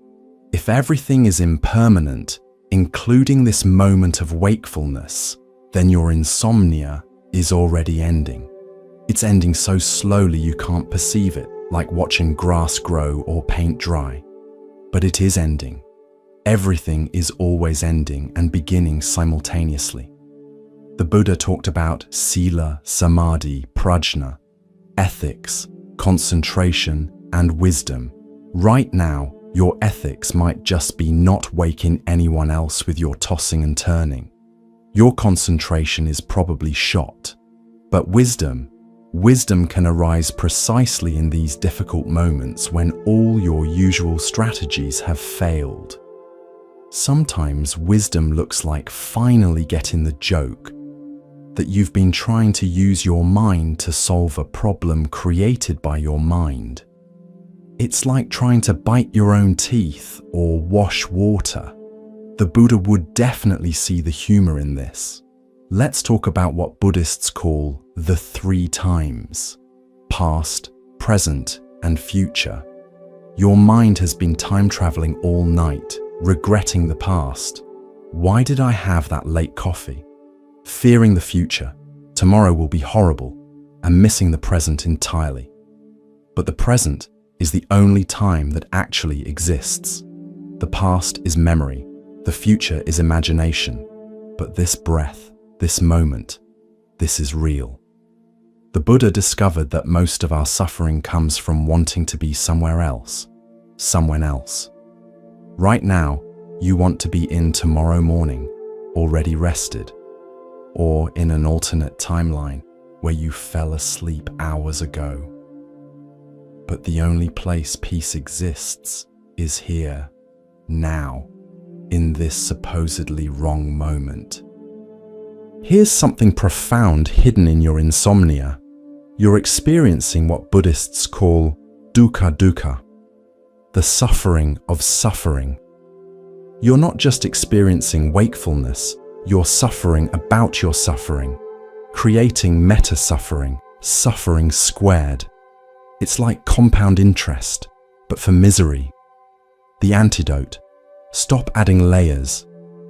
If everything is impermanent, including this moment of wakefulness, then your insomnia is already ending. It's ending so slowly you can't perceive it, like watching grass grow or paint dry. But it is ending. Everything is always ending and beginning simultaneously. The Buddha talked about sila, samadhi, prajna, ethics, concentration, and wisdom. Right now, your ethics might just be not waking anyone else with your tossing and turning. Your concentration is probably shot. But wisdom can arise precisely in these difficult moments when all your usual strategies have failed. Sometimes wisdom looks like finally getting the joke that you've been trying to use your mind to solve a problem created by your mind. It's like trying to bite your own teeth or wash water. The Buddha would definitely see the humor in this. Let's talk about what Buddhists call the 3 times: past, present, and future. Your mind has been time traveling all night, regretting the past. Why did I have that late coffee? Fearing the future, tomorrow will be horrible, and missing the present entirely. But the present is the only time that actually exists. The past is memory, the future is imagination, but this breath, this moment, this is real. The Buddha discovered that most of our suffering comes from wanting to be somewhere else, someone else. Right now, you want to be in tomorrow morning, already rested, or in an alternate timeline where you fell asleep hours ago. But the only place peace exists is here, now, in this supposedly wrong moment. Here's something profound hidden in your insomnia. You're experiencing what Buddhists call dukkha, the suffering of suffering. You're not just experiencing wakefulness, you're suffering about your suffering, creating meta-suffering, suffering squared. It's like compound interest, but for misery. The antidote: stop adding layers.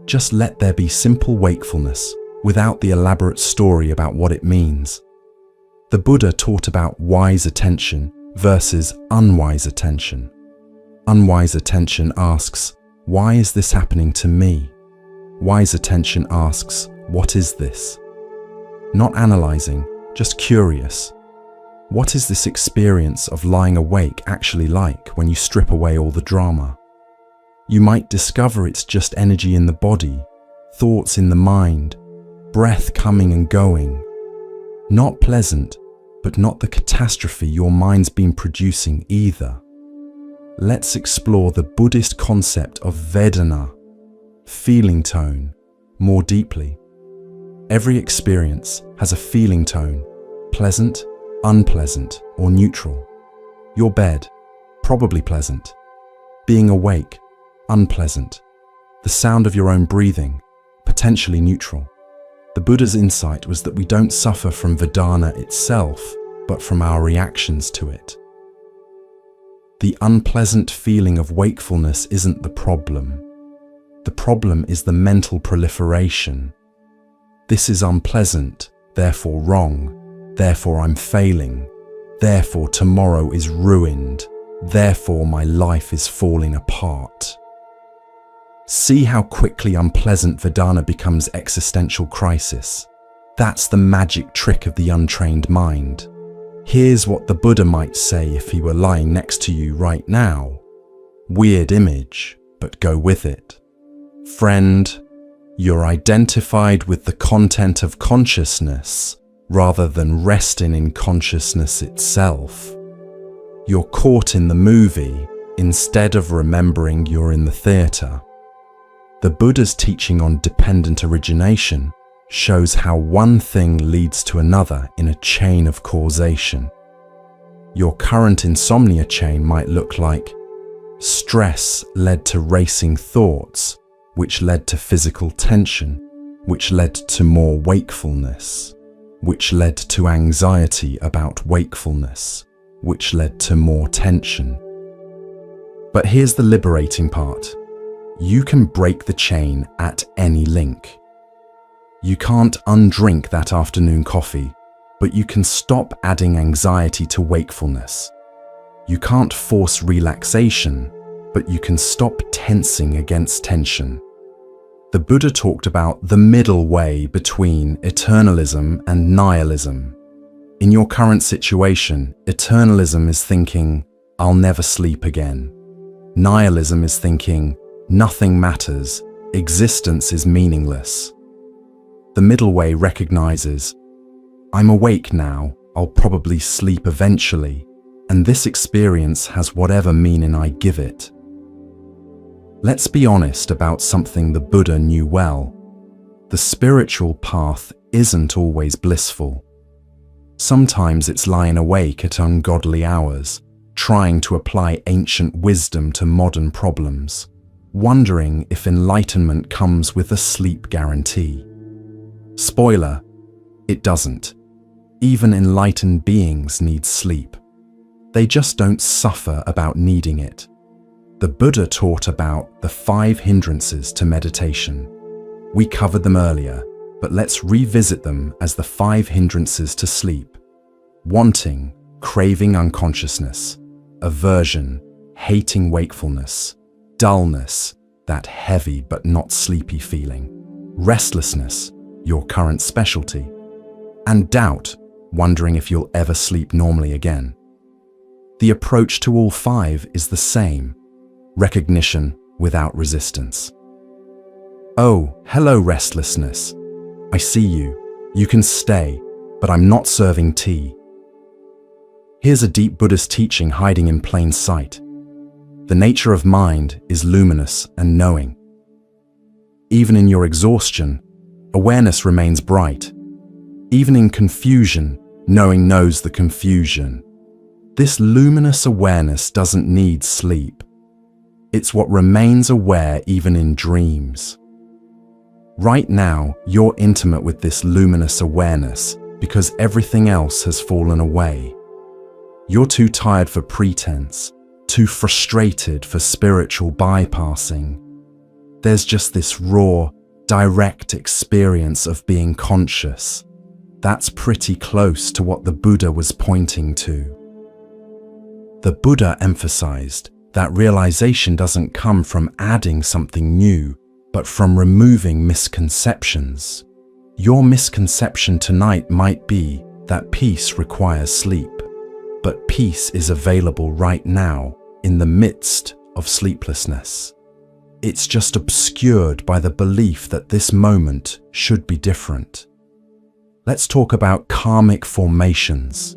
Just let there be simple wakefulness without the elaborate story about what it means. The Buddha taught about wise attention versus unwise attention. Unwise attention asks, why is this happening to me? Wise attention asks, what is this? Not analyzing, just curious. What is this experience of lying awake actually like when you strip away all the drama? You might discover it's just energy in the body, thoughts in the mind, breath coming and going. Not pleasant, but not the catastrophe your mind's been producing either. Let's explore the Buddhist concept of Vedana, feeling tone, more deeply. Every experience has a feeling tone, pleasant, unpleasant, or neutral. Your bed, probably pleasant. Being awake, unpleasant. The sound of your own breathing, potentially neutral. The Buddha's insight was that we don't suffer from Vedana itself, but from our reactions to it. The unpleasant feeling of wakefulness isn't the problem. The problem is the mental proliferation. This is unpleasant, therefore wrong, therefore I'm failing, therefore tomorrow is ruined, therefore my life is falling apart. See how quickly unpleasant Vedana becomes existential crisis. That's the magic trick of the untrained mind. Here's what the Buddha might say if he were lying next to you right now. Weird image, but go with it. Friend, you're identified with the content of consciousness rather than resting in consciousness itself. You're caught in the movie instead of remembering you're in the theater. The Buddha's teaching on dependent origination shows how one thing leads to another in a chain of causation. Your current insomnia chain might look like stress led to racing thoughts, which led to physical tension, which led to more wakefulness, which led to anxiety about wakefulness, which led to more tension. But here's the liberating part. You can break the chain at any link. You can't undrink that afternoon coffee, but you can stop adding anxiety to wakefulness. You can't force relaxation, but you can stop tensing against tension. The Buddha talked about the middle way between eternalism and nihilism. In your current situation, eternalism is thinking, I'll never sleep again. Nihilism is thinking, nothing matters, existence is meaningless. The middle way recognizes, I'm awake now, I'll probably sleep eventually, and this experience has whatever meaning I give it. Let's be honest about something the Buddha knew well. The spiritual path isn't always blissful. Sometimes it's lying awake at ungodly hours, trying to apply ancient wisdom to modern problems, wondering if enlightenment comes with a sleep guarantee. Spoiler, it doesn't. Even enlightened beings need sleep. They just don't suffer about needing it. The Buddha taught about the 5 hindrances to meditation. We covered them earlier, but let's revisit them as the 5 hindrances to sleep. Wanting, craving unconsciousness. Aversion, hating wakefulness. Dullness, that heavy but not sleepy feeling. Restlessness, your current specialty. And doubt, wondering if you'll ever sleep normally again. The approach to all 5 is the same. Recognition without resistance. Oh, hello restlessness. I see you. You can stay, but I'm not serving tea. Here's a deep Buddhist teaching hiding in plain sight. The nature of mind is luminous and knowing. Even in your exhaustion, awareness remains bright. Even in confusion, knowing knows the confusion. This luminous awareness doesn't need sleep. It's what remains aware even in dreams. Right now, you're intimate with this luminous awareness because everything else has fallen away. You're too tired for pretense, too frustrated for spiritual bypassing. There's just this raw, direct experience of being conscious. That's pretty close to what the Buddha was pointing to. The Buddha emphasized that realization doesn't come from adding something new, but from removing misconceptions. Your misconception tonight might be that peace requires sleep, but peace is available right now in the midst of sleeplessness. It's just obscured by the belief that this moment should be different. Let's talk about karmic formations,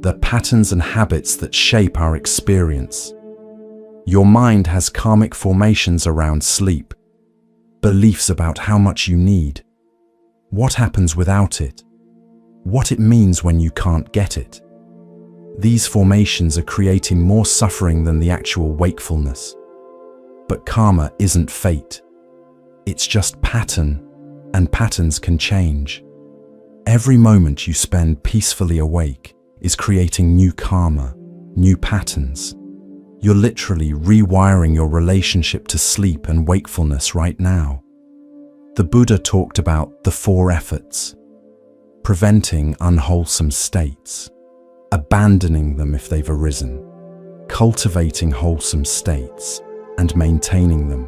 the patterns and habits that shape our experience. Your mind has karmic formations around sleep, beliefs about how much you need, what happens without it, what it means when you can't get it. These formations are creating more suffering than the actual wakefulness. But karma isn't fate. It's just pattern, and patterns can change. Every moment you spend peacefully awake is creating new karma, new patterns. You're literally rewiring your relationship to sleep and wakefulness right now. The Buddha talked about the 4 efforts: preventing unwholesome states, abandoning them if they've arisen, cultivating wholesome states, and maintaining them.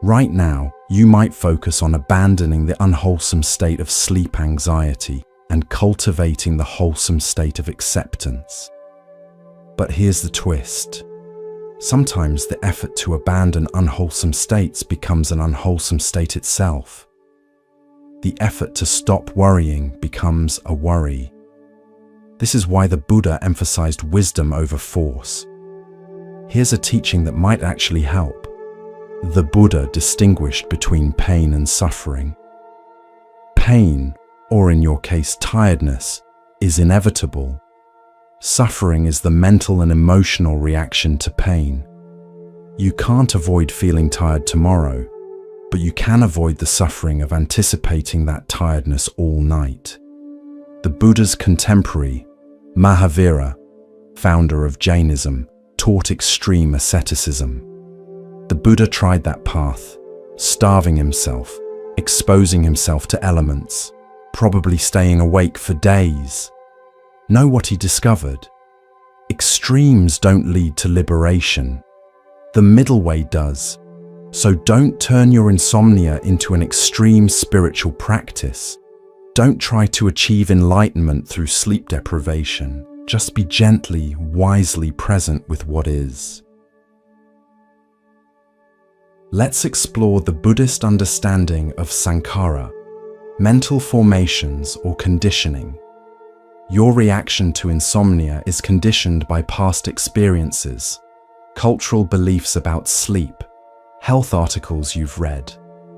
Right now, you might focus on abandoning the unwholesome state of sleep anxiety and cultivating the wholesome state of acceptance. But here's the twist. Sometimes the effort to abandon unwholesome states becomes an unwholesome state itself. The effort to stop worrying becomes a worry. This is why the Buddha emphasized wisdom over force. Here's a teaching that might actually help. The Buddha distinguished between pain and suffering. Pain, or in your case tiredness, is inevitable. Suffering is the mental and emotional reaction to pain. You can't avoid feeling tired tomorrow, but you can avoid the suffering of anticipating that tiredness all night. The Buddha's contemporary, Mahavira, founder of Jainism, taught extreme asceticism. The Buddha tried that path, starving himself, exposing himself to elements, probably staying awake for days. Know what he discovered? Extremes don't lead to liberation. The middle way does. So don't turn your insomnia into an extreme spiritual practice. Don't try to achieve enlightenment through sleep deprivation. Just be gently, wisely present with what is. Let's explore the Buddhist understanding of sankhara, mental formations or conditioning. Your reaction to insomnia is conditioned by past experiences, cultural beliefs about sleep, health articles you've read,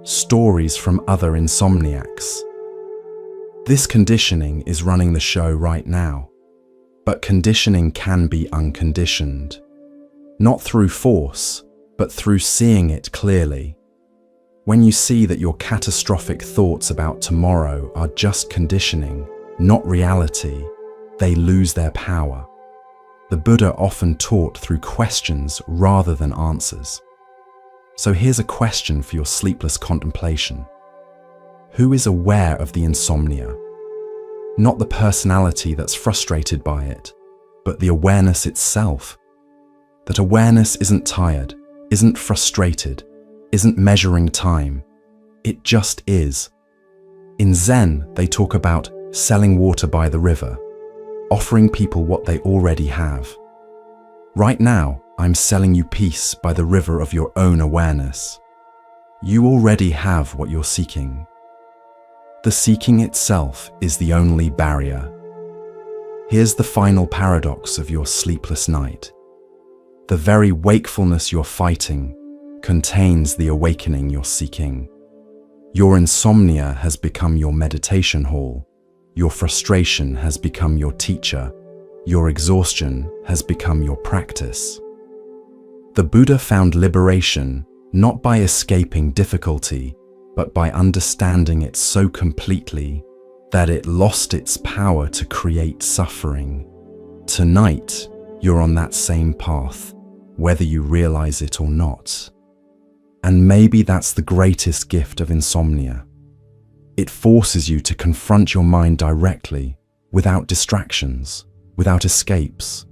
stories from other insomniacs. This conditioning is running the show right now, but conditioning can be unconditioned, not through force, but through seeing it clearly. When you see that your catastrophic thoughts about tomorrow are just conditioning, not reality, they lose their power. The Buddha often taught through questions rather than answers. So here's a question for your sleepless contemplation. Who is aware of the insomnia? Not the personality that's frustrated by it, but the awareness itself. That awareness isn't tired, isn't frustrated, isn't measuring time. It just is. In Zen, they talk about selling water by the river, offering people what they already have. Right now, I'm selling you peace by the river of your own awareness. You already have what you're seeking. The seeking itself is the only barrier. Here's the final paradox of your sleepless night. The very wakefulness you're fighting contains the awakening you're seeking. Your insomnia has become your meditation hall. Your frustration has become your teacher. Your exhaustion has become your practice. The Buddha found liberation not by escaping difficulty, but by understanding it so completely that it lost its power to create suffering. Tonight, you're on that same path, whether you realize it or not. And maybe that's the greatest gift of insomnia. It forces you to confront your mind directly, without distractions, without escapes.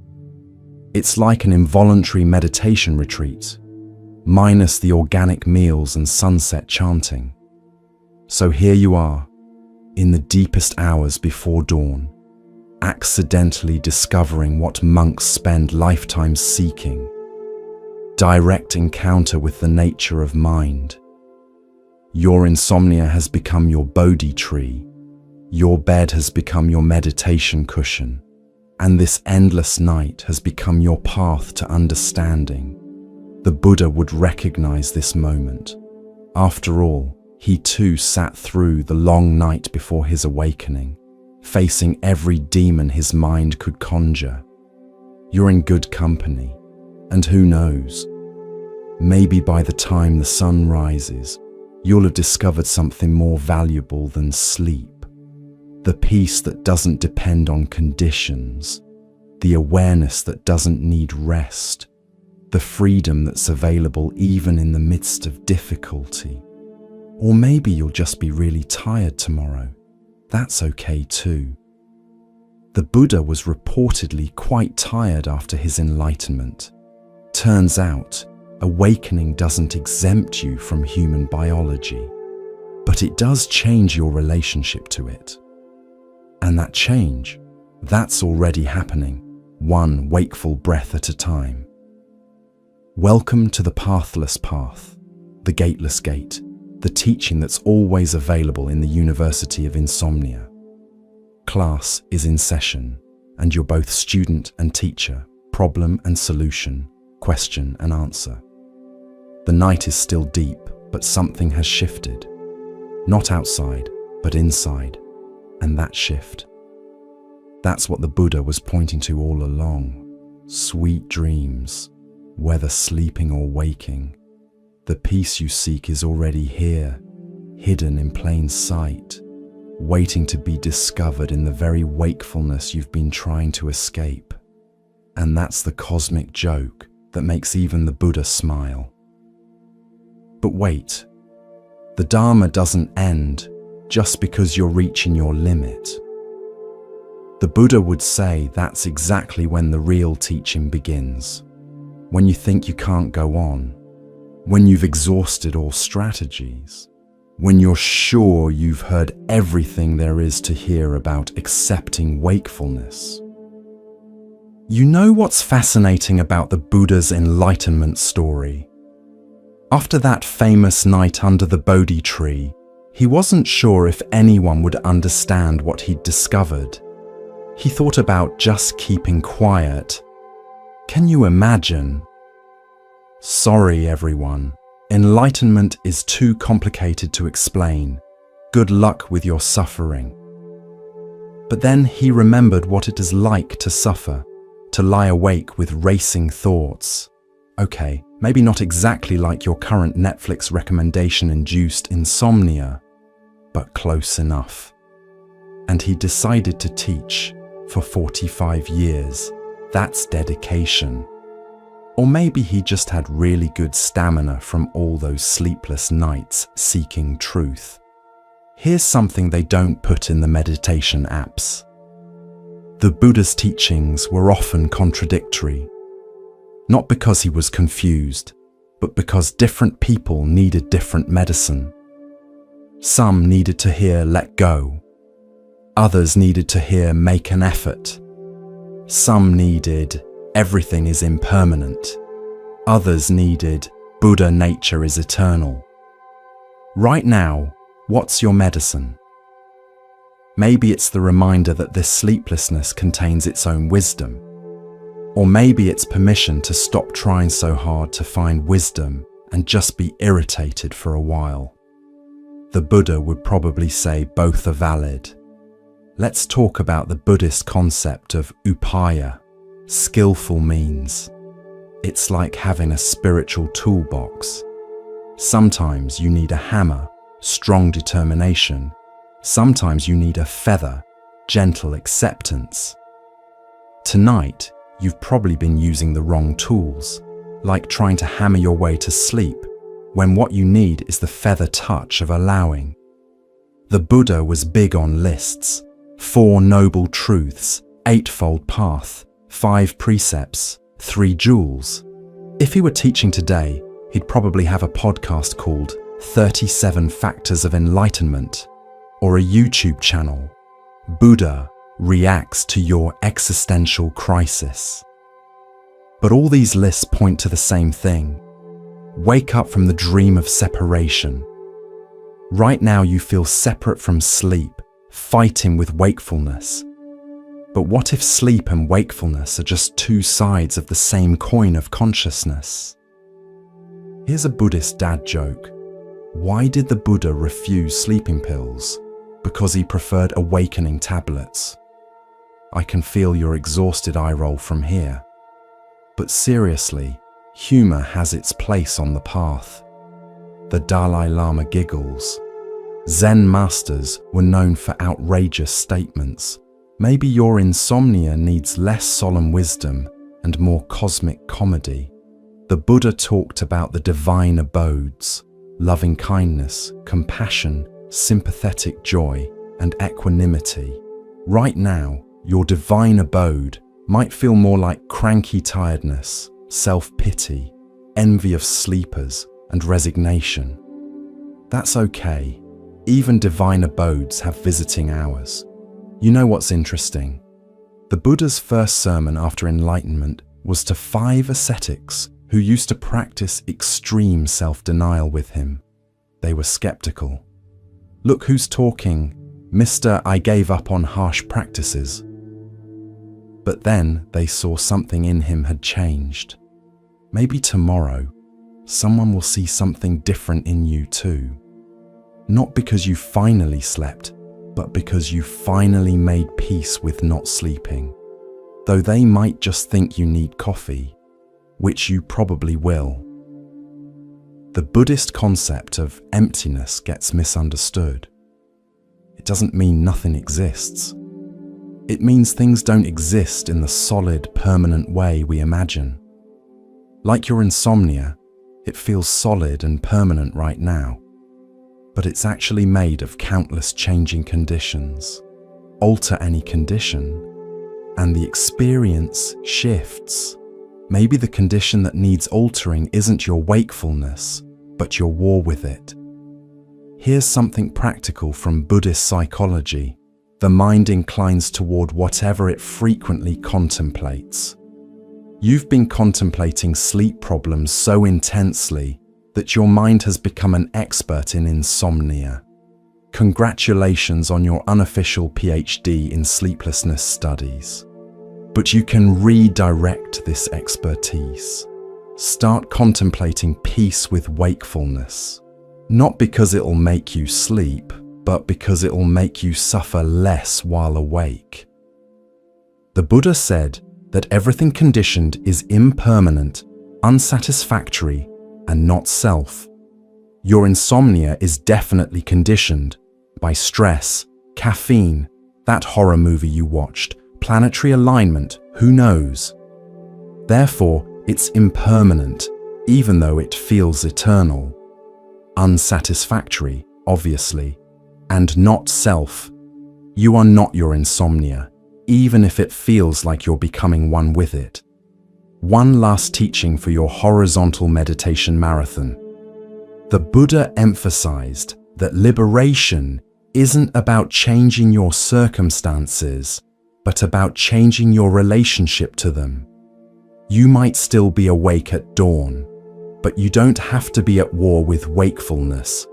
It's like an involuntary meditation retreat, minus the organic meals and sunset chanting. So here you are, in the deepest hours before dawn, accidentally discovering what monks spend lifetimes seeking. Direct encounter with the nature of mind. Your insomnia has become your Bodhi tree. Your bed has become your meditation cushion. And this endless night has become your path to understanding. The Buddha would recognize this moment. After all, he too sat through the long night before his awakening, facing every demon his mind could conjure. You're in good company, and who knows, maybe by the time the sun rises, you'll have discovered something more valuable than sleep. The peace that doesn't depend on conditions, the awareness that doesn't need rest, the freedom that's available even in the midst of difficulty. Or maybe you'll just be really tired tomorrow. That's okay too. The Buddha was reportedly quite tired after his enlightenment. Turns out, awakening doesn't exempt you from human biology, but it does change your relationship to it. And that change, that's already happening, one wakeful breath at a time. Welcome to the pathless path, the gateless gate, the teaching that's always available in the University of Insomnia. Class is in session, and you're both student and teacher, problem and solution, question and answer. The night is still deep, but something has shifted. Not outside, but inside, and that shift. That's what the Buddha was pointing to all along. Sweet dreams, whether sleeping or waking. The peace you seek is already here, hidden in plain sight, waiting to be discovered in the very wakefulness you've been trying to escape. And that's the cosmic joke that makes even the Buddha smile. But wait, the Dharma doesn't end just because you're reaching your limit. The Buddha would say that's exactly when the real teaching begins. When you think you can't go on, when you've exhausted all strategies, when you're sure you've heard everything there is to hear about accepting wakefulness. You know what's fascinating about the Buddha's enlightenment story? After that famous night under the Bodhi tree, he wasn't sure if anyone would understand what he'd discovered. He thought about just keeping quiet. Can you imagine? Sorry, everyone. Enlightenment is too complicated to explain. Good luck with your suffering. But then he remembered what it is like to suffer, to lie awake with racing thoughts. Okay, maybe not exactly like your current Netflix recommendation-induced insomnia, but close enough. And he decided to teach for 45 years. That's dedication. Or maybe he just had really good stamina from all those sleepless nights seeking truth. Here's something they don't put in the meditation apps. The Buddha's teachings were often contradictory. Not because he was confused, but because different people needed different medicine. Some needed to hear let go. Others needed to hear make an effort. Some needed everything is impermanent. Others needed Buddha nature is eternal. Right now, what's your medicine? Maybe it's the reminder that this sleeplessness contains its own wisdom. Or maybe it's permission to stop trying so hard to find wisdom and just be irritated for a while. The Buddha would probably say both are valid. Let's talk about the Buddhist concept of upaya, skillful means. It's like having a spiritual toolbox. Sometimes you need a hammer, strong determination. Sometimes you need a feather, gentle acceptance. Tonight, you've probably been using the wrong tools, like trying to hammer your way to sleep, when what you need is the feather touch of allowing. The Buddha was big on lists. 4 noble truths, 8-fold path, 5 precepts, 3 jewels. If he were teaching today, he'd probably have a podcast called 37 Factors of Enlightenment, or a YouTube channel, Buddha Reacts to Your Existential Crisis. But all these lists point to the same thing. Wake up from the dream of separation. Right now you feel separate from sleep, fighting with wakefulness. But what if sleep and wakefulness are just 2 sides of the same coin of consciousness? Here's a Buddhist dad joke. Why did the Buddha refuse sleeping pills? Because he preferred awakening tablets. I can feel your exhausted eye roll from here. But seriously, humor has its place on the path. the Dalai Lama giggles. Zen masters were known for outrageous statements. Maybe your insomnia needs less solemn wisdom and more cosmic comedy. The Buddha talked about the divine abodes, loving kindness, compassion, sympathetic joy, and equanimity. Right now, your divine abode might feel more like cranky tiredness, self-pity, envy of sleepers, and resignation. That's okay. Even divine abodes have visiting hours. You know what's interesting? The Buddha's first sermon after enlightenment was to 5 ascetics who used to practice extreme self-denial with him. They were skeptical. Look who's talking, Mr. I gave up on harsh practices. But then they saw something in him had changed. Maybe tomorrow, someone will see something different in you too. Not because you finally slept, but because you finally made peace with not sleeping. Though they might just think you need coffee, which you probably will. The Buddhist concept of emptiness gets misunderstood. It doesn't mean nothing exists. It means things don't exist in the solid, permanent way we imagine. Like your insomnia, it feels solid and permanent right now, but it's actually made of countless changing conditions. Alter any condition, and the experience shifts. Maybe the condition that needs altering isn't your wakefulness, but your war with it. Here's something practical from Buddhist psychology. The mind inclines toward whatever it frequently contemplates. You've been contemplating sleep problems so intensely that your mind has become an expert in insomnia. Congratulations on your unofficial PhD in sleeplessness studies. But you can redirect this expertise. Start contemplating peace with wakefulness. Not because it'll make you sleep, but because it'll make you suffer less while awake. The Buddha said that everything conditioned is impermanent, unsatisfactory, and not self. Your insomnia is definitely conditioned by stress, caffeine, that horror movie you watched, planetary alignment, who knows? Therefore, it's impermanent, even though it feels eternal. Unsatisfactory, obviously, and not self. You are not your insomnia, even if it feels like you're becoming one with it. One last teaching for your horizontal meditation marathon. The Buddha emphasized that liberation isn't about changing your circumstances, but about changing your relationship to them. You might still be awake at dawn, but you don't have to be at war with wakefulness.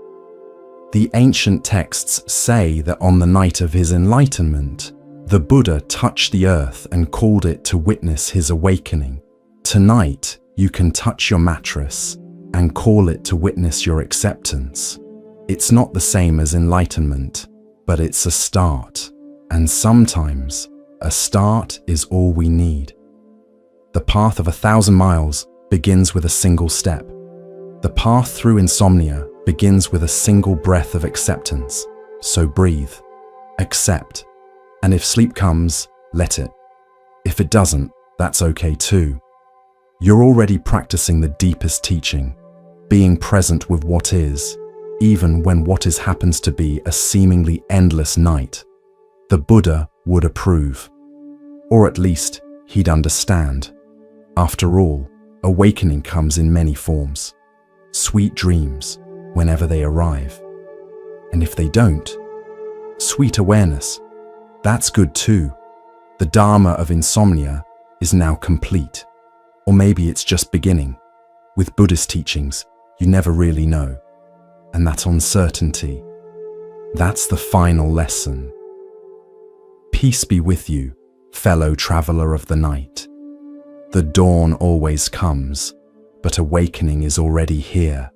The ancient texts say that on the night of his enlightenment, the Buddha touched the earth and called it to witness his awakening. Tonight, you can touch your mattress and call it to witness your acceptance. It's not the same as enlightenment, but it's a start. And sometimes, a start is all we need. The path of 1,000 miles begins with a single step. The path through insomnia begins with a single breath of acceptance. So breathe, accept, and if sleep comes, let it. If it doesn't, that's okay too. You're already practicing the deepest teaching, being present with what is, even when what is happens to be a seemingly endless night. The Buddha would approve, or at least he'd understand. After all, awakening comes in many forms. Sweet dreams, whenever they arrive. And if they don't, sweet awareness. That's good too. The Dharma of insomnia is now complete. Or maybe it's just beginning. With Buddhist teachings, you never really know. And that uncertainty, that's the final lesson. Peace be with you, fellow traveler of the night. The dawn always comes, but awakening is already here.